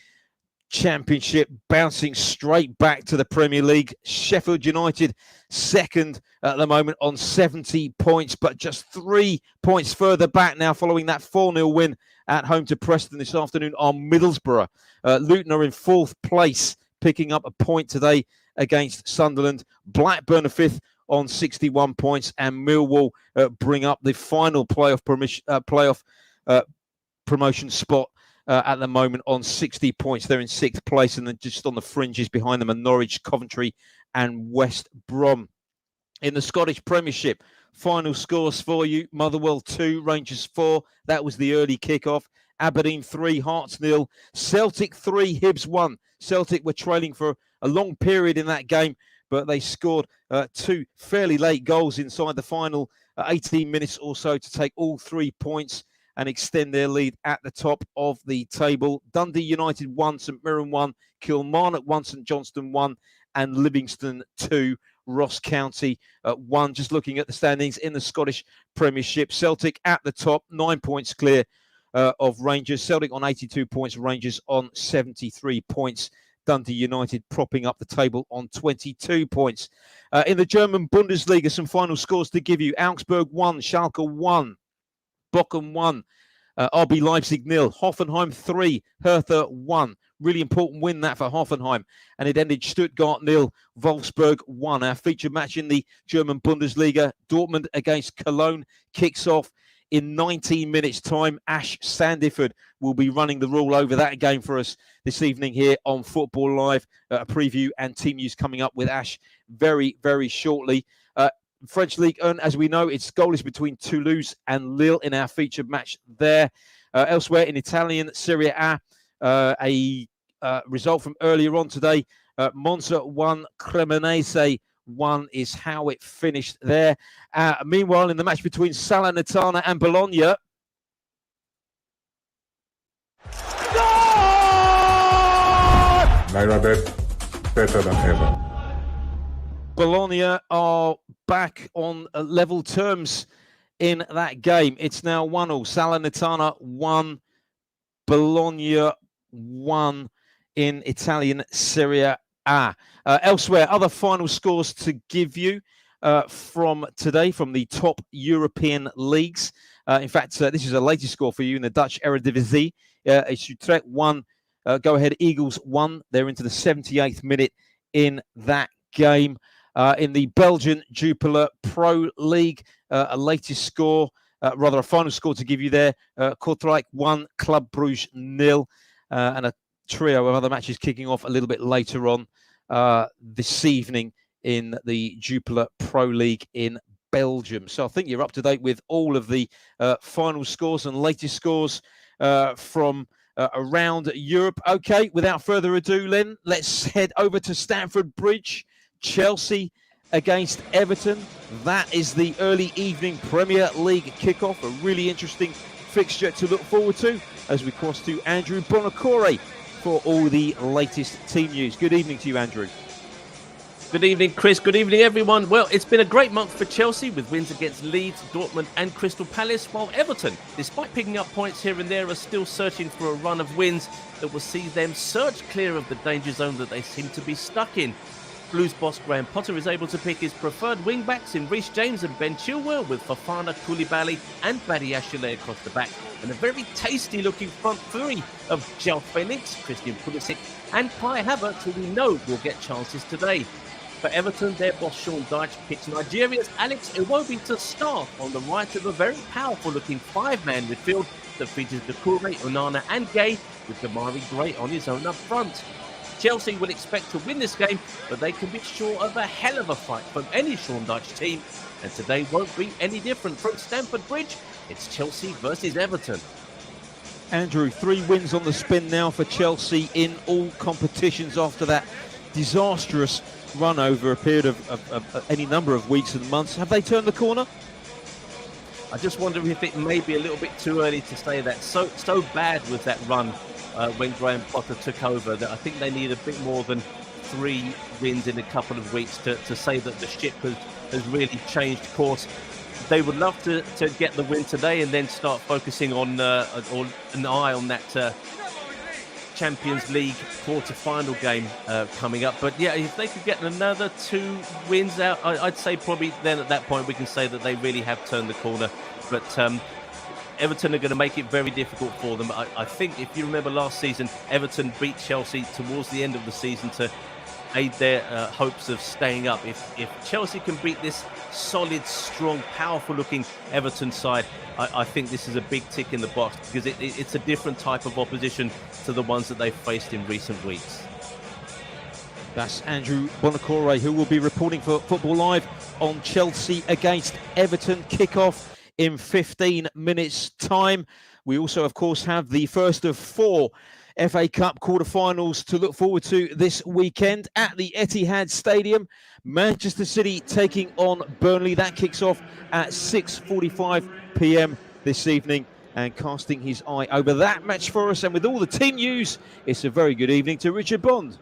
Championship, bouncing straight back to the Premier League. Sheffield United second at the moment on 70 points, but just 3 points further back now following that 4-0 win at home to Preston this afternoon on Middlesbrough. Luton are in 4th place, picking up a point today against Sunderland. Blackburn are 5th on 61 points, and Millwall bring up the final playoff promotion spot at the moment on 60 points. They're in 6th place, and then just on the fringes behind them are Norwich, Coventry and West Brom. In the Scottish Premiership, final scores for you: Motherwell 2, Rangers 4. That was the early kickoff. Aberdeen 3, Hearts 0. Celtic 3, Hibs 1. Celtic were trailing for a long period in that game, but they scored 2 fairly late goals inside the final 18 minutes or so to take all 3 points and extend their lead at the top of the table. Dundee United 1, St Mirren 1, Kilmarnock 1, St Johnstone 1, and Livingston 2, Ross County 1. Just looking at the standings in the Scottish Premiership, Celtic at the top, 9 points clear of Rangers. Celtic on 82 points, Rangers on 73 points. Dundee United propping up the table on 22 points. In the German Bundesliga, some final scores to give you: Augsburg 1, Schalke 1, Bochum 1, RB Leipzig 0, Hoffenheim 3, Hertha 1. Really important win that for Hoffenheim. And it ended Stuttgart 0, Wolfsburg 1. Our featured match in the German Bundesliga, Dortmund against Cologne, kicks off in 19 minutes' time. Ash Sandiford will be running the rule over that game for us this evening here on Football Live. A preview and team news coming up with Ash very, very shortly. French League 1, as we know, it's goalless between Toulouse and Lille in our featured match there. Elsewhere in Italian Serie A, a result from earlier on today. Monza 1, Cremonese 1 is how it finished there. Meanwhile, in the match between Salernitana and Bologna, Naira better than ever. Bologna are back on level terms in that game. It's now 1-0. Salernitana 1, Bologna 1 in Italian Serie A. Elsewhere, other final scores to give you from today from the top European leagues. In fact, this is a latest score for you in the Dutch Eredivisie. It's Utrecht 1, Go Ahead Eagles 1. They're into the 78th minute in that game. In the Belgian Jupiler Pro League, a latest score, rather a final score to give you there. Kortrijk 1, Club Brugge 0, and a trio of other matches kicking off a little bit later on this evening in the Jupiler Pro League in Belgium. So I think you're up to date with all of the final scores and latest scores from around Europe. Okay, without further ado, Len, let's head over to Stamford Bridge. Chelsea against Everton. That is the early evening Premier League kickoff. A really interesting fixture to look forward to as we cross to Andrew Bonacore for all the latest team news. Good evening to you, Andrew. Good evening, Chris. Good evening, everyone. Well, it's been a great month for Chelsea with wins against Leeds, Dortmund and Crystal Palace, while Everton, despite picking up points here and there, are still searching for a run of wins that will see them surge clear of the danger zone that they seem to be stuck in. Blues boss Graham Potter is able to pick his preferred wing-backs in Reece James and Ben Chilwell, with Fofana, Koulibaly and Badiashile across the back, and a very tasty-looking front three of João Felix, Christian Pulisic and Kai Havertz, who we know will get chances today. For Everton, their boss Sean Dyche picked Nigeria's Alex Iwobi to start on the right of a very powerful-looking five-man midfield that features Doucouré, Onana and Gay, with Damari Gray on his own up front. Chelsea will expect to win this game, but they can be sure of a hell of a fight from any Sean Dyche team, and today won't be any different. From Stamford Bridge, it's Chelsea versus Everton. Andrew, 3 wins on the spin now for Chelsea in all competitions after that disastrous run over a period of any number of weeks and months. Have they turned the corner? I just wonder if it may be a little bit too early to say that. So bad was that run when Graham Potter took over that I think they need a bit more than 3 wins in a couple of weeks to say that the ship has really changed course. They would love to get the win today and then start focusing on or an eye on that Champions League quarter-final game coming up. But yeah, if they could get another 2 wins out, I'd say probably then at that point we can say that they really have turned the corner. But Everton are going to make it very difficult for them. I think if you remember last season, Everton beat Chelsea towards the end of the season to aid their hopes of staying up. If Chelsea can beat this solid, strong, powerful-looking Everton side, I think this is a big tick in the box, because it's a different type of opposition to the ones that they've faced in recent weeks. That's Andrew Bonacore, who will be reporting for Football Live on Chelsea against Everton. Kick-off in 15 minutes' time. We also, of course, have the first of 4 FA Cup quarter-finals to look forward to this weekend at the Etihad Stadium. Manchester City taking on Burnley. That kicks off at 6:45 p.m. this evening. And casting his eye over that match for us, and with all the team news, it's a very good evening to Richard Bond.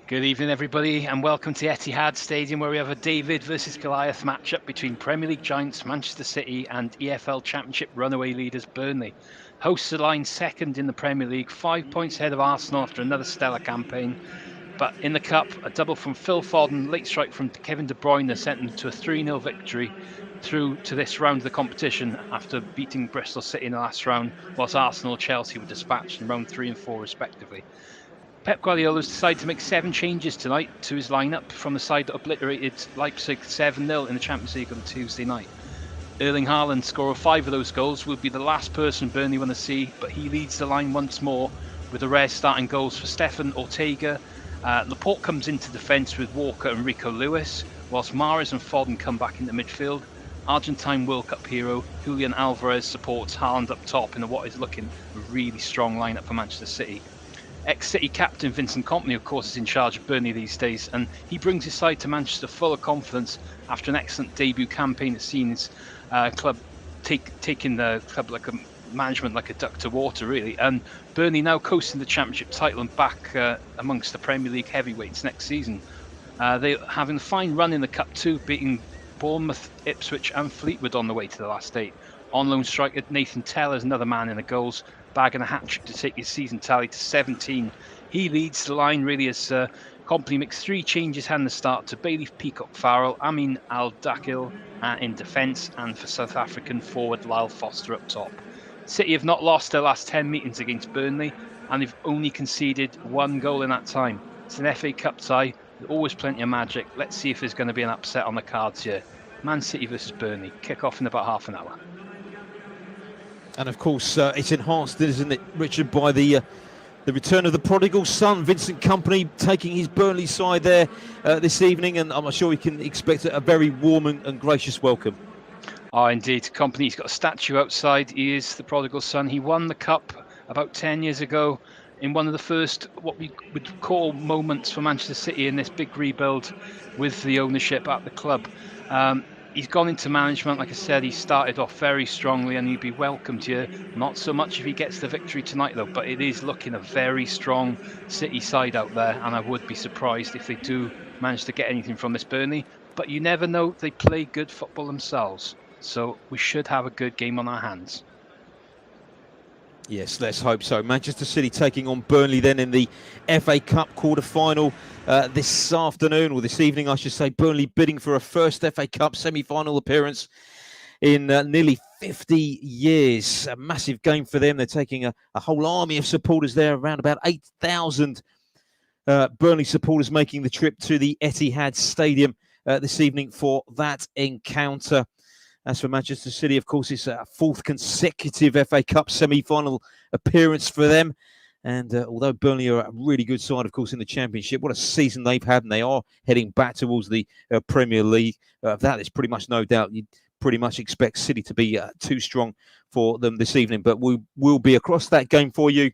Good evening, everybody, and welcome to Etihad Stadium, where we have a David versus Goliath matchup between Premier League giants Manchester City and EFL Championship runaway leaders Burnley. Hosts are lying second in the Premier League, 5 points ahead of Arsenal after another stellar campaign. But in the Cup, a double from Phil Foden, late strike from Kevin De Bruyne sent them to a 3-0 victory through to this round of the competition after beating Bristol City in the last round, whilst Arsenal and Chelsea were dispatched in round 3 and 4 respectively. Pep Guardiola has decided to make 7 changes tonight to his lineup from the side that obliterated Leipzig 7-0 in the Champions League on Tuesday night. Erling Haaland, scorer of 5 of those goals, will be the last person Burnley want to see, but he leads the line once more with the rare starting goals for Stefan Ortega. Laporte comes into defence with Walker and Rico Lewis, whilst Mahrez and Foden come back into midfield. Argentine World Cup hero Julian Alvarez supports Haaland up top in what is looking a really strong lineup for Manchester City. Ex-City captain Vincent Kompany, of course, is in charge of Burnley these days, and he brings his side to Manchester full of confidence after an excellent debut campaign that's seen his club taking the club like a management like a duck to water, really. And Burnley now coasting the Championship title and back amongst the Premier League heavyweights next season. They're having a fine run in the Cup too, beating Bournemouth, Ipswich and Fleetwood on the way to the last 8. On loan striker Nathan Tell is another man in the goals, bagging a hat-trick to take his season tally to 17. He leads the line really as Kompany makes 3 changes hand the start to Bailey Peacock-Farrell, Amin Al-Dakil in defence, and for South African forward Lyle Foster up top. City have not lost their last 10 meetings against Burnley, and they've only conceded 1 goal in that time. It's an FA Cup tie, there's always plenty of magic. Let's see if there's going to be an upset on the cards here. Man City versus Burnley, kick off in about half an hour. And of course, it's enhanced, isn't it, Richard, by the return of the prodigal son, Vincent Kompany, taking his Burnley side there this evening, and I'm sure we can expect a very warm and gracious welcome. Oh, indeed. Kompany's got a statue outside. He is the prodigal son. He won the Cup about 10 years ago in one of the first, what we would call, moments for Manchester City in this big rebuild with the ownership at the club. He's gone into management, like I said. He started off very strongly and he'd be welcomed here. Not so much if he gets the victory tonight, though, but it is looking a very strong City side out there, and I would be surprised if they do manage to get anything from this Burnley. But you never know, they play good football themselves, so we should have a good game on our hands. Yes, let's hope so. Manchester City taking on Burnley then in the FA Cup quarter-final this afternoon, or this evening, I should say. Burnley bidding for a first FA Cup semi-final appearance in nearly 50 years. A massive game for them. They're taking a whole army of supporters there, around about 8,000 Burnley supporters making the trip to the Etihad Stadium this evening for that encounter. As for Manchester City, of course, it's a fourth consecutive FA Cup semi-final appearance for them. And although Burnley are a really good side, of course, in the Championship, what a season they've had, and they are heading back towards the Premier League. That is pretty much no doubt. You'd pretty much expect City to be too strong for them this evening. But we will be across that game for you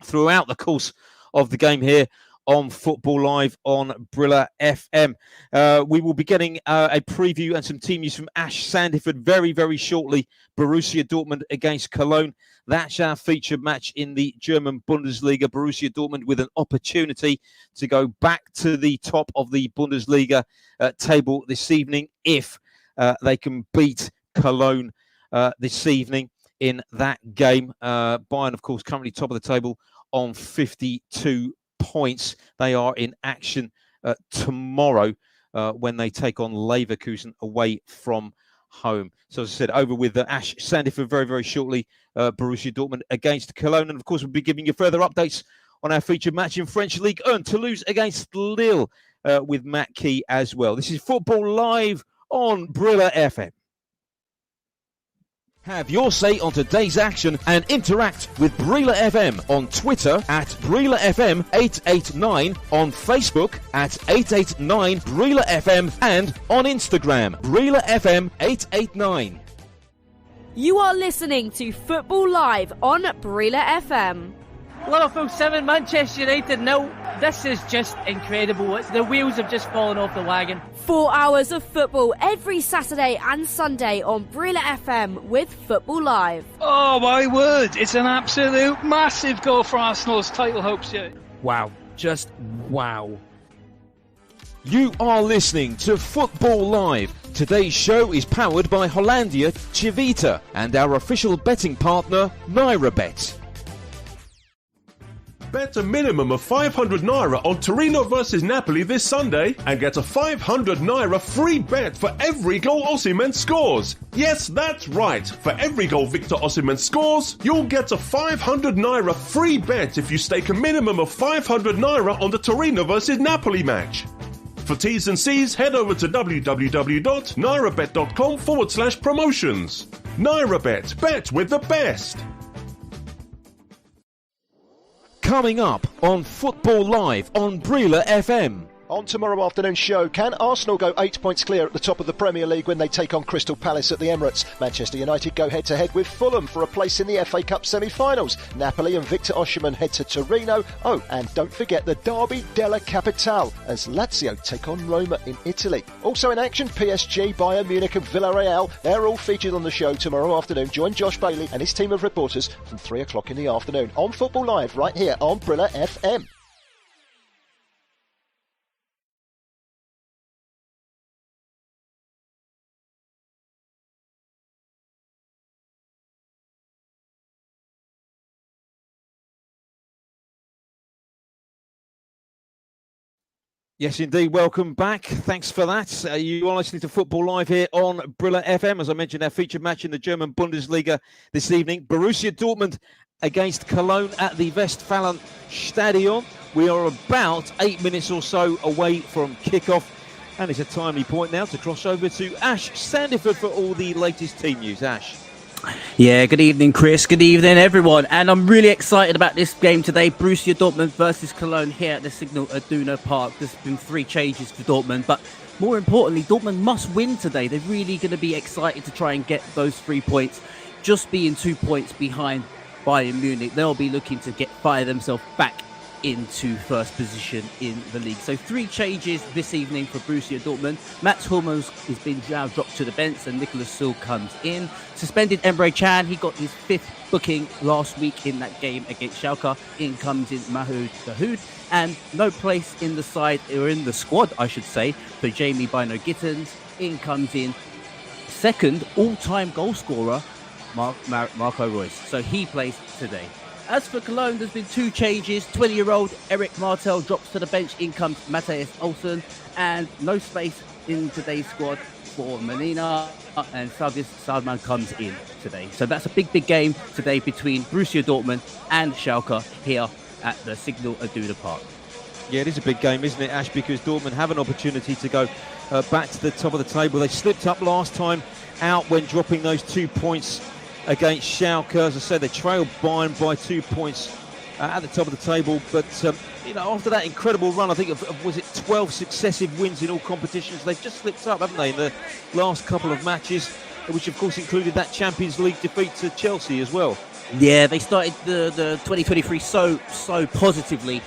throughout the course of the game here on Football Live on Brilla FM. We will be getting a preview and some team news from Ash Sandiford very, very shortly. Borussia Dortmund against Cologne. That's our featured match in the German Bundesliga. Borussia Dortmund with an opportunity to go back to the top of the Bundesliga table this evening if they can beat Cologne this evening in that game. Bayern, of course, currently top of the table on 52 points. They are in action tomorrow when they take on Leverkusen away from home. So as I said, over with Ash Sandiford very, very shortly. Borussia Dortmund against Cologne. And of course, we'll be giving you further updates on our featured match in French League 1, Toulouse against Lille with Matt Key as well. This is Football Live on Brilla FM. Have your say on today's action and interact with Brilla FM on Twitter at Brilla FM 889, on Facebook at 889 Brilla FM, and on Instagram Brilla FM 889. You are listening to Football Live on Brilla FM. Liverpool 7, Manchester United 0. This is just incredible. The wheels have just fallen off the wagon. 4 hours of football every Saturday and Sunday on Brilla FM with Football Live. Oh my word, it's an absolute massive goal for Arsenal's title hopes here. Wow, just wow. You are listening to Football Live. Today's show is powered by Hollandia Chivita and our official betting partner, NairaBet. Bet a minimum of 500 Naira on Torino versus Napoli this Sunday and get a 500 Naira free bet for every goal Osimhen scores. Yes, that's right. For every goal Victor Osimhen scores, you'll get a 500 Naira free bet if you stake a minimum of 500 Naira on the Torino versus Napoli match. For T's and C's, head over to www.nairabet.com/promotions. NairaBet, bet with the best. Coming up on Football Live on Brilla FM. On tomorrow afternoon's show, can Arsenal go 8 points clear at the top of the Premier League when they take on Crystal Palace at the Emirates? Manchester United go head-to-head with Fulham for a place in the FA Cup semi-finals. Napoli and Victor Osimhen head to Torino. Oh, and don't forget the Derby della Capitale as Lazio take on Roma in Italy. Also in action, PSG, Bayern Munich and Villarreal. They're all featured on the show tomorrow afternoon. Join Josh Bailey and his team of reporters from 3 o'clock in the afternoon on Football Live right here on Brilla FM. Yes, indeed. Welcome back. Thanks for that. You are listening to Football Live here on Brilla FM. As I mentioned, our featured match in the German Bundesliga this evening. Borussia Dortmund against Cologne at the Westfalenstadion. We are about 8 minutes or so away from kickoff. And it's a timely point now to cross over to Ash Sandiford for all the latest team news. Ash. Yeah, good evening, Chris. Good evening, everyone. And I'm really excited about this game today. Borussia Dortmund versus Cologne here at the Signal Iduna Park. There's been 3 changes for Dortmund, but more importantly, Dortmund must win today. They're really going to be excited to try and get those 3 points. Just being 2 points behind Bayern Munich, they'll be looking to fire themselves back into first position in the league. So 3 changes this evening for Borussia Dortmund. Mats Hummels has been now dropped to the bench and Nicolas Süle comes in. Suspended Emre Can, he got his 5th booking last week in that game against Schalke. In comes in Mahoud Dahoud, and no place in the side, or in the squad I should say, for Jamie Bino Gittens. In comes in second all-time goal scorer Marco Reus. So he plays today. As for Cologne, there's been 2 changes. 20-year-old Eric Martel drops to the bench. In comes Matthias Olsen. And no space in today's squad for Menina. And Sadis Salman comes in today. So that's a big game today between Borussia Dortmund and Schalke here at the Signal Iduna Park. Yeah, it is a big game, isn't it, Ash? Because Dortmund have an opportunity to go back to the top of the table. They slipped up last time out when dropping those 2 points against Schalke. As I said, they trailed Bayern by 2 points at the top of the table. But, after that incredible run, I think, was it 12 successive wins in all competitions? They've just slipped up, haven't they, in the last couple of matches, which, of course, included that Champions League defeat to Chelsea as well. Yeah, they started the 2023 so positively,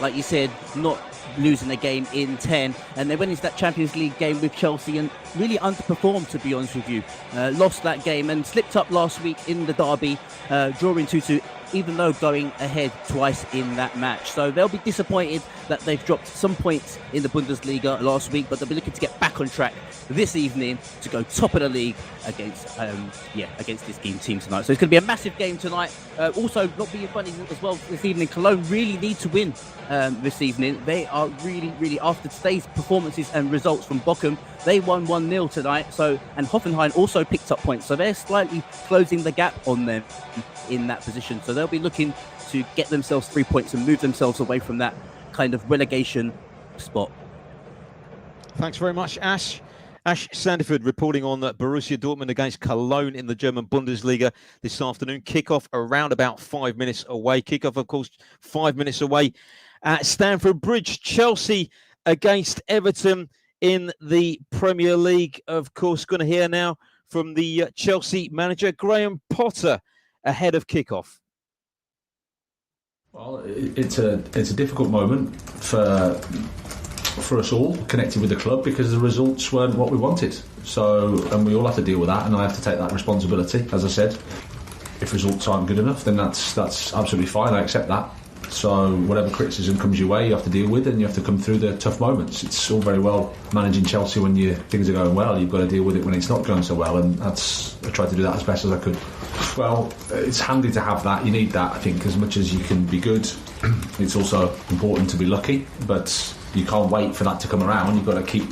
like you said, not losing a game in 10, and they went into that Champions League game with Chelsea and really underperformed, to be honest with you. Lost that game and slipped up last week in the derby, drawing 2-2, even though going ahead twice in that match. So they'll be disappointed that they've dropped some points in the Bundesliga last week, but they'll be looking to get back on track this evening to go top of the league against this team tonight. So it's going to be a massive game tonight. Also, not being funny as well this evening, Cologne really need to win this evening. They are really, after today's performances and results from Bochum, they won 1-0 tonight. So, and Hoffenheim also picked up points. So they're slightly closing the gap on them in that position. So they'll be looking to get themselves 3 points and move themselves away from that kind of relegation spot. Thanks very much, Ash. Ash Sandiford reporting on Borussia Dortmund against Cologne in the German Bundesliga this afternoon. Kickoff around about 5 minutes away. Kickoff, of course, 5 minutes away at Stamford Bridge. Chelsea against Everton in the Premier League. Of course, going to hear now from the Chelsea manager, Graham Potter, ahead of kickoff. Well, it's a difficult moment for us all connected with the club because the results weren't what we wanted. So, and we all have to deal with that, and I have to take that responsibility. As I said, if results aren't good enough, then that's absolutely fine. I accept that. So whatever criticism comes your way, you have to deal with it, and you have to come through the tough moments. It's all very well managing Chelsea when things are going well. You've got to deal with it when it's not going so well, and I tried to do that as best as I could. Well, it's handy to have that. You need that, I think, as much as you can be good. It's also important to be lucky, but you can't wait for that to come around. You've got to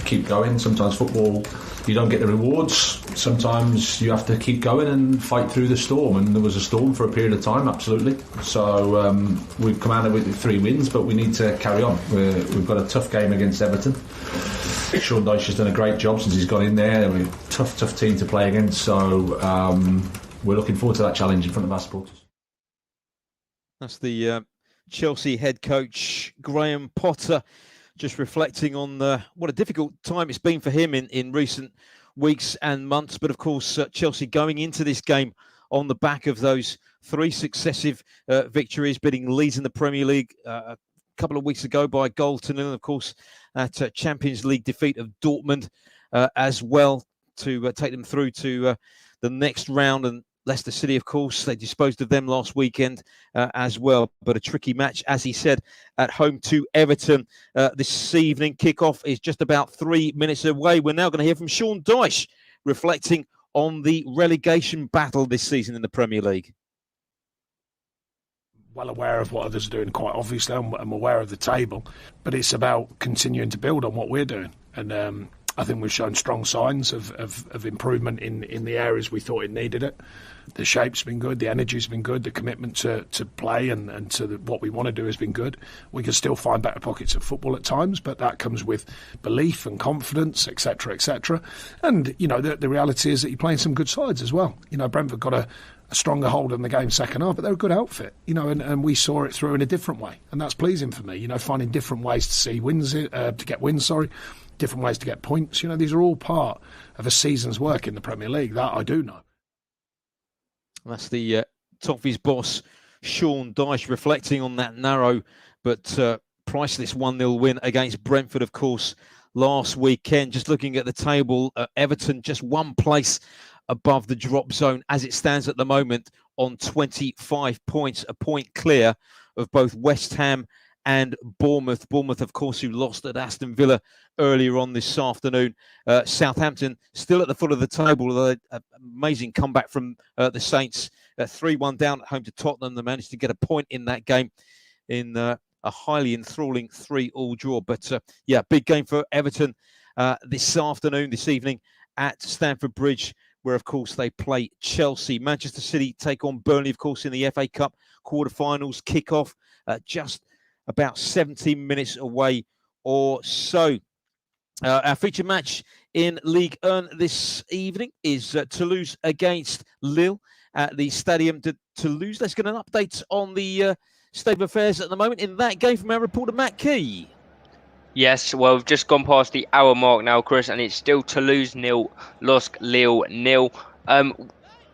keep going. Sometimes football, you don't get the rewards. Sometimes you have to keep going and fight through the storm, and there was a storm for a period of time, absolutely. So we've come out with 3 wins, but we need to carry on. We've got a tough game against Everton. Sean Dyche has done a great job since he's gone in there. We're a tough team to play against, so we're looking forward to that challenge in front of our supporters. That's the Chelsea head coach, Graham Potter, just reflecting on what a difficult time it's been for him in recent weeks and months. But of course, Chelsea going into this game on the back of those 3 successive victories, beating Leeds in the Premier League a couple of weeks ago by 1-0. Of course, that Champions League defeat of Dortmund as well to take them through to the next round. And Leicester City, of course, they disposed of them last weekend as well. But a tricky match, as he said, at home to Everton this evening. Kickoff is just about 3 minutes away. We're now going to hear from Sean Dyche reflecting on the relegation battle this season in the Premier League. Well aware of what others are doing, quite obviously. I'm aware of the table. But it's about continuing to build on what we're doing. And I think we've shown strong signs of improvement in the areas we thought it needed it. The shape's been good, the energy's been good, the commitment to play and to what we want to do has been good. We can still find better pockets of football at times, but that comes with belief and confidence, etc., etc. And, the reality is that you're playing some good sides as well. Brentford got a stronger hold on the game second half, but they're a good outfit, and we saw it through in a different way. And that's pleasing for me, finding different ways to see wins, to get wins, different ways to get points. These are all part of a season's work in the Premier League. That I do know. That's the Toffees boss, Sean Dyche, reflecting on that narrow but priceless 1-0 win against Brentford, of course, last weekend. Just looking at the table, Everton just 1 place above the drop zone as it stands at the moment on 25 points, a point clear of both West Ham and Bournemouth. Bournemouth, of course, who lost at Aston Villa earlier on this afternoon. Southampton still at the foot of the table. With an amazing comeback from the Saints. 3-1 down at home to Tottenham. They managed to get a point in that game in a highly enthralling 3-3 draw. But yeah, big game for Everton this evening at Stamford Bridge, where, of course, they play Chelsea. Manchester City take on Burnley, of course, in the FA Cup quarterfinals. Kick-off just about 17 minutes away or so. Our feature match in Ligue 1 this evening is Toulouse against Lille at the Stadium de Toulouse. Let's get an update on the state of affairs at the moment in that game from our reporter, Matt Key. Yes, well, we've just gone past the hour mark now, Chris, and it's still Toulouse 0, LOSC Lille 0.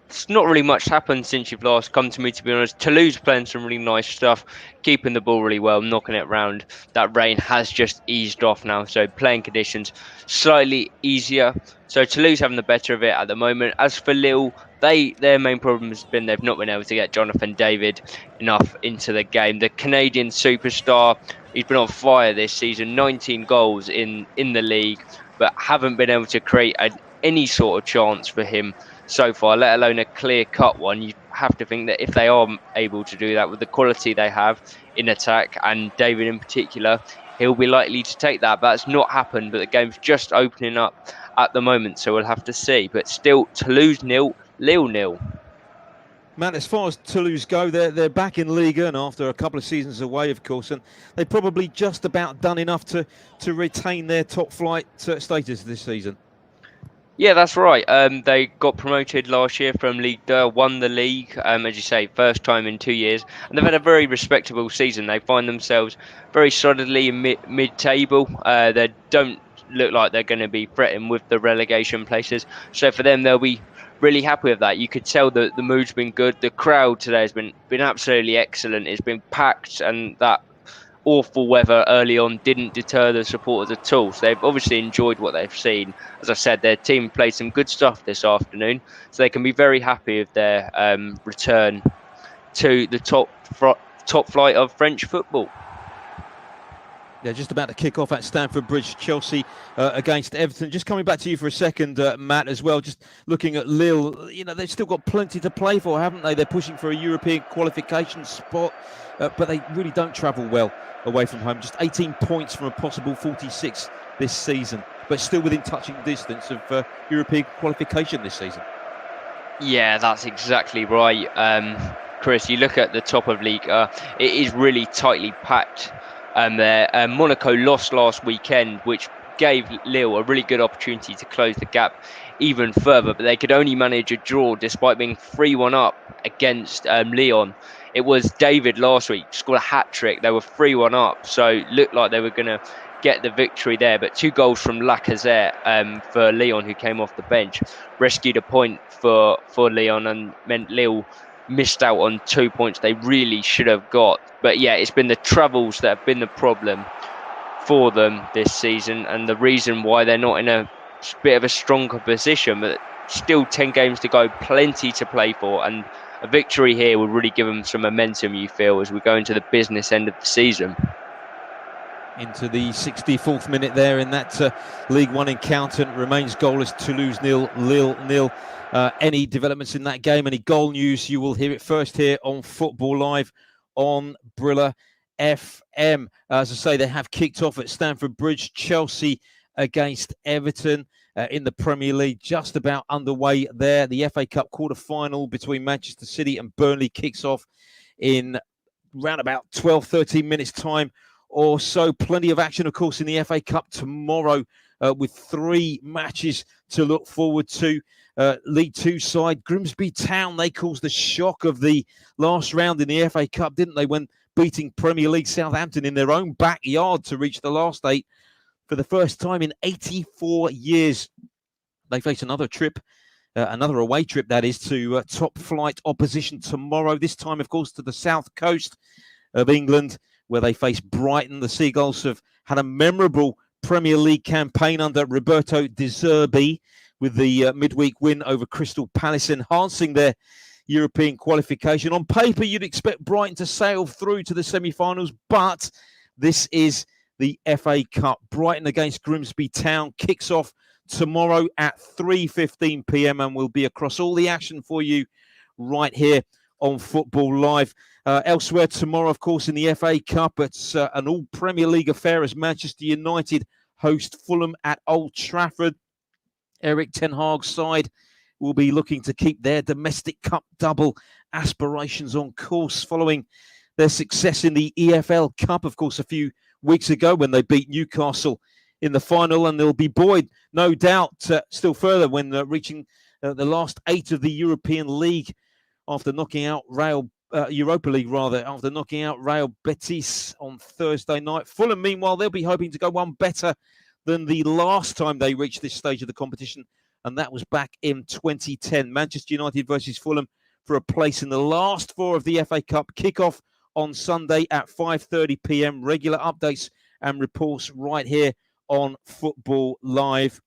It's not really much happened since you've last come to me, to be honest. Toulouse playing some really nice stuff, keeping the ball really well, knocking it round. That rain has just eased off now, so playing conditions slightly easier. So Toulouse having the better of it at the moment. As for Lille, their main problem has been they've not been able to get Jonathan David enough into the game. The Canadian superstar, he's been on fire this season, 19 goals in the league, but haven't been able to create any sort of chance for him so far, let alone a clear-cut one. You have to think that if they are able to do that with the quality they have in attack, and David in particular, he'll be likely to take that. But that's not happened, but the game's just opening up at the moment, so we'll have to see. But still, Toulouse 0, Lille 0. Matt, as far as Toulouse go, they're back in Ligue 1 after a couple of seasons away, of course, and they've probably just about done enough to retain their top flight status this season. Yeah, that's right. They got promoted last year from Ligue 2, won the league, as you say, first time in 2 years. And they've had a very respectable season. They find themselves very solidly in mid-table. They don't look like they're going to be threatened with the relegation places. So for them, they'll be really happy with that. You could tell that the mood's been good. The crowd today has been absolutely excellent. It's been packed, and that awful weather early on didn't deter the supporters at all. So they've obviously enjoyed what they've seen. As I said, their team played some good stuff this afternoon, so they can be very happy with their return to the top flight of French football. Yeah, just about to kick off at Stamford Bridge, Chelsea against Everton. Just coming back to you for a second, Matt, as well. Just looking at Lille, they've still got plenty to play for, haven't they? They're pushing for a European qualification spot, but they really don't travel well away from home. Just 18 points from a possible 46 this season, but still within touching distance of European qualification this season. Yeah, that's exactly right. Chris, you look at the top of League, it is really tightly packed. Monaco lost last weekend, which gave Lille a really good opportunity to close the gap even further, but they could only manage a draw despite being 3-1 up against Lyon. It was David last week scored a hat-trick. They were 3-1 up, so it looked like they were going to get the victory there, but 2 goals from Lacazette for Lyon, who came off the bench, rescued a point for Lyon and meant Lille missed out on 2 points they really should have got. But yeah, it's been the travels that have been the problem for them this season, and the reason why they're not in a bit of a stronger position. But still 10 games to go, plenty to play for, and a victory here will really give them some momentum, you feel, as we go into the business end of the season. Into the 64th minute there in that League 1 encounter. It remains goalless. Toulouse 0, Lille 0. Any developments in that game, any goal news, you will hear it first here on Football Live on Brilla FM. As I say, they have kicked off at Stamford Bridge. Chelsea against Everton in the Premier League, just about underway there. The FA Cup quarter-final between Manchester City and Burnley kicks off in around about 12-13 minutes time or so. Plenty of action, of course, in the FA Cup tomorrow with 3 matches to look forward to. League 2 side, Grimsby Town, they caused the shock of the last round in the FA Cup, didn't they, when beating Premier League Southampton in their own backyard to reach the last 8 for the first time in 84 years. They face another trip, another away trip, that is, to top flight opposition tomorrow, this time, of course, to the south coast of England, where they face Brighton. The Seagulls have had a memorable Premier League campaign under Roberto De Zerbi, with the midweek win over Crystal Palace, enhancing their European qualification. On paper, you'd expect Brighton to sail through to the semi-finals, but This is the FA Cup. Brighton against Grimsby Town kicks off tomorrow at 3:15 p.m. and we'll be across all the action for you right here on Football Live. Elsewhere tomorrow, of course, in the FA Cup, it's an all Premier League affair as Manchester United host Fulham at Old Trafford. Eric Ten Hag's side will be looking to keep their domestic cup double aspirations on course following their success in the EFL Cup, of course, a few weeks ago when they beat Newcastle in the final, and they'll be buoyed, no doubt, still further when reaching the last 8 of the European League after knocking out Europa League, after knocking out Real Betis on Thursday night. Fulham, meanwhile, they'll be hoping to go one better than the last time they reached this stage of the competition, and that was back in 2010. Manchester United versus Fulham for a place in the last 4 of the FA Cup. Kick-off on Sunday at 5:30 p.m. Regular updates and reports right here on Football Live.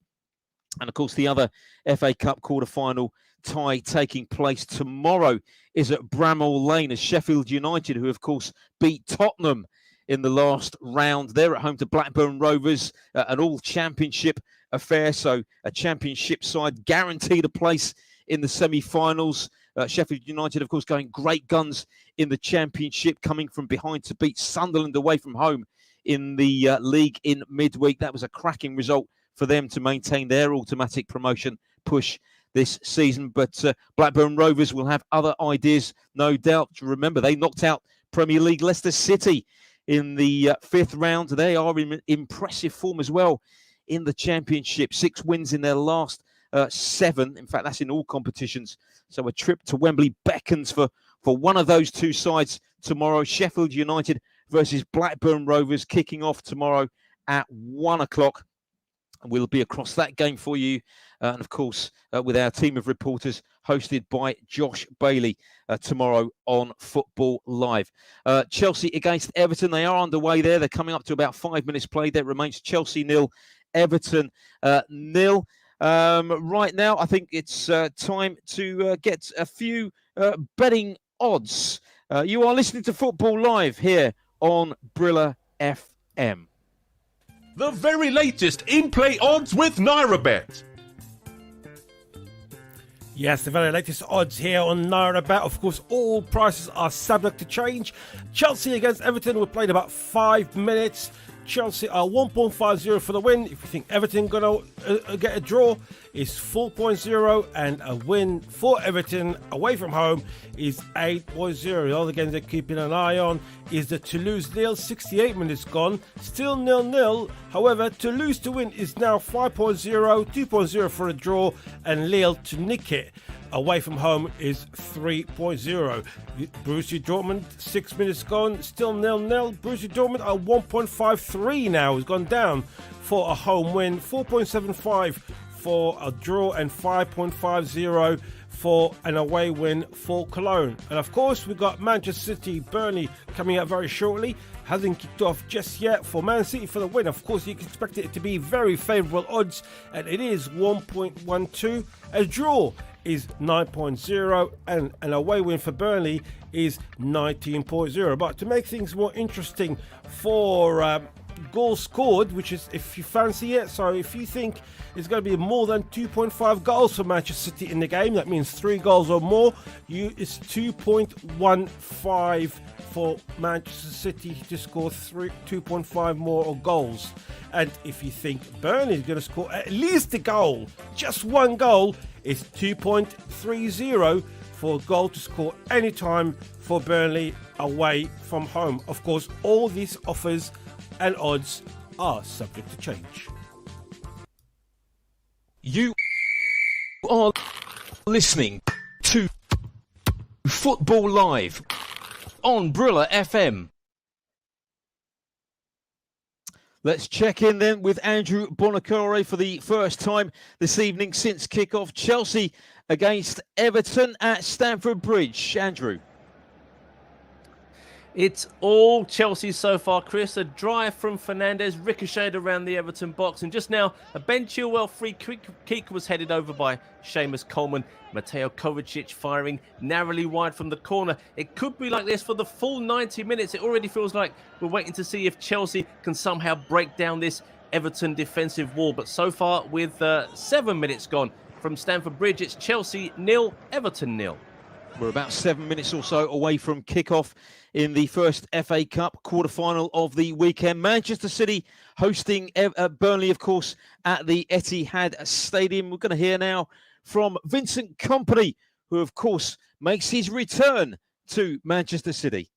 And, of course, the other FA Cup quarter-final tie taking place tomorrow is at Bramall Lane as Sheffield United, who, of course, beat Tottenham in the last round. They're at home to Blackburn Rovers, an all-championship affair, so a championship side guaranteed a place in the semi-finals. Sheffield United, of course, going great guns in the championship, coming from behind to beat Sunderland away from home in the league in midweek. That was a cracking result for them to maintain their automatic promotion push this season. But Blackburn Rovers will have other ideas, no doubt. Remember, they knocked out Premier League Leicester City in the 5th round. They are in impressive form as well in the championship. 6 wins in their last 7. In fact, that's in all competitions. So a trip to Wembley beckons for one of those two sides tomorrow. Sheffield United versus Blackburn Rovers kicking off tomorrow at 1 o'clock. And we'll be across that game for you. And of course, with our team of reporters hosted by Josh Bailey tomorrow on Football Live. Chelsea against Everton. They are underway there. They're coming up to about 5 minutes played. There remains Chelsea 0, Everton 0. Right now, I think it's time to get a few betting odds. You are listening to Football Live here on Brilla FM. The very latest in-play odds with NairaBet. Yes, the very latest odds here on NairaBet. Of course, all prices are subject to change. Chelsea against Everton were played about 5 minutes. Chelsea are 1.50 for the win. If you think Everton going to get a draw, is 4.0, and a win for Everton away from home is 8.0. The other games they're keeping an eye on is the Toulouse-Lille, 68 minutes gone, still 0-0. However, Toulouse to win is now 5.0, 2.0 for a draw, and Lille to nick it away from home is 3.0. Borussia Dortmund, 6 minutes gone, still 0-0. Borussia Dortmund are 1.53 now, has gone down for a home win, 4.75 for a draw, and 5.50 for an away win for Cologne. And of course, we've got Manchester City, Burnley coming up very shortly. Hasn't kicked off just yet for Man City for the win. Of course, you can expect it to be very favourable odds, and it is 1.12. A draw is 9.0, and an away win for Burnley is 19.0. But to make things more interesting for goals scored, which is if you fancy it, so if you think it's going to be more than 2.5 goals for Manchester City in the game, that means 3 goals or more, it's 2.15 for Manchester City to score 2.5 more goals. And if you think Burnley is going to score at least a goal, just 1 goal, it's 2.30 for a goal to score anytime for Burnley away from home. Of course, all these offers and odds are subject to change. You are listening to Football Live on Brilla FM. Let's check in then with Andrew Bonacore for the first time this evening since kickoff. Chelsea against Everton at Stamford Bridge. Andrew. It's all Chelsea so far, Chris. A drive from Fernandes, ricocheted around the Everton box. And just now, a Ben Chilwell free kick was headed over by Seamus Coleman. Mateo Kovacic firing narrowly wide from the corner. It could be like this for the full 90 minutes. It already feels like we're waiting to see if Chelsea can somehow break down this Everton defensive wall. But so far, with 7 minutes gone from Stamford Bridge, it's Chelsea 0, Everton 0. We're about 7 minutes or so away from kickoff in the first FA Cup quarter-final of the weekend. Manchester City hosting Burnley, of course, at the Etihad Stadium. We're going to hear now from Vincent Kompany, who, of course, makes his return to Manchester City.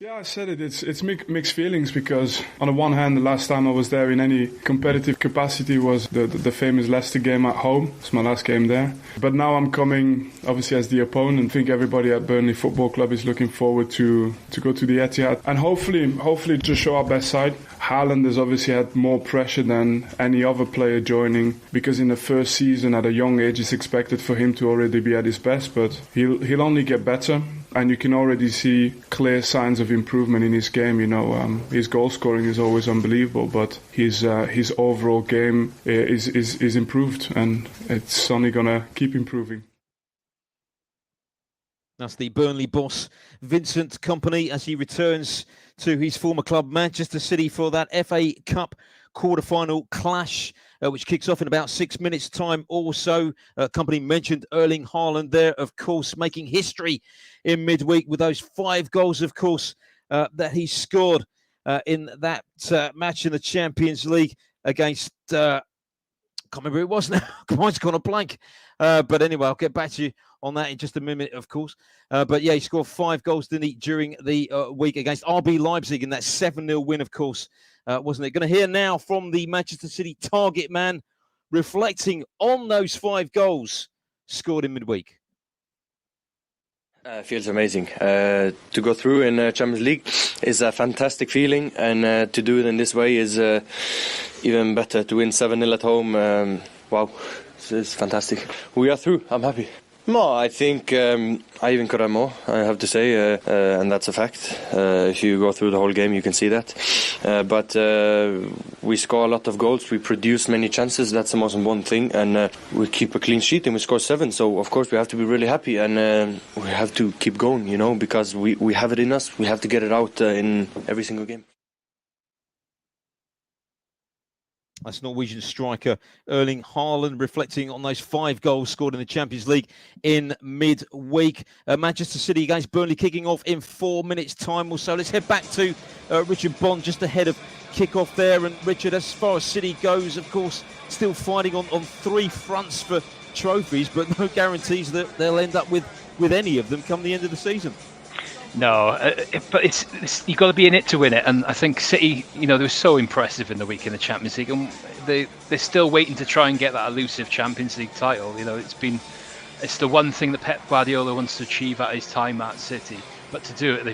Yeah, I said it. It's mixed feelings because on the one hand, the last time I was there in any competitive capacity was the famous Leicester game at home. It's my last game there. But now I'm coming, obviously, as the opponent. I think everybody at Burnley Football Club is looking forward to go to the Etihad and hopefully to show our best side. Haaland has obviously had more pressure than any other player joining because in the first season at a young age it's expected for him to already be at his best, but he'll only get better. And you can already see clear signs of improvement in his game. You know, his goal scoring is always unbelievable, but his overall game is improved, and it's only gonna keep improving. That's the Burnley boss, Vincent Kompany, as he returns to his former club, Manchester City, for that FA Cup quarter-final clash, which kicks off in about 6 minutes' time or so. Kompany mentioned Erling Haaland there, of course, making history in midweek with those 5 goals, of course, that he scored in that match in the Champions League against... can't remember who it was now. Mine's gone a blank. But anyway, I'll get back to you on that in just a minute, of course. But yeah, he scored 5 goals, didn't he, during the week against RB Leipzig in that 7-0 win, of course, wasn't it? Going to hear now from the Manchester City target man reflecting on those 5 goals scored in midweek. Feels amazing. To go through in Champions League is a fantastic feeling, and to do it in this way is even better. To win 7-0 at home, wow, it's fantastic. We are through. I'm happy. No, I think I even could have more, I have to say, and that's a fact. If you go through the whole game, you can see that. But we score a lot of goals. We produce many chances. That's the most important thing. And we keep a clean sheet and we score 7. So, of course, we have to be really happy. And we have to keep going, you know, because we have it in us. We have to get it out in every single game. That's Norwegian striker Erling Haaland reflecting on those 5 goals scored in the Champions League in midweek. Manchester City against Burnley kicking off in 4 minutes' time or so. Let's head back to Richard Bond just ahead of kick-off there. And Richard, as far as City goes, of course, still fighting on 3 fronts for trophies, but no guarantees that they'll end up with any of them come the end of the season. No, but it's you've got to be in it to win it, and I think City, you know, they were so impressive in the week in the Champions League, and they're still waiting to try and get that elusive Champions League title. You know, it's the one thing that Pep Guardiola wants to achieve at his time at City, but to do it,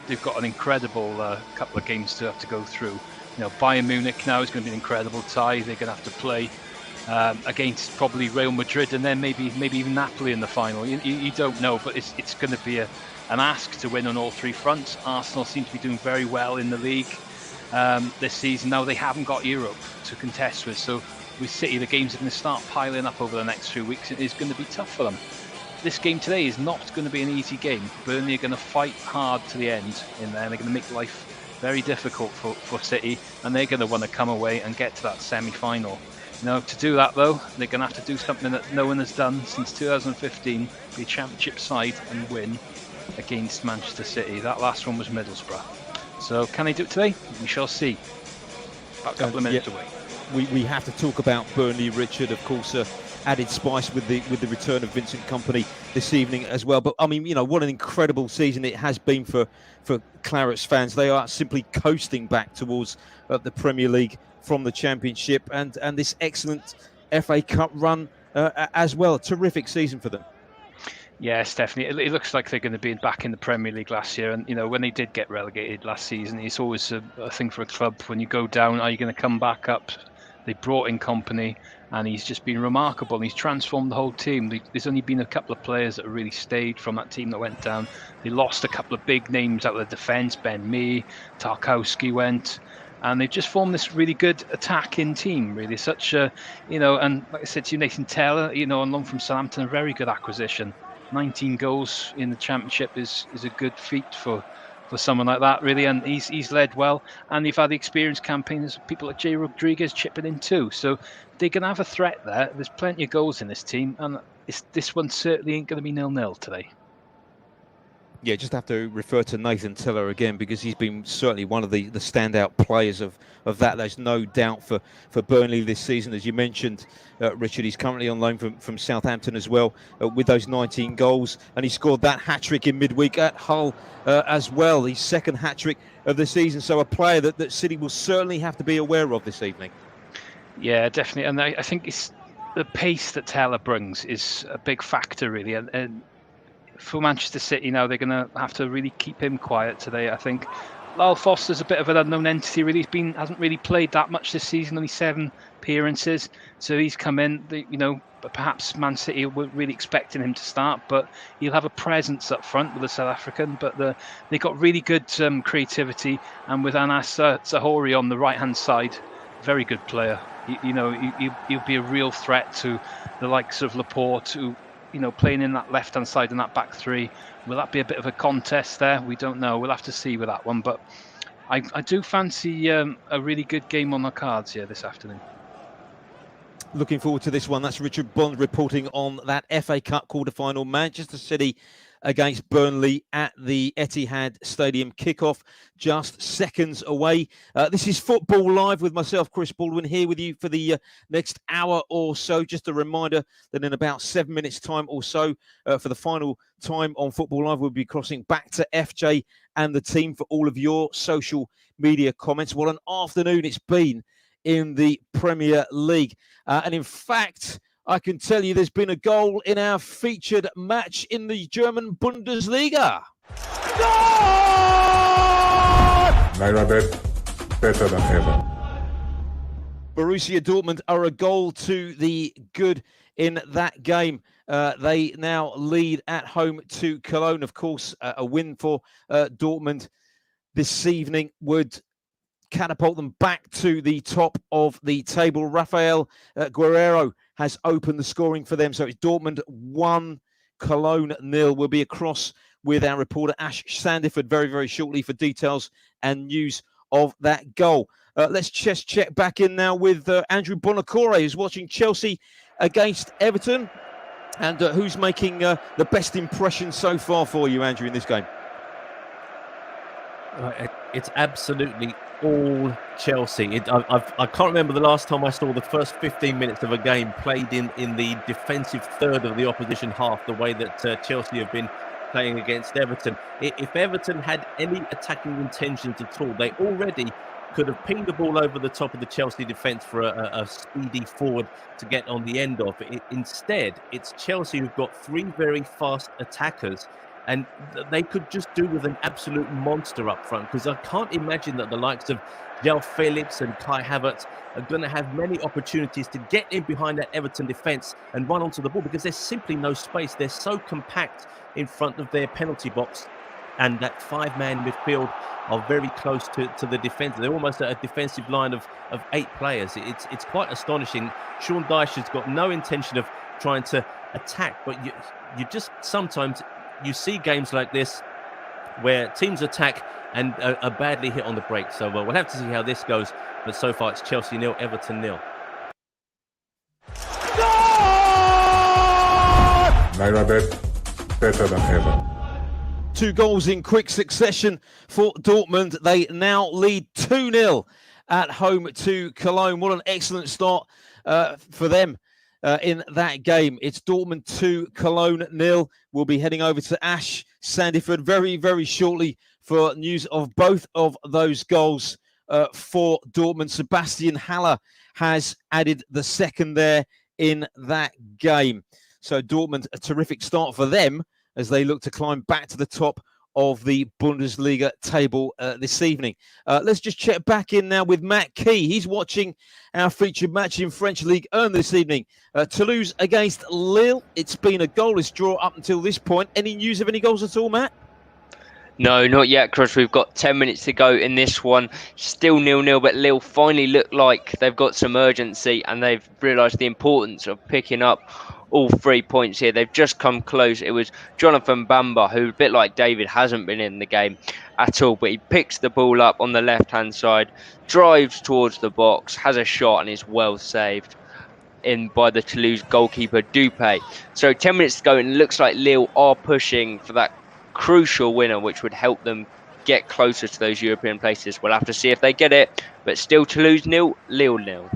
they've got an incredible couple of games to have to go through. You know, Bayern Munich now is going to be an incredible tie. They're going to have to play against probably Real Madrid, and then maybe even Napoli in the final. You don't know, but it's going to be an ask to win on all 3 fronts. Arsenal seem to be doing very well in the league this season. Now they haven't got Europe to contest with, so with City, the games are going to start piling up over the next few weeks. It is going to be tough for them. This game today is not going to be an easy game. Burnley are going to fight hard to the end in there. They're going to make life very difficult for City, and they're going to want to come away and get to that semi-final. You know, to do that though, they're going to have to do something that no one has done since 2015: be a Championship side and win against Manchester City. That last one was Middlesbrough. So can they do it today? We shall see. About a couple of minutes away. We have to talk about Burnley, Richard. Of course, added spice with the return of Vincent Kompany this evening as well. But I mean, you know, what an incredible season it has been for Clarets fans. They are simply coasting back towards the Premier League from the Championship, and this excellent FA Cup run as well. A terrific season for them. Yes, definitely. It looks like they're going to be back in the Premier League last year. And, you know, when they did get relegated last season, it's always a thing for a club. When you go down, are you going to come back up They brought in Company, and he's just been remarkable. He's transformed the whole team. There's only been a couple of players that have really stayed from that team that went down. They lost a couple of big names out of the defence. Ben Mee, Tarkowski went. And they've just formed this really good attacking team, really. Such a, and like I said to you, Nathan Taylor, on loan from Southampton, a very good acquisition. 19 goals in the Championship is a good feat for someone like that, really. And he's led well. And they've had the experienced campaigners, people like Jay Rodriguez chipping in too. So they're going to have a threat there. There's plenty of goals in this team. And this one certainly ain't going to be 0-0 today. Yeah, just have to refer to Nathan Tiller again, because he's been certainly one of the standout players of that. There's no doubt for Burnley this season. As you mentioned, Richard, he's currently on loan from Southampton as well, with those 19 goals. And he scored that hat-trick in midweek at Hull as well, his second hat-trick of the season. So a player that City will certainly have to be aware of this evening. Yeah, definitely. And I think it's the pace that Taylor brings is a big factor, really. And for Manchester City now, they're going to have to really keep him quiet today, I think. Lyle Foster's a bit of an unknown entity, really. Hasn't really played that much this season, only 7 appearances. So he's come in, but perhaps Man City weren't really expecting him to start, but he'll have a presence up front with the South African. But they got really good creativity, and with Anas Sahori on the right-hand side, very good player. He'll be a real threat to the likes of Laporte, who, playing in that left-hand side in that back three. Will that be a bit of a contest there? We don't know. We'll have to see with that one. But I do fancy a really good game on the cards here this afternoon. Looking forward to this one. That's Richard Bond reporting on that FA Cup quarter-final. Manchester City against Burnley at the Etihad Stadium. Kickoff just seconds away. This is Football Live with myself, Chris Baldwin, here with you for the next hour or so. Just a reminder that in about 7 minutes' time or so, for the final time on Football Live, we'll be crossing back to FJ and the team for all of your social media comments. What an afternoon it's been in the Premier League. And in fact, I can tell you there's been a goal in our featured match in the German Bundesliga. Naira Bet, better than ever. Borussia Dortmund are a goal to the good in that game. They now lead at home to Cologne. Of course, a win for Dortmund this evening would catapult them back to the top of the table. Rafael Guerrero has opened the scoring for them. So it's Dortmund 1, Cologne 0. We'll be across with our reporter Ash Sandiford very, very shortly for details and news of that goal. Let's just check back in now with Andrew Bonacore, who's watching Chelsea against Everton. And who's making the best impression so far for you, Andrew, in this game? It's absolutely all Chelsea. I can't remember the last time I saw the first 15 minutes of a game played in the defensive third of the opposition half, the way that Chelsea have been playing against Everton. If Everton had any attacking intentions at all, they already could have pinged the ball over the top of the Chelsea defence for a speedy forward to get on the end of. Instead, it's Chelsea who've got 3 very fast attackers, and they could just do with an absolute monster up front, because I can't imagine that the likes of João Felix and Kai Havertz are going to have many opportunities to get in behind that Everton defence and run onto the ball, because there's simply no space. They're so compact in front of their penalty box, and that 5-man midfield are very close to the defence. They're almost at a defensive line of 8 players. It's quite astonishing. Sean Dyche has got no intention of trying to attack, but you just sometimes you see games like this where teams attack and are badly hit on the break. So we'll have to see how this goes. But so far it's Chelsea 0, Everton 0. Naira Bet, better than ever. 2 goals in quick succession for Dortmund. They now lead 2-0 at home to Cologne. What an excellent start for them in that game. It's Dortmund 2, Cologne 0. We'll be heading over to Ash Sandiford very, very shortly for news of both of those goals for Dortmund. Sebastian Haller has added the second there in that game. So Dortmund, a terrific start for them as they look to climb back to the top of the Bundesliga table this evening. Let's just check back in now with Matt Key. He's watching our featured match in French League 1 this evening. Toulouse against Lille. It's been a goalless draw up until this point. Any news of any goals at all, Matt? No, not yet, Chris. We've got 10 minutes to go in this one. Still 0-0, but Lille finally look like they've got some urgency and they've realised the importance of picking up all 3 points here. They've just come close. It was Jonathan Bamba, who, a bit like David, hasn't been in the game at all, but he picks the ball up on the left-hand side, drives towards the box, has a shot and is well saved in by the Toulouse goalkeeper Dupé. So 10 minutes to go and it looks like Lille are pushing for that crucial winner, which would help them get closer to those European places. We'll have to see if they get it, but still Toulouse 0, Lille 0.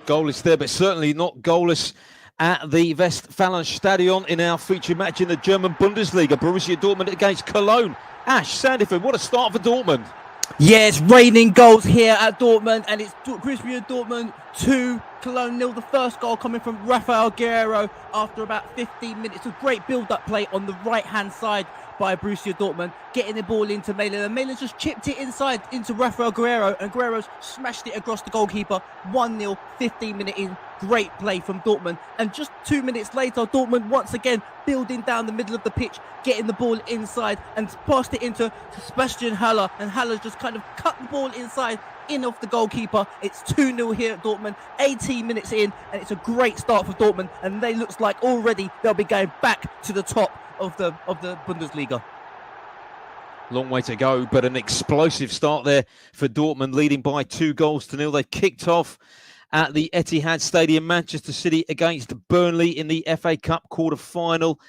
Goalless there, but certainly not goalless at the Westfalenstadion in our featured match in the German Bundesliga. Borussia Dortmund against Cologne. Ash Sandiford, what a start for Dortmund. Yeah, it's raining goals here at Dortmund, and it's Borussia Dortmund 2, Cologne 0. The first goal coming from Rafael Guerreiro after about 15 minutes. A great build-up play on the right-hand side by Borussia Dortmund, getting the ball into Malen, and Malen just chipped it inside into Rafael Guerreiro, and Guerreiro's smashed it across the goalkeeper. 1-0, 15 minute in. Great play from Dortmund, and just 2 minutes later, Dortmund once again building down the middle of the pitch, getting the ball inside and passed it into Sebastian Haller, and Haller just kind of cut the ball inside in off the goalkeeper. It's 2-0 here at Dortmund, 18 minutes in, and it's a great start for Dortmund, and they looks like already they'll be going back to the top of the Bundesliga. Long way to go, but an explosive start there for Dortmund, leading by 2-0. They kicked off at the Etihad Stadium, Manchester City against Burnley in the FA Cup quarter-final.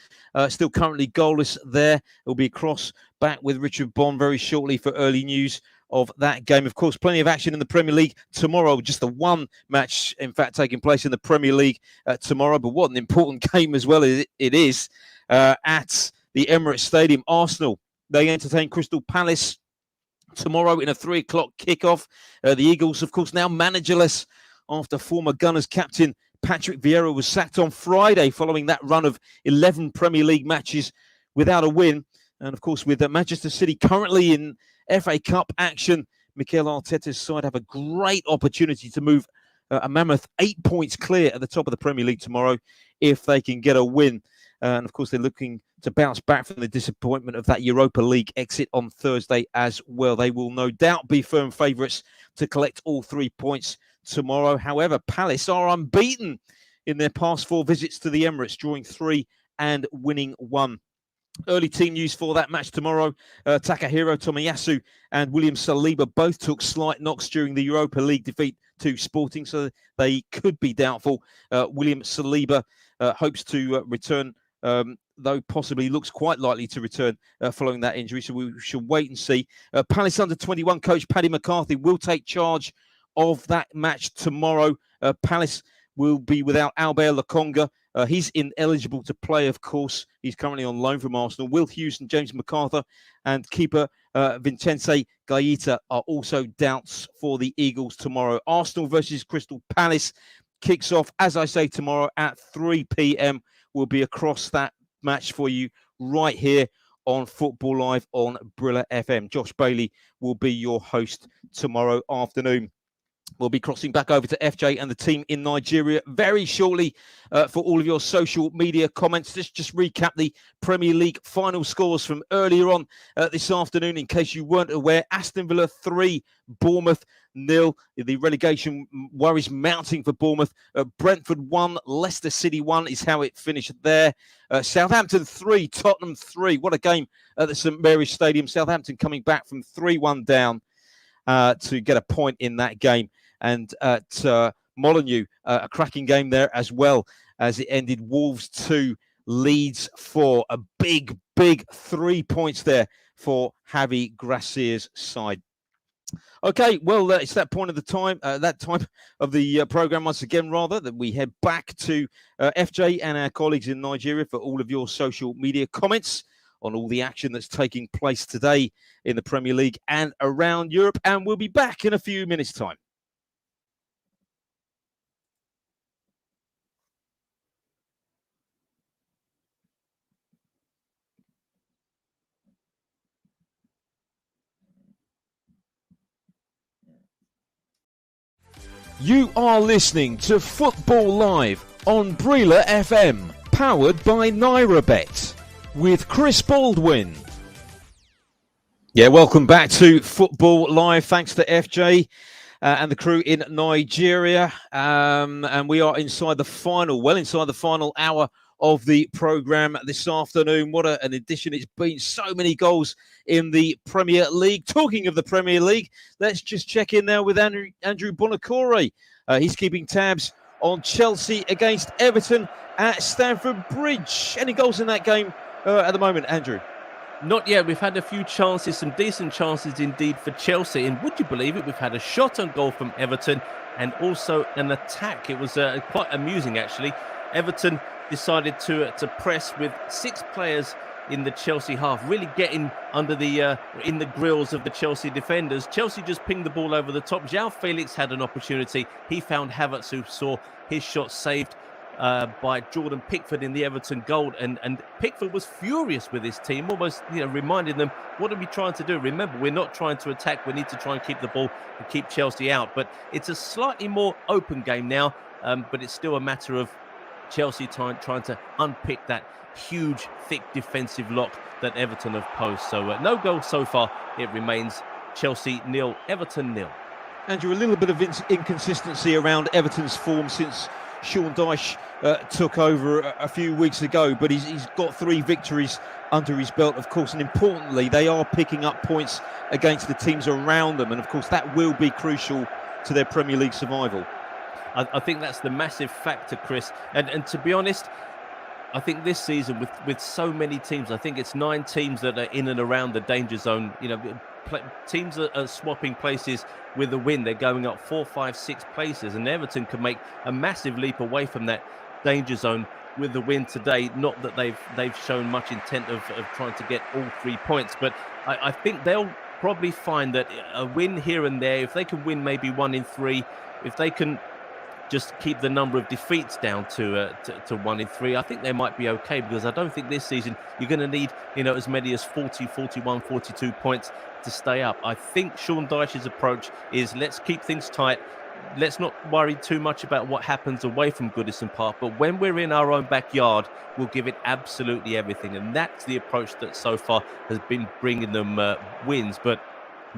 Still currently goalless there. It'll be across back with Richard Bond very shortly for early news of that game. Of course, plenty of action in the Premier League tomorrow. Just the one match, in fact, taking place in the Premier League tomorrow. But what an important game as well it is at the Emirates Stadium. Arsenal, they entertain Crystal Palace tomorrow in a 3 o'clock kickoff. The Eagles, of course, now managerless after former Gunners captain Patrick Vieira was sacked on Friday following that run of 11 Premier League matches without a win. And of course, with Manchester City currently in FA Cup action, Mikel Arteta's side have a great opportunity to move a mammoth 8 points clear at the top of the Premier League tomorrow if they can get a win. And of course, they're looking to bounce back from the disappointment of that Europa League exit on Thursday as well. They will no doubt be firm favourites to collect all 3 points tomorrow. However, Palace are unbeaten in their past 4 visits to the Emirates, drawing 3 and winning 1. Early team news for that match tomorrow. Takahiro Tomiyasu and William Saliba both took slight knocks during the Europa League defeat to Sporting, so they could be doubtful. William Saliba hopes to return, though possibly looks quite likely to return following that injury, so we should wait and see. Palace under-21 coach Paddy McCarthy will take charge of that match tomorrow. Palace will be without Albert Lokonga. He's ineligible to play, of course. He's currently on loan from Arsenal. Will Hughes and James MacArthur and keeper Vincenzo Gaeta are also doubts for the Eagles tomorrow. Arsenal versus Crystal Palace kicks off, as I say, tomorrow at 3 p.m. We'll be across that match for you right here on Football Live on Brilla FM. Josh Bailey will be your host tomorrow afternoon. We'll be crossing back over to FJ and the team in Nigeria very shortly for all of your social media comments. Let's just recap the Premier League final scores from earlier on this afternoon. In case you weren't aware, Aston Villa 3, Bournemouth 0. The relegation worries mounting for Bournemouth. Brentford 1, Leicester City 1 is how it finished there. Southampton 3, Tottenham 3. What a game at the St Mary's Stadium. Southampton coming back from 3-1 down to get a point in that game. And at Molineux, a cracking game there as well, as it ended Wolves 2, Leeds 4. A big 3 points there for Javi Gracia's side. Okay, well, it's that point of the time, that time of the program once again, rather, that we head back to FJ and our colleagues in Nigeria for all of your social media comments on all the action that's taking place today in the Premier League and around Europe. And we'll be back in a few minutes' time. You are listening to Football Live on Breela FM, powered by NairaBet, with Chris Baldwin. Yeah, welcome back to Football Live. Thanks to FJ and the crew in Nigeria. And we are inside the final hour of the programme this afternoon. What an edition it's been. So many goals in the Premier League. Talking of the Premier League, let's just check in now with Andrew Bonacore. He's keeping tabs on Chelsea against Everton at Stamford Bridge. Any goals in that game at the moment, Andrew? Not yet. We've had a few chances, some decent chances indeed for Chelsea. And would you believe it? We've had a shot on goal from Everton and also an attack. It was quite amusing, actually. Everton decided to press with 6 players in the Chelsea half, really getting under in the grills of the Chelsea defenders. Chelsea just pinged the ball over the top. João Felix had an opportunity. He found Havertz, who saw his shot saved by Jordan Pickford in the Everton goal, and Pickford was furious with his team, almost reminding them, what are we trying to do? Remember, we're not trying to attack, we need to try and keep the ball and keep Chelsea out. But it's a slightly more open game now, but it's still a matter of Chelsea trying to unpick that huge, thick defensive lock that Everton have posed. So no goal so far. It remains Chelsea 0, Everton 0. Andrew, a little bit of inconsistency around Everton's form since Sean Dyche took over a few weeks ago, but he's got 3 victories under his belt, of course, and importantly, they are picking up points against the teams around them, and of course, that will be crucial to their Premier League survival. I think that's the massive factor, Chris. And to be honest, I think this season with so many teams, I think it's 9 teams that are in and around the danger zone. Teams are swapping places with a win. They're going up 4, 5, 6 places, and Everton can make a massive leap away from that danger zone with the win today. Not that they've shown much intent of trying to get all 3 points, but I think they'll probably find that a win here and there, if they can win maybe 1 in 3, if they can just keep the number of defeats down to 1 in 3, I think they might be okay, because I don't think this season you're going to need as many as 40, 41, 42 points to stay up. I think Sean Dyche's approach is, let's keep things tight. Let's not worry too much about what happens away from Goodison Park, but when we're in our own backyard, we'll give it absolutely everything. And that's the approach that so far has been bringing them wins. But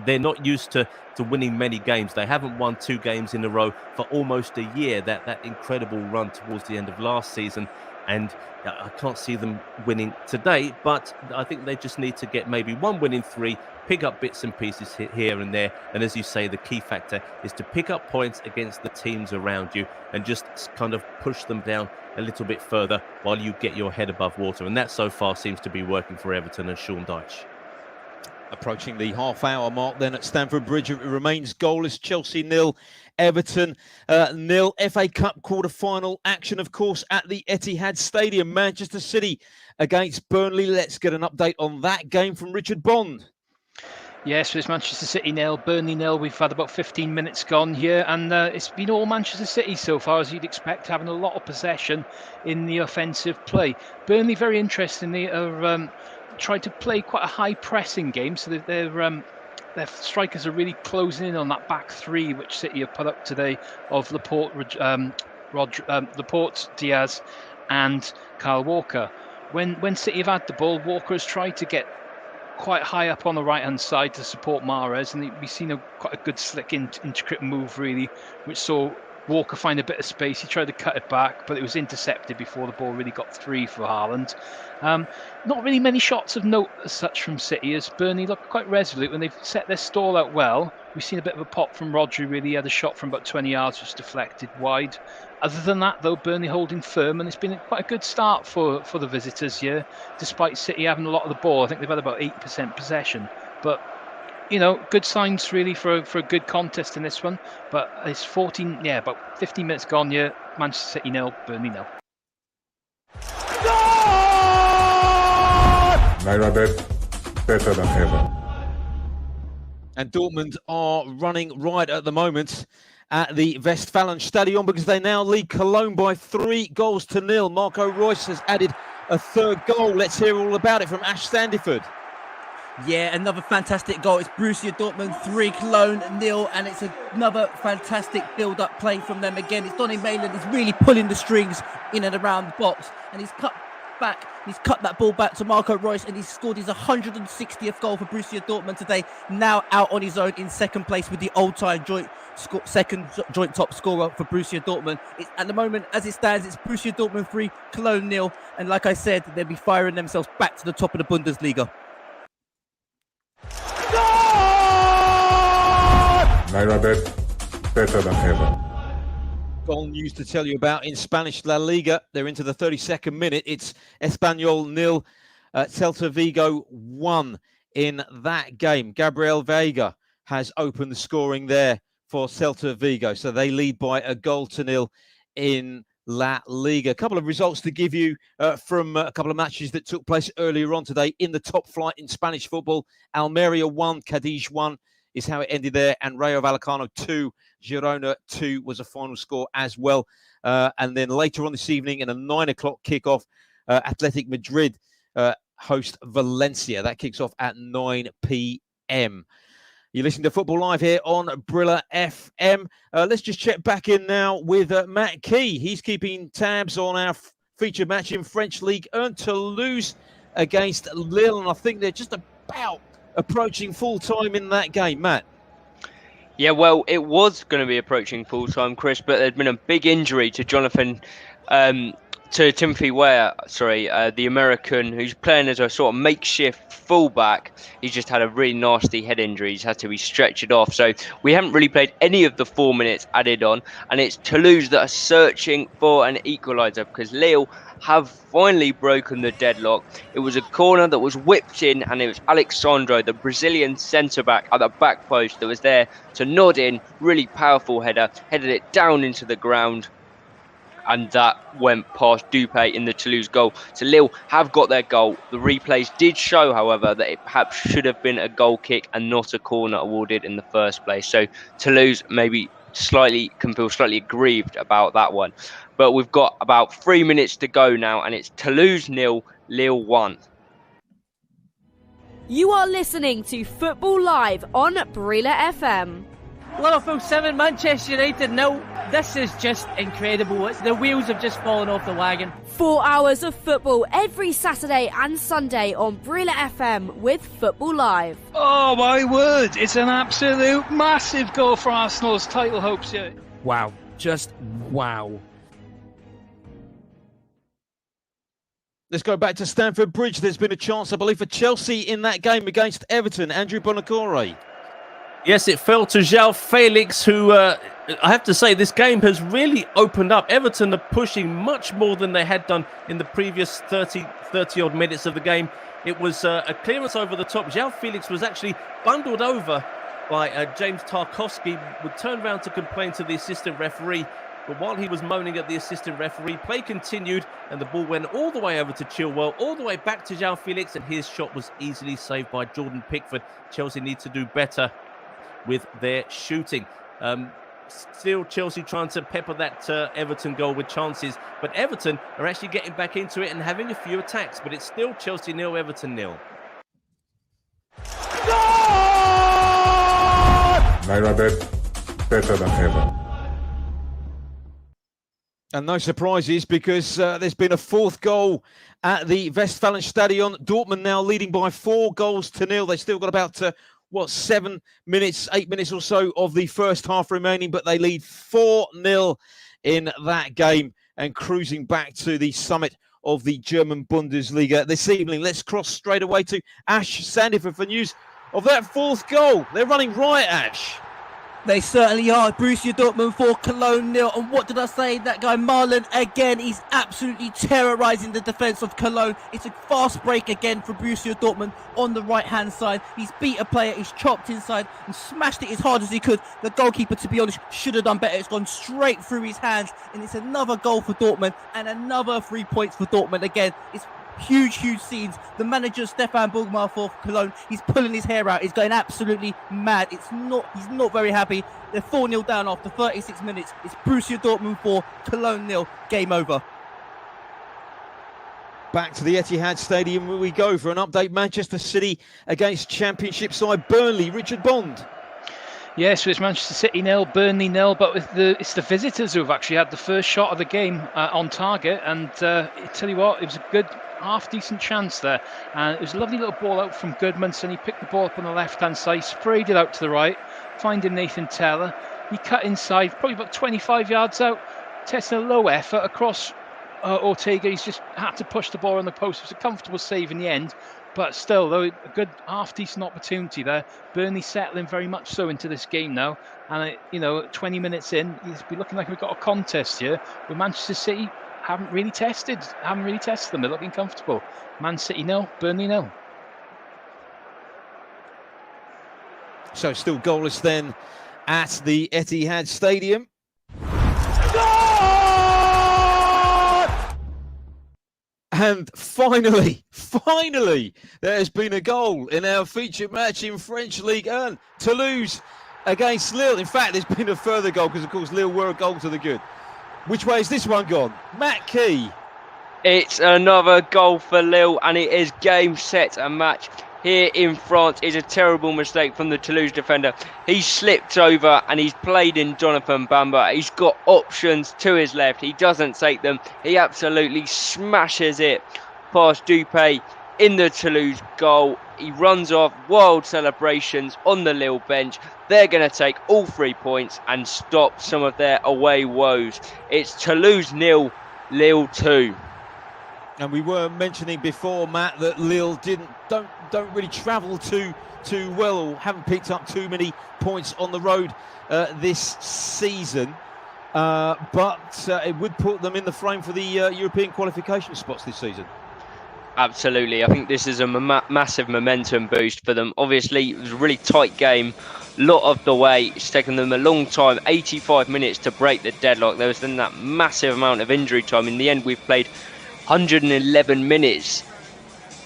they're not used to winning many games. They haven't won 2 games in a row for almost a year, that incredible run towards the end of last season. And I can't see them winning today, but I think they just need to get maybe 1 win in 3, pick up bits and pieces here and there. And as you say, the key factor is to pick up points against the teams around you and just kind of push them down a little bit further while you get your head above water. And that so far seems to be working for Everton and Sean Dyche. Approaching the half-hour mark then at Stamford Bridge, it remains goalless. Chelsea 0, Everton 0. FA Cup quarter-final action, of course, at the Etihad Stadium. Manchester City against Burnley. Let's get an update on that game from Richard Bond. Yes, it's Manchester City 0, Burnley 0. We've had about 15 minutes gone here, and it's been all Manchester City so far, as you'd expect, having a lot of possession in the offensive play. Burnley, very interestingly, are tried to play quite a high pressing game, so that their strikers are really closing in on that back 3 which City have put up today of Laporte, Diaz and Kyle Walker. When City have had the ball, Walker has tried to get quite high up on the right hand side to support Mahrez, and we've seen quite a good slick intricate move really, which saw Walker find a bit of space. He tried to cut it back, but it was intercepted before the ball really got free for Haaland. Not really many shots of note as such from City, as Burnley looked quite resolute when they've set their stall out well. We've seen a bit of a pop from Rodri, really. He had a shot from about 20 yards, just deflected wide. Other than that, though, Burnley holding firm, and it's been quite a good start for the visitors here, despite City having a lot of the ball. I think they've had about 8% possession. But good signs really for a good contest in this one. But it's about 15 minutes gone here. Manchester City 0, Burnley 0. NairaBet, better than ever. And Dortmund are running right at the moment at the Westfalenstadion, because they now lead Cologne by 3-0. Marco Reus has added a 3rd goal. Let's hear all about it from Ash Sandiford. Yeah, another fantastic goal. It's Borussia Dortmund 3, Cologne 0, and it's another fantastic build-up play from them again. It's Donny Malen. He's really pulling the strings in and around the box, and he's cut back. He's cut that ball back to Marco Reus, and he's scored his 160th goal for Borussia Dortmund today. Now out on his own in second place with the all-time second joint top scorer for Borussia Dortmund. It's, at the moment, as it stands, it's Borussia Dortmund 3, Cologne 0, and like I said, they'll be firing themselves back to the top of the Bundesliga. Naira Bet, better than ever. Goal news to tell you about in Spanish La Liga. They're into the 32nd minute. It's Espanyol 0, Celta Vigo 1 in that game. Gabriel Veiga has opened the scoring there for Celta Vigo. So they lead by 1-0 in La Liga. A couple of results to give you from a couple of matches that took place earlier on today in the top flight in Spanish football. Almeria 1, Cadiz 1 is how it ended there. And Rayo Vallecano 2, Girona 2 was a final score as well. And then later on this evening in a 9 o'clock kickoff, Athletic Madrid host Valencia. That kicks off at 9 p.m. You're listening to Football Live here on Brilla FM. Let's just check back in now with Matt Key. He's keeping tabs on our featured match in French League 1, Toulouse against Lille. And I think they're just about approaching full time in that game, Matt. Yeah, well, it was going to be approaching full time, Chris, but there's been a big injury to Timothy Weah, the American, who's playing as a sort of makeshift fullback. He's just had a really nasty head injury. He's had to be stretchered off. So we haven't really played any of the 4 minutes added on. And it's Toulouse that are searching for an equaliser because Lille have finally broken the deadlock. It was a corner that was whipped in, and it was Alexandro, the Brazilian centre-back at the back post, that was there to nod in. Really powerful header, headed it down into the ground. And that went past Dupé in the Toulouse goal. So Lille have got their goal. The replays did show, however, that it perhaps should have been a goal kick and not a corner awarded in the first place. So Toulouse maybe can feel slightly aggrieved about that one. But we've got about 3 minutes to go now, and it's Toulouse 0, Lille 1. You are listening to Football Live on Brilla FM. Liverpool 7, Manchester United 0. This is just incredible. The wheels have just fallen off the wagon. 4 hours of football every Saturday and Sunday on Brilla FM with Football Live. Oh my word, it's an absolute massive goal for Arsenal's title hopes here. Wow, just wow. Let's go back to Stamford Bridge. There's been a chance, I believe, for Chelsea in that game against Everton. Andrew Bonacore. Yes, it fell to João Felix, who, I have to say, this game has really opened up. Everton are pushing much more than they had done in the previous 30-odd minutes of the game. It was a clearance over the top. João Felix was actually bundled over by James Tarkowski, would turn around to complain to the assistant referee. But while he was moaning at the assistant referee, play continued, and the ball went all the way over to Chilwell, all the way back to João Felix, and his shot was easily saved by Jordan Pickford. Chelsea need to do better with their shooting. Still Chelsea trying to pepper that Everton goal with chances, but Everton are actually getting back into it and having a few attacks, but it's still Chelsea 0, Everton 0. Naira Bet, better than ever. And no surprises, because there's been a fourth goal at the Westfalenstadion. Dortmund now leading by 4-0. They still got about 8 minutes or so of the first half remaining, but they lead 4-0 in that game and cruising back to the summit of the German Bundesliga this evening. Let's cross straight away to Ash Sandiford for news of that fourth goal. They're running riot, Ash. They certainly are. Borussia Dortmund 4, Cologne 0. And what did I say? That guy Marlon, again, he's absolutely terrorising the defence of Cologne. It's a fast break again for Borussia Dortmund on the right-hand side. He's beat a player, he's chopped inside and smashed it as hard as he could. The goalkeeper, to be honest, should have done better. It's gone straight through his hands. And it's another goal for Dortmund and another 3 points for Dortmund. Again, it's huge scenes. The manager, Stefan Burgmar for Cologne, he's pulling his hair out. He's going absolutely mad. He's not very happy. They're 4-0 down after 36 minutes. It's Borussia Dortmund 4, Cologne 0. Game over. Back to the Etihad Stadium where we go for an update. Manchester City against Championship side Burnley. Richard Bond. Yes, so it's Manchester City 0, Burnley 0, but it's the visitors who have actually had the first shot of the game on target. And I tell you what, it was a good, half-decent chance there. And it was a lovely little ball out from Goodmanson. He picked the ball up on the left-hand side, sprayed it out to the right, finding Nathan Tella. He cut inside, probably about 25 yards out, testing a low effort across Ortega. He's just had to push the ball on the post. It was a comfortable save in the end. But still, though, a good half-decent opportunity there. Burnley settling very much so into this game now. And, 20 minutes in, it's be looking like we've got a contest here. With Manchester City haven't really tested them. They're looking comfortable. Man City 0, Burnley 0. So still goalless then at the Etihad Stadium. And finally, there has been a goal in our featured match in French League 1. Toulouse against Lille. In fact, there's been a further goal because, of course, Lille were a goal to the good. Which way is this one gone? Matt Key. It's another goal for Lille, and it is game, set, and match. Here in France is a terrible mistake from the Toulouse defender. He slipped over and he's played in Jonathan Bamba. He's got options to his left. He doesn't take them. He absolutely smashes it past Dupé in the Toulouse goal. He runs off, wild celebrations on the Lille bench. They're going to take all 3 points and stop some of their away woes. It's Toulouse 0, Lille 2. And we were mentioning before, Matt, that Lille don't really travel too well, or haven't picked up too many points on the road this season. But it would put them in the frame for the European qualification spots this season. Absolutely. I think this is a massive momentum boost for them. Obviously, it was a really tight game. A lot of the way, it's taken them a long time, 85 minutes to break the deadlock. There was then that massive amount of injury time. In the end, we've played 111 minutes,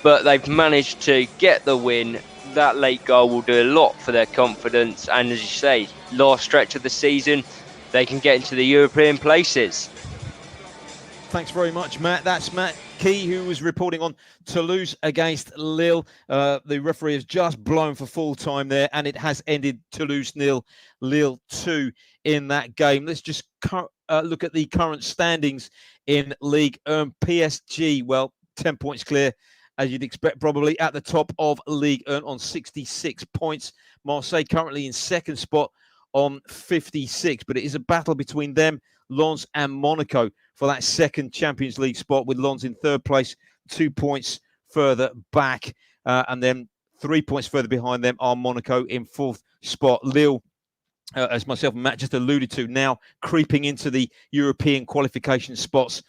but they've managed to get the win. That late goal will do a lot for their confidence, and as you say, last stretch of the season, they can get into the European places. Thanks very much, Matt. That's Matt Key, who was reporting on Toulouse against Lille. The referee has just blown for full time there, and it has ended Toulouse 0, Lille 2 in that game. Let's just look at the current standings in League 1. PSG, well, 10 points clear, as you'd expect, probably at the top of League 1 on 66 points. Marseille currently in second spot on 56, but it is a battle between them, Lens and Monaco for that second Champions League spot, with Lens in third place, 2 points further back, and then 3 points further behind them are Monaco in fourth spot. Lille, as myself and Matt just alluded to, now creeping into the European qualification spots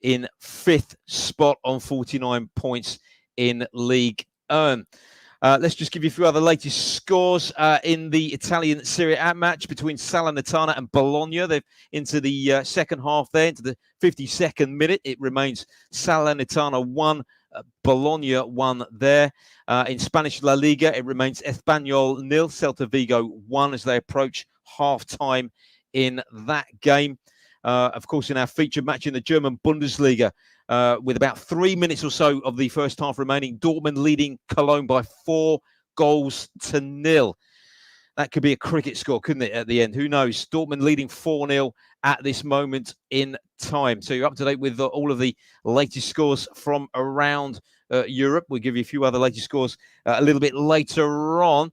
in fifth spot on 49 points in League 1. Let's just give you a few other latest scores in the Italian Serie A match between Salernitana and Bologna. They're into the second half there, into the 52nd minute. It remains Salernitana 1, Bologna 1 there. In Spanish La Liga, it remains Espanyol 0, Celta Vigo 1 as they approach half-time in that game. Of course, in our featured match in the German Bundesliga, with about 3 minutes or so of the first half remaining, Dortmund leading Cologne by 4-0. That could be a cricket score, couldn't it, at the end? Who knows? Dortmund leading 4-0 at this moment in time. So you're up to date with all of the latest scores from around Europe. We'll give you a few other latest scores a little bit later on.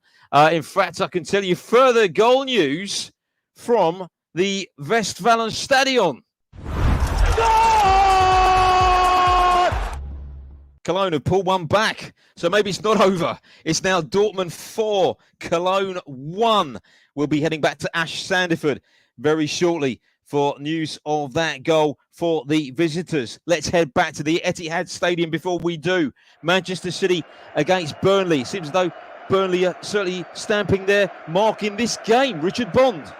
In fact, I can tell you further goal news from the Westfalenstadion. Cologne have pulled one back, so maybe it's not over. It's now Dortmund 4, Cologne 1. We'll be heading back to Ash Sandiford very shortly for news of that goal for the visitors. Let's head back to the Etihad Stadium before we do. Manchester City against Burnley. Seems as though Burnley are certainly stamping their mark in this game. Richard Bond.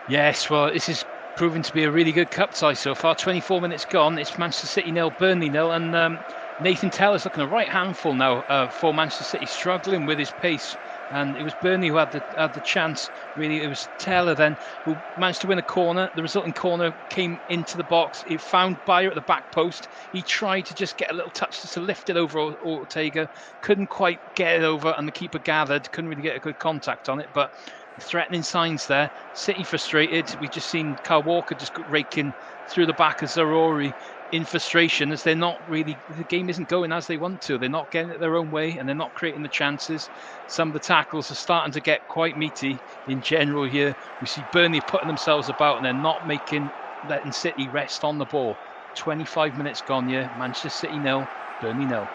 Yes, well, this is proving to be a really good cup tie so far. 24 minutes gone. It's Manchester City 0, Burnley 0, and Nathan Taylor's looking a right handful now for Manchester City, struggling with his pace. And it was Burnley who had the chance. Really, it was Taylor then who managed to win a corner. The resulting corner came into the box. He found Bayer at the back post. He tried to just get a little touch just to lift it over Ortega. Couldn't quite get it over, and the keeper gathered. Couldn't really get a good contact on it, but threatening signs there. City frustrated. We've just seen Kyle Walker just raking through the back of Zaroury in frustration, as they're not really, the game isn't going as they want to. They're not getting it their own way, and they're not creating the chances. Some of the tackles are starting to get quite meaty in general here. We see Burnley putting themselves about, and they're not letting City rest on the ball. 25 minutes gone here. Manchester City 0, Burnley 0.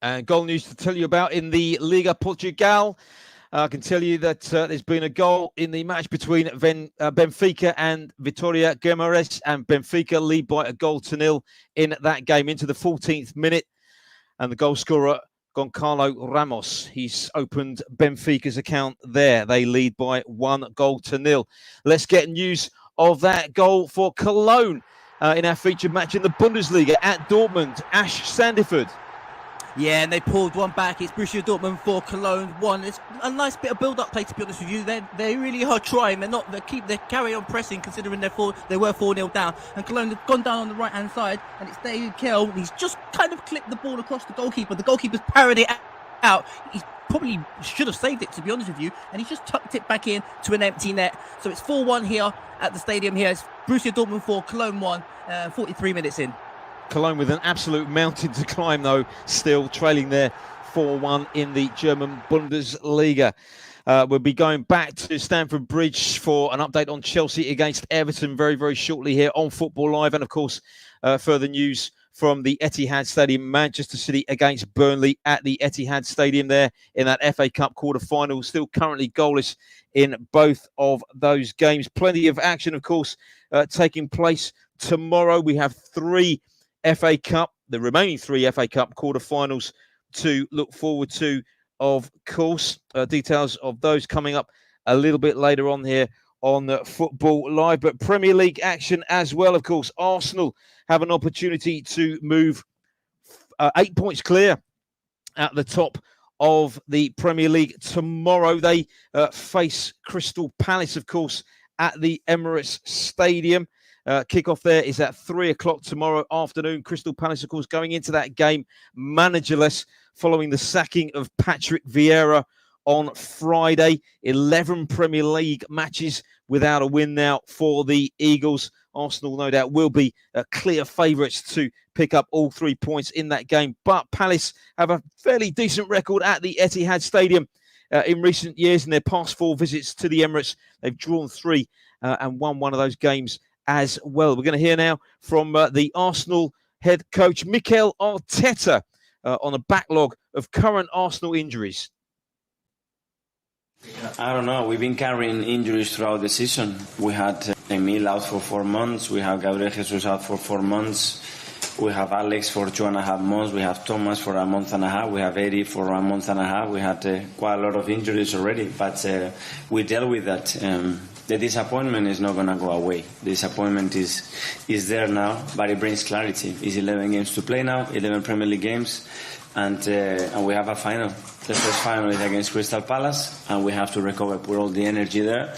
And goal news to tell you about in the Liga Portugal. I can tell you that there's been a goal in the match between Benfica and Vitória Guimarães, and Benfica lead by 1-0 in that game into the 14th minute. And the goal scorer, Goncalo Ramos, he's opened Benfica's account there. They lead by 1-0. Let's get news of that goal for Cologne in our featured match in the Bundesliga at Dortmund. Ash Sandiford. Yeah, and they pulled one back. It's Borussia Dortmund 4, Cologne 1. It's a nice bit of build-up play, to be honest with you. They really are trying. They carry on pressing, considering they were 4-0 down. And Cologne have gone down on the right-hand side, and it's David Kell. He's just kind of clipped the ball across the goalkeeper. The goalkeeper's parried it out. He probably should have saved it, to be honest with you, and he's just tucked it back in to an empty net. So it's 4-1 here at the stadium here. It's Borussia Dortmund 4, Cologne 1, 43 minutes in. Cologne with an absolute mountain to climb, though, still trailing there 4-1 in the German Bundesliga. We'll be going back to Stamford Bridge for an update on Chelsea against Everton very, very shortly here on Football Live. And, of course, further news from the Etihad Stadium, Manchester City against Burnley at the Etihad Stadium there in that FA Cup quarter-final. Still currently goalless in both of those games. Plenty of action, of course, taking place tomorrow. We have the remaining three FA Cup quarterfinals to look forward to, of course. Details of those coming up a little bit later on here on Football Live. But Premier League action as well, of course. Arsenal have an opportunity to move 8 points clear at the top of the Premier League tomorrow. They face Crystal Palace, of course, at the Emirates Stadium. Kickoff there is at 3:00 tomorrow afternoon. Crystal Palace, of course, going into that game managerless following the sacking of Patrick Vieira on Friday. 11 Premier League matches without a win now for the Eagles. Arsenal, no doubt, will be clear favourites to pick up all 3 points in that game. But Palace have a fairly decent record at the Etihad Stadium in recent years. In their past 4 visits to the Emirates, they've drawn 3 and won one of those games as well. We're going to hear now from the Arsenal head coach Mikel Arteta on a backlog of current Arsenal injuries. I don't know. We've been carrying injuries throughout the season. We had Emil out for 4 months. We have Gabriel Jesus out for 4 months. We have Alex for 2.5 months. We have Thomas for a month and a half. We have Eddie for a month and a half. We had quite a lot of injuries already, but we dealt with that. The disappointment is not going to go away. The disappointment is there now, but it brings clarity. It's 11 games to play now, 11 Premier League games, and we have a final. The first final is against Crystal Palace, and we have to recover, put all the energy there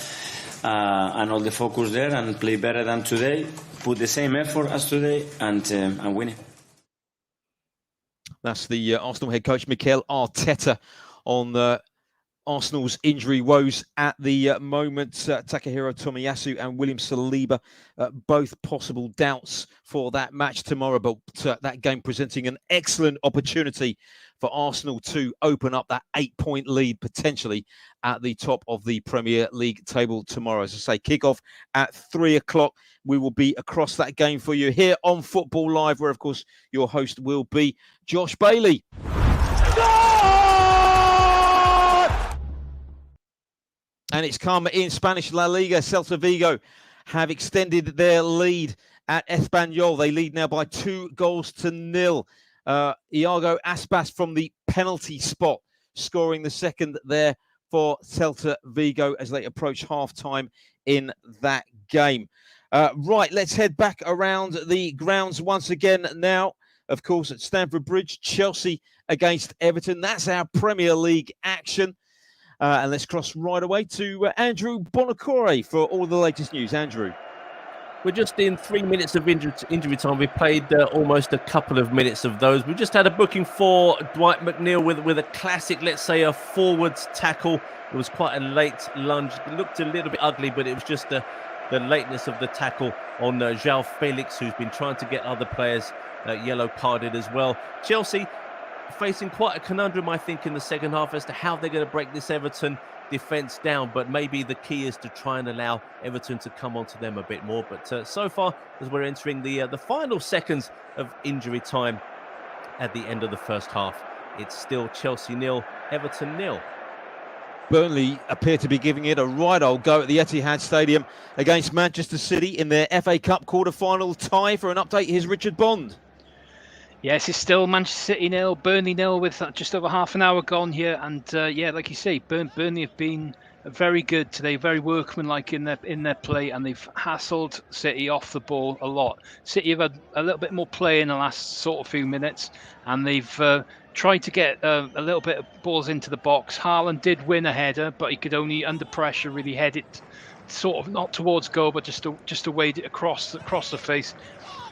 and all the focus there, and play better than today, put the same effort as today, and win it. That's the Arsenal head coach Mikel Arteta on Arsenal's injury woes at the moment. Takahiro Tomiyasu and William Saliba, both possible doubts for that match tomorrow, but that game presenting an excellent opportunity for Arsenal to open up that 8-point lead potentially at the top of the Premier League table tomorrow. As I say, kickoff at 3:00. We will be across that game for you here on Football Live, where, of course, your host will be Josh Bailey. And it's come in Spanish La Liga. Celta Vigo have extended their lead at Espanyol. They lead now by 2-0. Iago Aspas from the penalty spot, scoring the second there for Celta Vigo as they approach half-time in that game. Right, let's head back around the grounds once again now. Of course, at Stamford Bridge, Chelsea against Everton. That's our Premier League action. And let's cross right away to Andrew Bonacore for all the latest news. Andrew. We're just in 3 minutes of injury time. We've played almost a couple of minutes of those. We just had a booking for Dwight McNeil with a classic, let's say, a forwards tackle. It was quite a late lunge. It looked a little bit ugly, but it was just the lateness of the tackle on João Felix, who's been trying to get other players yellow carded as well. Chelsea facing quite a conundrum, I think, in the second half as to how they're going to break this Everton defence down. But maybe the key is to try and allow Everton to come onto them a bit more. But so far, as we're entering the final seconds of injury time at the end of the first half, it's still Chelsea 0, Everton 0. Burnley appear to be giving it a right old go at the Etihad Stadium against Manchester City in their FA Cup quarter-final tie. For an update, here's Richard Bond. Yes, it's still Manchester City 0, Burnley 0 with just over half an hour gone here. And like you say, Burnley have been very good today, very workmanlike in their play, and they've hassled City off the ball a lot. City have had a little bit more play in the last sort of few minutes, and they've tried to get a little bit of balls into the box. Haaland did win a header, but he could only, under pressure, really head it sort of not towards goal, but just to wade it across the face.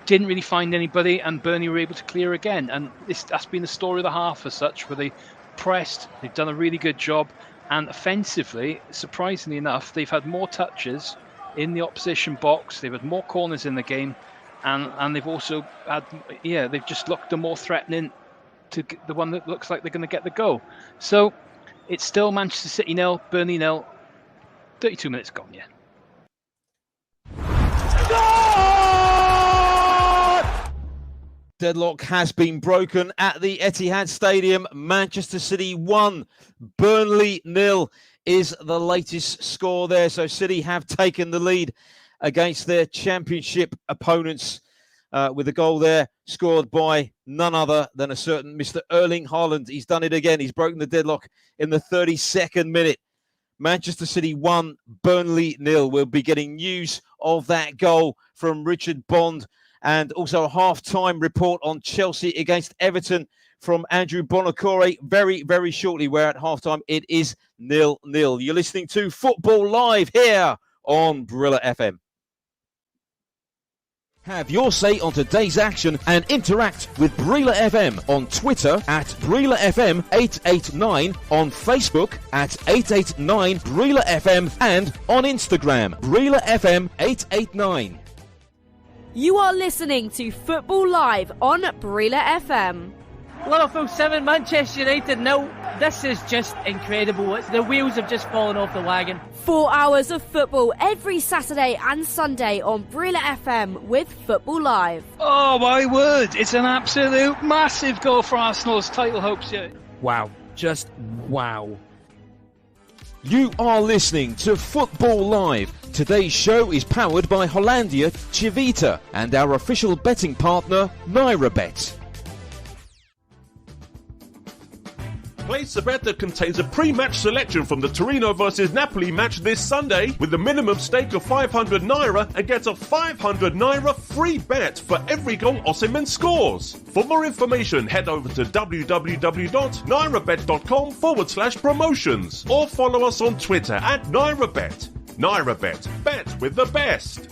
Didn't really find anybody, and Burnley were able to clear again. And that's been the story of the half as such, where they pressed, they've done a really good job, and offensively, surprisingly enough, they've had more touches in the opposition box, they've had more corners in the game, and they've also had, they've just looked the more threatening to the one that looks like they're going to get the goal. So it's still Manchester City 0, Burnley 0, 32 minutes gone, yeah. Deadlock has been broken at the Etihad Stadium. Manchester City 1, Burnley 0 is the latest score there. So City have taken the lead against their championship opponents with a goal there scored by none other than a certain Mr. Erling Haaland. He's done it again. He's broken the deadlock in the 32nd minute. Manchester City 1, Burnley 0. We'll be getting news of that goal from Richard Bond, and also a half-time report on Chelsea against Everton from Andrew Bonacore very, very shortly, where at half-time it is 0-0. You're listening to Football Live here on Brilla FM. Have your say on today's action and interact with Brilla FM on Twitter at Brilla FM 889, on Facebook at 889 Brilla FM, and on Instagram Brilla FM 889. You are listening to Football Live on Brilla FM. Liverpool 7, Manchester United 0. This is just incredible. The wheels have just fallen off the wagon. 4 hours of football every Saturday and Sunday on Brilla FM with Football Live. Oh my word, it's an absolute massive goal for Arsenal's title hopes here. Wow, just wow. You are listening to Football Live. Today's show is powered by Hollandia Chivita and our official betting partner, NairaBet. Place a bet that contains a pre-match selection from the Torino vs Napoli match this Sunday with a minimum stake of 500 Naira and get a 500 Naira free bet for every goal Osimhen scores. For more information, head over to www.nairabet.com/promotions or follow us on Twitter at NairaBet. NairaBet, bet with the best.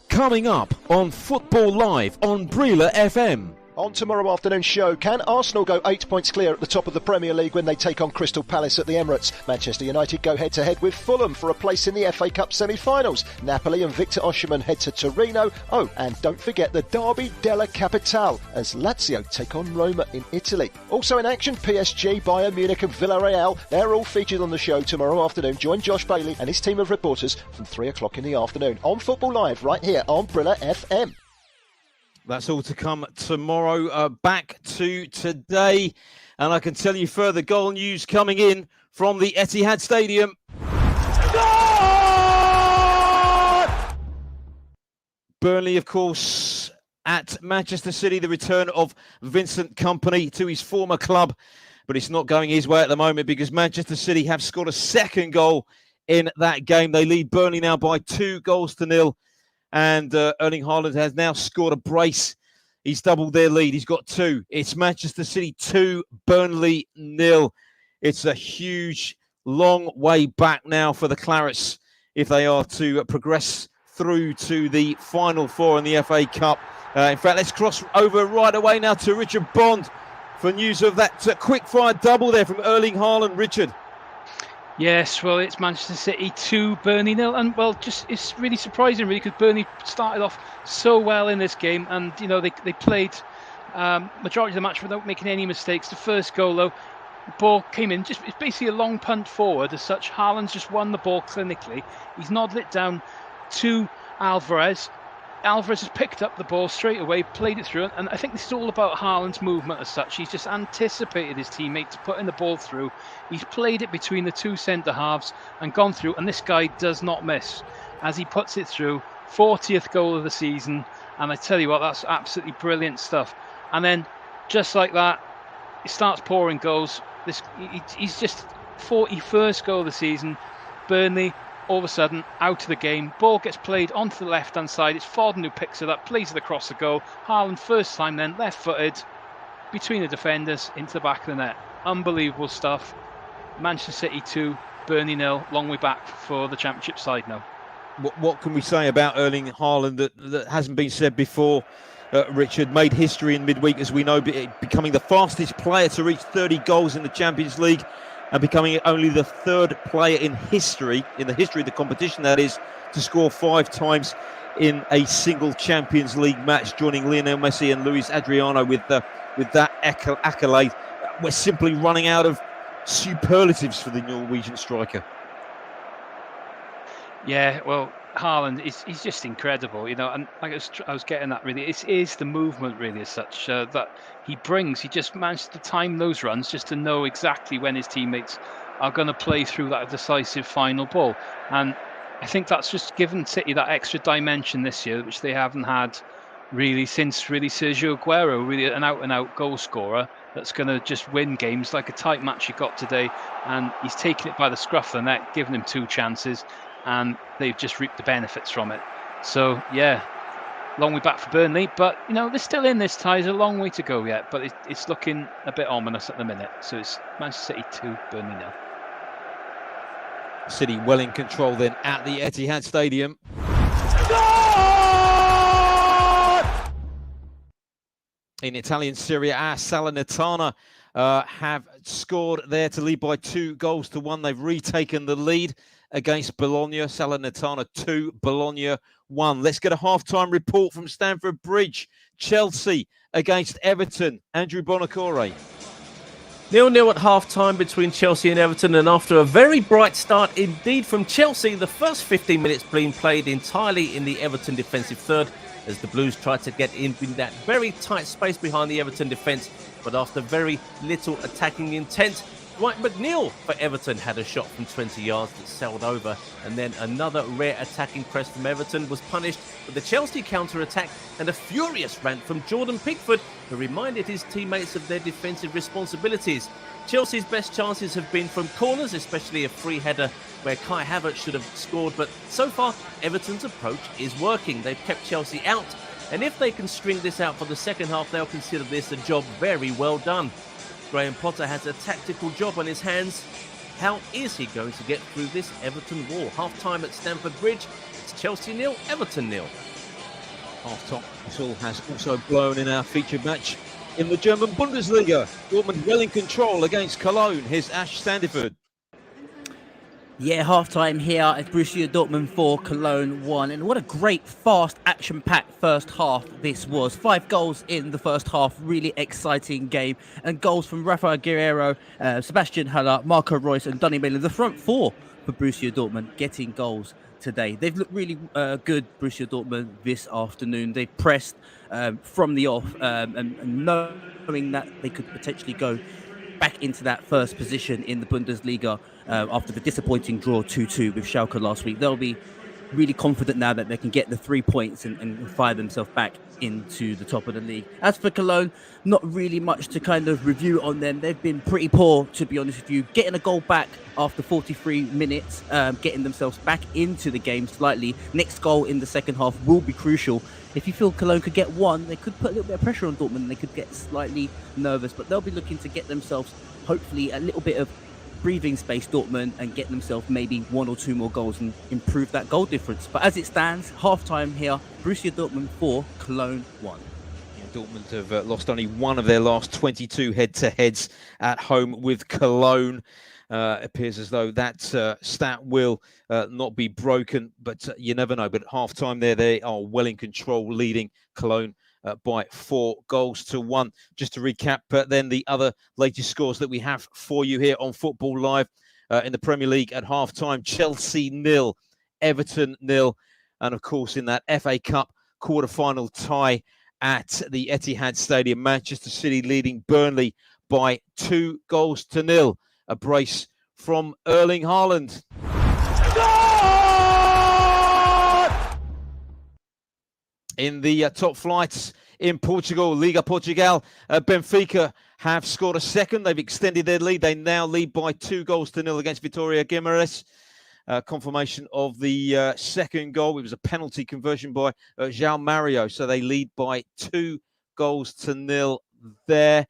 Coming up on Football Live on Brilla FM. On tomorrow afternoon's show, can Arsenal go 8 points clear at the top of the Premier League when they take on Crystal Palace at the Emirates? Manchester United go head-to-head with Fulham for a place in the FA Cup semi-finals. Napoli and Victor Osimhen head to Torino. Oh, and don't forget the Derby della Capitale as Lazio take on Roma in Italy. Also in action, PSG, Bayern Munich and Villarreal. They're all featured on the show tomorrow afternoon. Join Josh Bailey and his team of reporters from 3 o'clock in the afternoon on Football Live right here on Brilla FM. That's all to come tomorrow. Back to today. And I can tell you further goal news coming in from the Etihad Stadium. Burnley, of course, at Manchester City. The return of Vincent Kompany to his former club. but it's not going his way at the moment because Manchester City have scored a second goal in that game. They lead Burnley now by 2-0, and Erling Haaland has now scored a brace. He's doubled their lead. He's got 2. It's Manchester City 2, Burnley 0. It's a huge, long way back now for the Clarets if they are to progress through to the Final Four in the FA Cup. In fact, let's cross over right away now to Richard Bond for news of that quick-fire double there from Erling Haaland. Richard. Yes, well, it's Manchester City 2, Burnley 0, and well, it's really surprising, really, because Burnley started off so well in this game, and they played majority of the match without making any mistakes. The first goal, though, the ball came in, it's basically a long punt forward as such. Haaland's just won the ball clinically. He's nodded it down to Alvarez. Alvarez has picked up the ball straight away, played it through, and I think this is all about Haaland's movement as such. He's just anticipated his teammates putting the ball through. He's played it between the 2 centre-halves and gone through, and this guy does not miss as he puts it through. 40th goal of the season, and I tell you what, that's absolutely brilliant stuff. And then, just like that, he starts pouring goals. He's just 41st goal of the season. Burnley, all of a sudden, out of the game. Ball gets played onto the left-hand side. It's Foden who picks it up, plays it across the goal. Haaland, first time then, left-footed, between the defenders, into the back of the net. Unbelievable stuff. Manchester City 2, Burnley 0. Long way back for the Championship side now. What can we say about Erling Haaland that hasn't been said before? Richard made history in midweek, as we know, becoming the fastest player to reach 30 goals in the Champions League, and becoming only the 3rd player in the history of the competition, that is, to score 5 times in a single Champions League match, joining Lionel Messi and Luis Adriano with that accolade. We're simply running out of superlatives for the Norwegian striker. Yeah, well, Haaland, he's just incredible, and like I was getting that, really. It is the movement, really, as such, that he brings. He just managed to time those runs just to know exactly when his teammates are going to play through that decisive final ball. And I think that's just given City that extra dimension this year, which they haven't had really since Sergio Aguero, really an out-and-out goal scorer that's going to just win games like a tight match he got today. And he's taken it by the scruff of the neck, given him 2 chances, and they've just reaped the benefits from it. So, yeah, long way back for Burnley. But, they're still in this tie. There's a long way to go yet, but it's looking a bit ominous at the minute. So it's Manchester City 2, Burnley 0. City well in control then at the Etihad Stadium. In Italian Serie A, Salernitana have scored there to lead by 2-1. They've retaken the lead against Bologna. Salernitana 2, Bologna 1. Let's get a half-time report from Stamford Bridge. Chelsea against Everton. Andrew Bonacore. 0-0 at half-time between Chelsea and Everton, and after a very bright start indeed from Chelsea, the first 15 minutes being played entirely in the Everton defensive third as the Blues tried to get in that very tight space behind the Everton defence, but after very little attacking intent, Dwight McNeil for Everton had a shot from 20 yards that sailed over, and then another rare attacking press from Everton was punished with a Chelsea counter-attack and a furious rant from Jordan Pickford, who reminded his teammates of their defensive responsibilities. Chelsea's best chances have been from corners, especially a free header where Kai Havertz should have scored, but so far Everton's approach is working. They've kept Chelsea out, and if they can string this out for the second half, they'll consider this a job very well done. Graham Potter has a tactical job on his hands. How is he going to get through this Everton wall? Half-time at Stamford Bridge. It's Chelsea 0, Everton 0. Half-time whistle has also blown in our featured match in the German Bundesliga. Dortmund well in control against Cologne. Here's Ash Sandiford. Yeah, half-time here at Borussia Dortmund 4, Cologne 1. And what a great, fast, action-packed first half this was. 5 goals in the first half. Really exciting game. And goals from Rafael Guerreiro, Sebastian Haller, Marco Reus and Donny Miller. The front four for Borussia Dortmund getting goals today. They've looked really good, Borussia Dortmund, this afternoon. They pressed from the off and knowing that they could potentially go back into that first position in the Bundesliga after the disappointing draw 2-2 with Schalke last week. They'll be really confident now that they can get the 3 points and fire themselves back into the top of the league. As for Cologne, not really much to kind of review on them. They've been pretty poor, to be honest with you. Getting a goal back after 43 minutes, getting themselves back into the game slightly. Next goal in the second half will be crucial. If you feel Cologne could get one, they could put a little bit of pressure on Dortmund and they could get slightly nervous, but they'll be looking to get themselves hopefully a little bit of breathing space, Dortmund, and get themselves maybe 1 or 2 more goals and improve that goal difference. But as it stands, half-time here, Borussia Dortmund 4, Cologne 1. Yeah, Dortmund have lost only one of their last 22 head-to-heads at home with Cologne. Appears as though that stat will not be broken, but you never know. But at half-time there, they are well in control, leading Cologne by 4-1. Just to recap, then the other latest scores that we have for you here on Football Live in the Premier League at half-time: Chelsea 0, Everton 0, and of course in that FA Cup quarter-final tie at the Etihad Stadium, Manchester City leading Burnley by 2-0. A brace from Erling Haaland. In the top flights in Portugal, Liga Portugal, Benfica have scored a second. They've extended their lead. They now lead by 2-0 against Vitória Guimarães. Confirmation of the second goal. It was a penalty conversion by João Mario. So they lead by 2-0 there.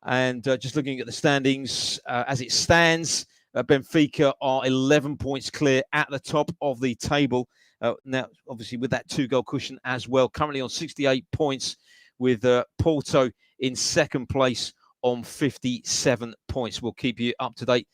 And just looking at the standings as it stands, Benfica are 11 points clear at the top of the table. Now, obviously, with that 2-goal cushion as well, currently on 68 points, with Porto in second place on 57 points. We'll keep you up to date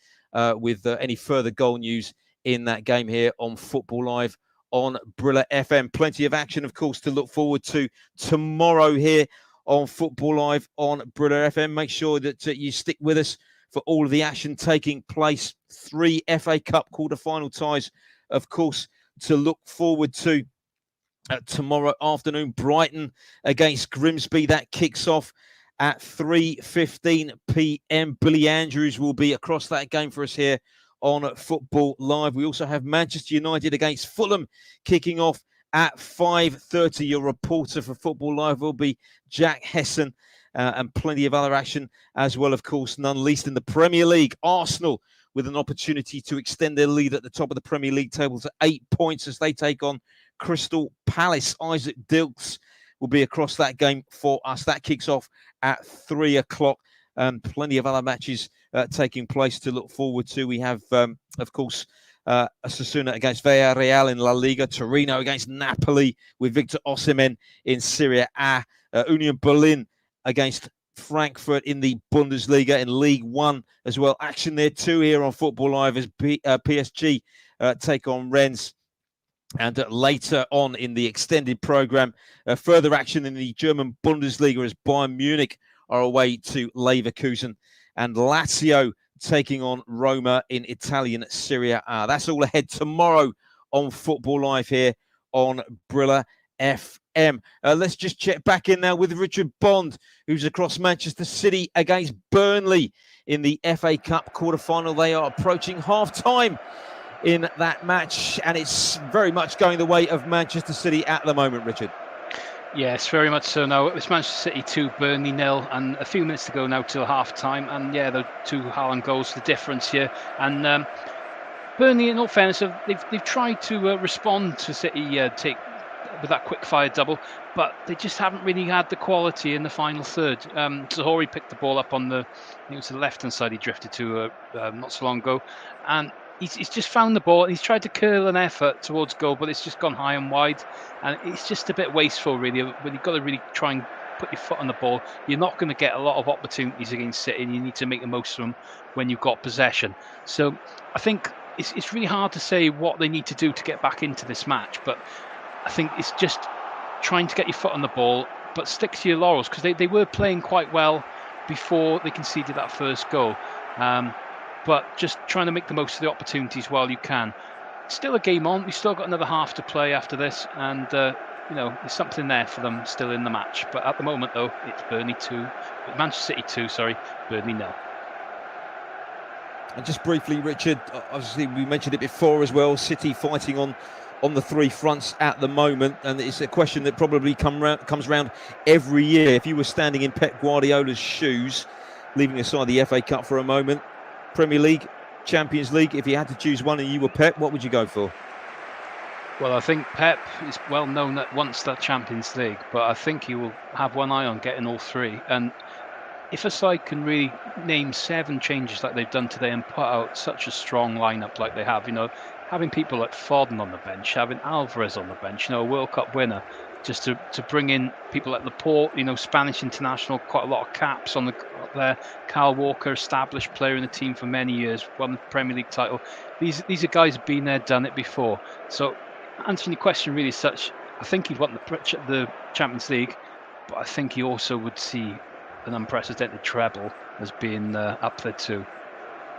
with any further goal news in that game here on Football Live on Brilla FM. Plenty of action, of course, to look forward to tomorrow here on Football Live on Brilla FM. Make sure that you stick with us for all of the action taking place. 3 FA Cup quarter-final ties, of course, to look forward to tomorrow afternoon. Brighton against Grimsby. That kicks off at 3:15 p.m. Billy Andrews will be across that game for us here on Football Live. We also have Manchester United against Fulham kicking off at 5:30. Your reporter for Football Live will be Jack Hesson, and plenty of other action as well, of course, none least in the Premier League. Arsenal with an opportunity to extend their lead at the top of the Premier League table to 8 points as they take on Crystal Palace. Isaac Dilks will be across that game for us. That kicks off at 3 o'clock. Plenty of other matches taking place to look forward to. We have, of course, Osasuna against Villarreal in La Liga, Torino against Napoli with Victor Osimhen in Serie A, Union Berlin against Frankfurt in the Bundesliga in League One as well. Action there too here on Football Live as PSG take on Rennes. And later on in the extended programme, further action in the German Bundesliga as Bayern Munich are away to Leverkusen, and Lazio taking on Roma in Italian Serie A. That's all ahead tomorrow on Football Live here on Brilla FM. Let's just check back in now with Richard Bond, who's across Manchester City against Burnley in the FA Cup quarter-final. They are approaching half-time in that match, and it's very much going the way of Manchester City at the moment, Richard. Yes, very much so now. It's Manchester City 2, Burnley 0, and a few minutes to go now till half-time. And yeah, the 2 Haaland goals, the difference here. And Burnley, in all fairness, they've tried to respond to City with that quick-fire double, but they just haven't really had the quality in the final third. Zahori picked the ball up on the left-hand side. He drifted to not so long ago, and he's just found the ball and he's tried to curl an effort towards goal, but it's just gone high and wide, and it's just a bit wasteful, really. When you've got to really try and put your foot on the ball, you're not going to get a lot of opportunities against City, and you need to make the most of them when you've got possession. So I think it's really hard to say what they need to do to get back into this match, but I think it's just trying to get your foot on the ball, but stick to your laurels, because they were playing quite well before they conceded that first goal. But just trying to make the most of the opportunities while you can. Still a game on. We've still got another half to play after this, and there's something there for them still in the match. But at the moment, though, it's Manchester City 2, Burnley 0. And just briefly, Richard, obviously we mentioned it before as well. City fighting on on the three fronts at the moment, and it's a question that probably comes round every year. If you were standing in Pep Guardiola's shoes, leaving aside the FA Cup for a moment, Premier League, Champions League, if you had to choose one and you were Pep, what would you go for? Well, I think Pep is well known that wants that Champions League, but I think he will have one eye on getting all three. And if a side can really name 7 changes like they've done today and put out such a strong lineup like they have, having people like Foden on the bench, having Alvarez on the bench, a World Cup winner, just to bring in people like Laporte, Spanish international, quite a lot of caps on there. Kyle Walker, established player in the team for many years, won the Premier League title. These are guys who've been there, done it before. So answering your question really such, I think he'd want the Champions League, but I think he also would see an unprecedented treble as being up there too.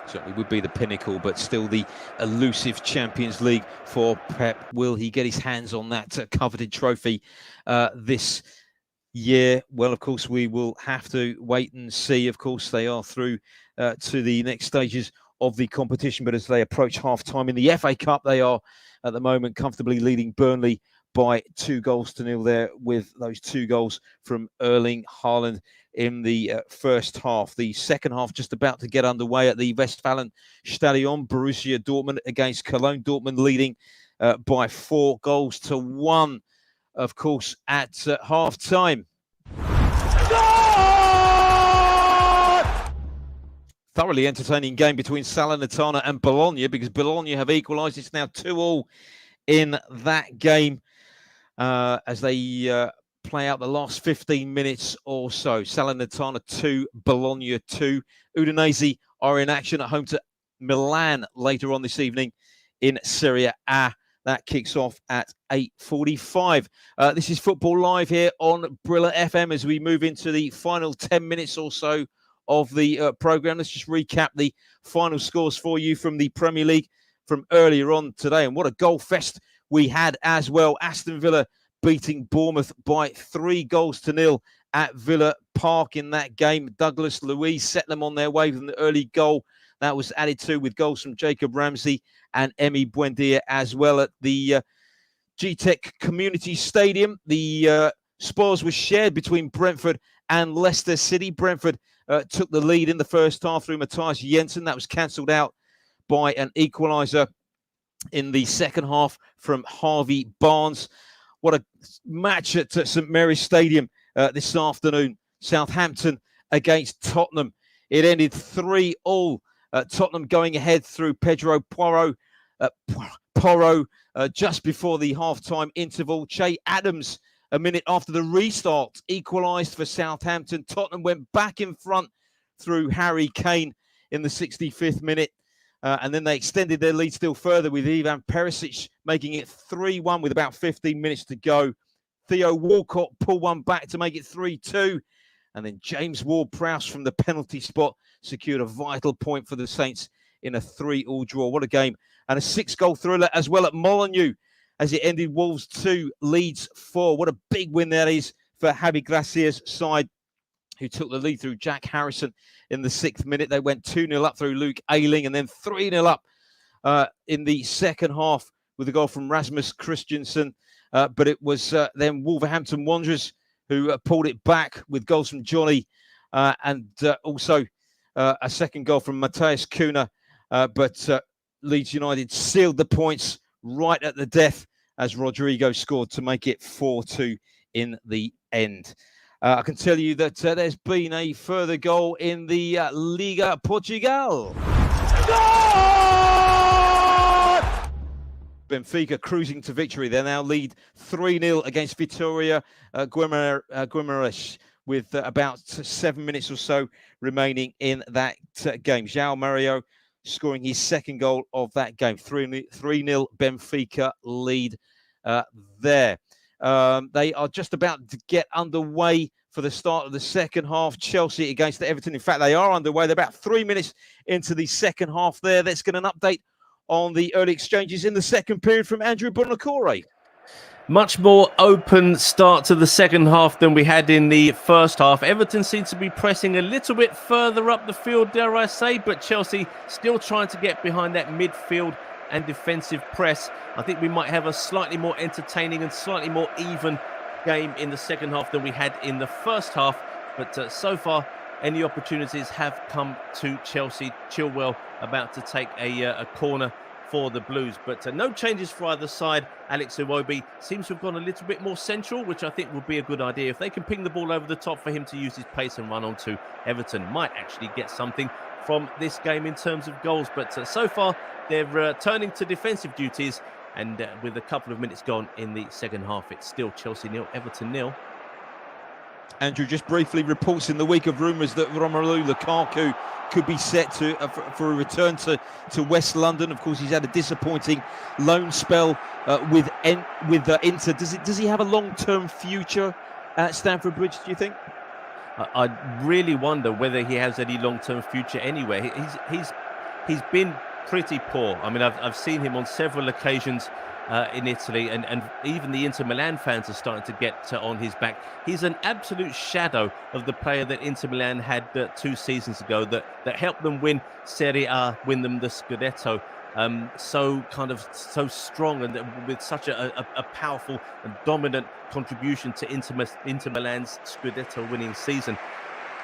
Certainly would be the pinnacle, but still the elusive Champions League for Pep. Will he get his hands on that coveted trophy this year? Well, of course, we will have to wait and see. Of course, they are through to the next stages of the competition, but as they approach half-time in the FA Cup, they are at the moment comfortably leading Burnley by 2-0 there, with those 2 goals from Erling Haaland in the first half. The second half just about to get underway at the Westfalenstadion. Borussia Dortmund against Cologne. Dortmund leading by 4-1, of course, at half-time. Thoroughly entertaining game between Salernitana and Bologna, because Bologna have equalised. It's now 2-2 in that game as they play out the last 15 minutes or so. Salernitana 2, Bologna 2. Udinese are in action at home to Milan later on this evening in Serie A. That kicks off at 8:45. This is Football Live here on Brilla FM as we move into the final 10 minutes or so of the programme. Let's just recap the final scores for you from the Premier League from earlier on today. And what a goal fest we had as well. Aston Villa beating Bournemouth by 3-0 at Villa Park in that game. Douglas Luiz set them on their way with an early goal. That was added to with goals from Jacob Ramsey and Emi Buendia as well at the G-Tech Community Stadium. The spoils were shared between Brentford and Leicester City. Brentford took the lead in the first half through Matthias Jensen. That was cancelled out by an equaliser in the second half from Harvey Barnes. What a match at St Mary's Stadium this afternoon. Southampton against Tottenham. It ended 3-3. Tottenham going ahead through Pedro Porro just before the half-time interval. Che Adams, a minute after the restart, equalised for Southampton. Tottenham went back in front through Harry Kane in the 65th minute. And then they extended their lead still further with Ivan Perisic making it 3-1 with about 15 minutes to go. Theo Walcott pulled one back to make it 3-2. And then James Ward-Prowse from the penalty spot secured a vital point for the Saints in a 3-3 draw. What a game. And a 6-goal thriller as well at Molineux as it ended Wolves 2, Leeds 4. What a big win that is for Javi Gracia's side, who took the lead through Jack Harrison in the 6th minute. They went 2-0 up through Luke Ayling and then 3-0 up in the second half with a goal from Rasmus Christensen. But it was then Wolverhampton Wanderers who pulled it back with goals from Johnny and also a second goal from Matthias Cunha. But Leeds United sealed the points right at the death as Rodrigo scored to make it 4-2 in the end. I can tell you that there's been a further goal in the Liga Portugal. Benfica cruising to victory. They now lead 3-0 against Vitória Guimarães with about 7 minutes or so remaining in that game. João Mario scoring his second goal of that game. 3-0 Benfica lead there. They are just about to get underway for the start of the second half. Chelsea against Everton. In fact, they are underway. They're about 3 minutes into the second half there. Let's get an update on the early exchanges in the second period from Andrew Bunacore. Much more open start to the second half than we had in the first half. Everton seems to be pressing a little bit further up the field, dare I say, but Chelsea still trying to get behind that midfield and defensive press, I think we might have a slightly more entertaining and slightly more even game in the second half than we had in the first half. But so far, any opportunities have come to Chelsea. Chilwell about to take a corner for the Blues, but no changes for either side. Alex Iwobi seems to have gone a little bit more central, which I think would be a good idea. If they can ping the ball over the top for him to use his pace and run onto Everton, might actually get something from this game in terms of goals. But so far, they're turning to defensive duties, and with a couple of minutes gone in the second half, it's still Chelsea 0, Everton 0. Andrew, just briefly, reports in the week of rumours that Romelu Lukaku could be set to for a return to West London. Of course, he's had a disappointing loan spell with Inter. Does he have a long-term future at Stamford Bridge, do you think? I really wonder whether he has any long-term future anywhere. He's been pretty poor. I mean, I've seen him on several occasions in Italy, and even the Inter Milan fans are starting to get on his back. He's an absolute shadow of the player that Inter Milan had 2 seasons ago that helped them win Serie A, win them the Scudetto. So strong and with such a powerful and dominant contribution to Inter Milan's Scudetto winning season.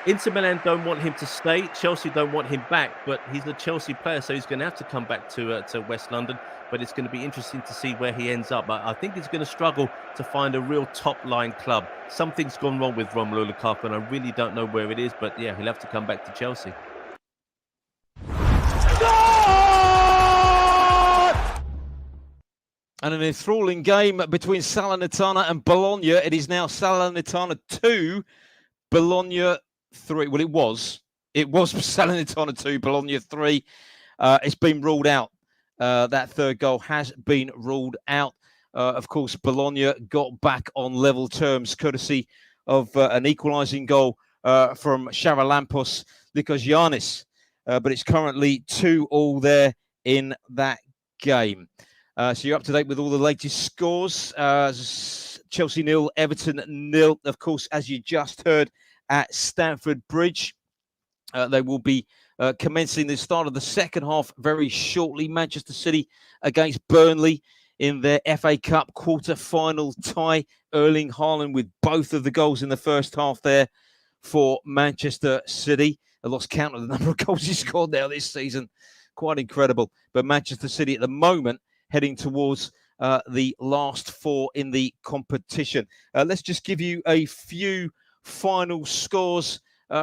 Inter Milan don't want him to stay. Chelsea don't want him back, but he's a Chelsea player, so he's going to have to come back to West London. But it's going to be interesting to see where he ends up. I think he's going to struggle to find a real top-line club. Something's gone wrong with Romelu Lukaku, and I really don't know where it is. But yeah, he'll have to come back to Chelsea. And an enthralling game between Salernitana and Bologna. It is now Salernitana 2, Bologna 3. Well, it was Salernitana 2, Bologna 3. It's been ruled out. That third goal has been ruled out. Of course, Bologna got back on level terms, courtesy of an equalising goal from Charalampos Lykogiannis. But it's currently 2-2 there in that game. So you're up to date with all the latest scores. Chelsea 0, Everton 0. Of course, as you just heard, at Stamford Bridge, they will be commencing the start of the second half very shortly. Manchester City against Burnley in their FA Cup quarter-final tie. Erling Haaland with both of the goals in the first half there for Manchester City. I lost count of the number of goals he scored now this season. Quite incredible. But Manchester City at the moment heading towards the last 4 in the competition. Let's just give you a few final scores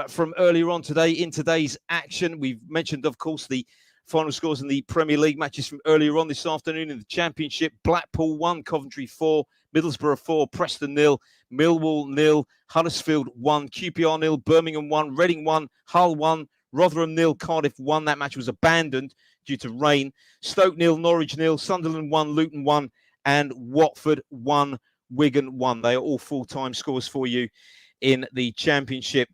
from earlier on today in today's action. We've mentioned, of course, the final scores in the Premier League matches from earlier on this afternoon in the Championship. Blackpool 1, Coventry 4, Middlesbrough 4, Preston 0, Millwall 0, Huddersfield 1, QPR 0, Birmingham 1, Reading 1, Hull 1, Rotherham 0, Cardiff 1. That match was abandoned due to rain. Stoke 0, Norwich 0, Sunderland 1, Luton 1, and Watford 1, Wigan 1. They are all full-time scores for you in the Championship.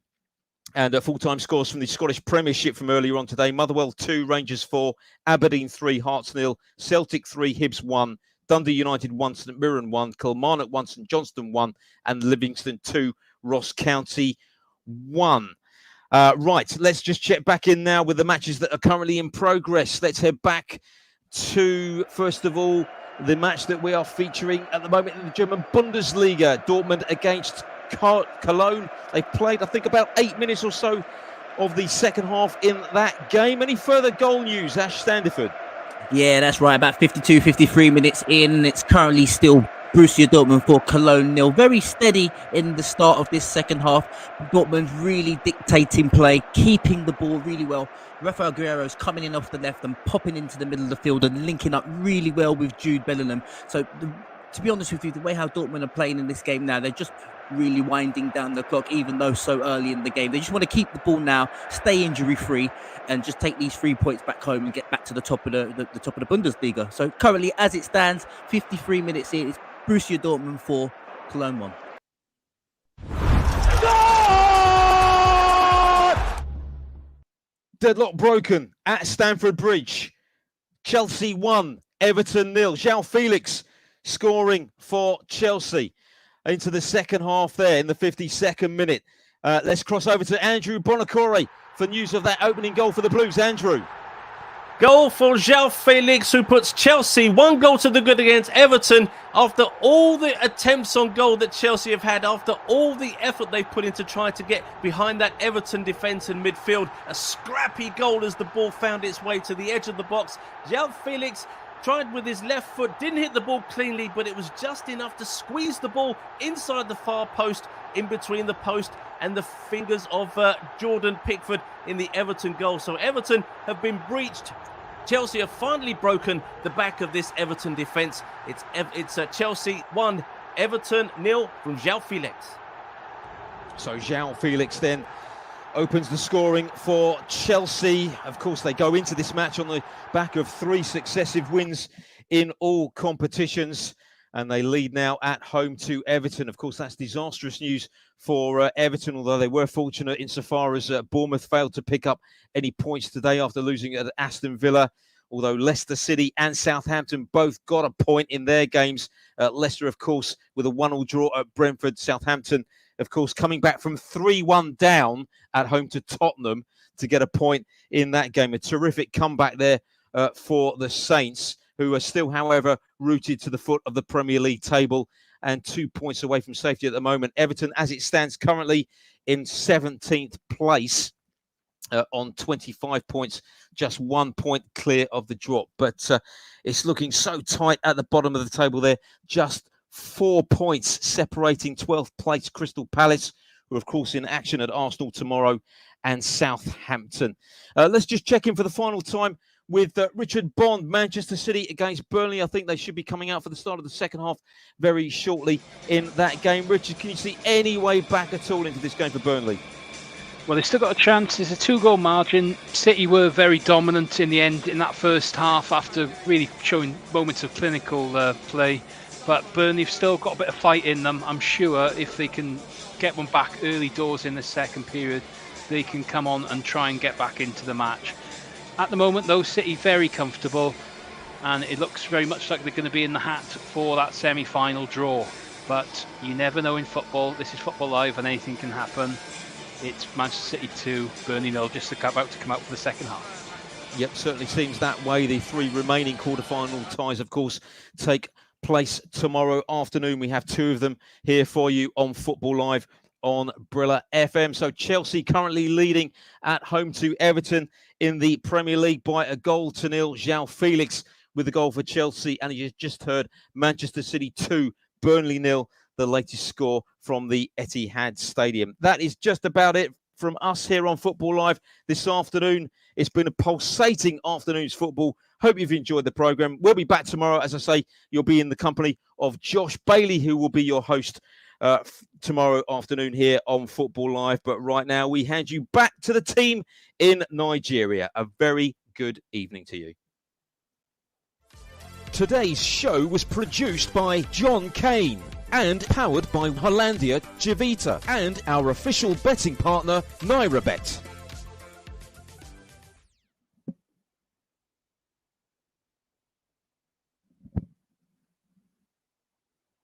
And full-time scores from the Scottish Premiership from earlier on today. Motherwell 2, Rangers 4, Aberdeen 3, Hearts 0, Celtic 3, Hibs 1, Dundee United 1, St Mirren 1, Kilmarnock 1, St Johnstone 1, and Livingston 2, Ross County 1. Right, let's just check back in now with the matches that are currently in progress. Let's head back to, first of all, the match that we are featuring at the moment in the German Bundesliga. Dortmund against Cologne. They played, I think, about 8 minutes or so of the second half in that game. Any further goal news, Ash Standiford? Yeah, that's right. About 52, 53 minutes in. It's currently still Borussia Dortmund 4, Cologne 0. Very steady in the start of this second half. Dortmund really dictating play, keeping the ball really well. Rafael Guerreiro's coming in off the left and popping into the middle of the field and linking up really well with Jude Bellingham. So, to be honest with you, the way how Dortmund are playing in this game now, they're just really winding down the clock, even though so early in the game. They just want to keep the ball now, stay injury-free, and just take these 3 points back home and get back to the top of the top of the Bundesliga. So currently, as it stands, 53 minutes in, it's Borussia Dortmund 4, Cologne 1. Deadlock broken at Stamford Bridge. Chelsea 1, Everton 0. João Felix scoring for Chelsea into the second half there in the 52nd minute. Let's cross over to Andrew Bonacore for news of that opening goal for the Blues. Andrew. Goal for João Felix, who puts Chelsea 1 goal to the good against Everton after all the attempts on goal that Chelsea have had, after all the effort they've put in to try to get behind that Everton defence and midfield. A scrappy goal as the ball found its way to the edge of the box. João Felix tried with his left foot, didn't hit the ball cleanly, but it was just enough to squeeze the ball inside the far post, in between the post and the fingers of Jordan Pickford in the Everton goal. So Everton have been breached. Chelsea have finally broken the back of this Everton defence. It's Chelsea 1, Everton 0 from João Felix. So João Felix then opens the scoring for Chelsea. Of course, they go into this match on the back of 3 successive wins in all competitions, and they lead now at home to Everton. Of course, that's disastrous news for Everton, although they were fortunate insofar as Bournemouth failed to pick up any points today after losing at Aston Villa, although Leicester City and Southampton both got a point in their games. Leicester, of course, with a 1-1 draw at Brentford. Southampton, of course, coming back from 3-1 down at home to Tottenham to get a point in that game. A terrific comeback there for the Saints, who are still, however, rooted to the foot of the Premier League table and 2 points away from safety at the moment. Everton, as it stands currently, in 17th place on 25 points, just 1 point clear of the drop. But it's looking so tight at the bottom of the table there. Just 4 points separating 12th place Crystal Palace, who are, of course, in action at Arsenal tomorrow, and Southampton. Let's just check in for the final time with Richard Bond. Manchester City against Burnley. I think they should be coming out for the start of the second half very shortly in that game. Richard, can you see any way back at all into this game for Burnley? Well, they've still got a chance. It's a 2-goal margin. City were very dominant in the end in that first half after really showing moments of clinical play. But Burnley have still got a bit of fight in them. I'm sure if they can get one back early doors in the second period, they can come on and try and get back into the match. At the moment, though, City very comfortable, and it looks very much like they're going to be in the hat for that semi-final draw. But you never know in football. This is Football Live, and anything can happen. It's Manchester City 2, Burnley 0, just about to come out for the second half. Yep, certainly seems that way. The 3 remaining quarter-final ties, of course, take place tomorrow afternoon. We have 2 of them here for you on Football Live on Brilla FM. So Chelsea currently leading at home to Everton in the Premier League by 1-0. João Felix with the goal for Chelsea, and you just heard Manchester City 2, Burnley 0, the latest score from the Etihad Stadium. That is just about it from us here on Football Live this afternoon. It's been a pulsating afternoon's football. Hope you've enjoyed the programme. We'll be back tomorrow. As I say, you'll be in the company of Josh Bailey, who will be your host tomorrow afternoon here on Football Live. But right now, we hand you back to the team in Nigeria. A very good evening to you. Today's show was produced by John Kane and powered by Hollandia Civita and our official betting partner, NairaBet.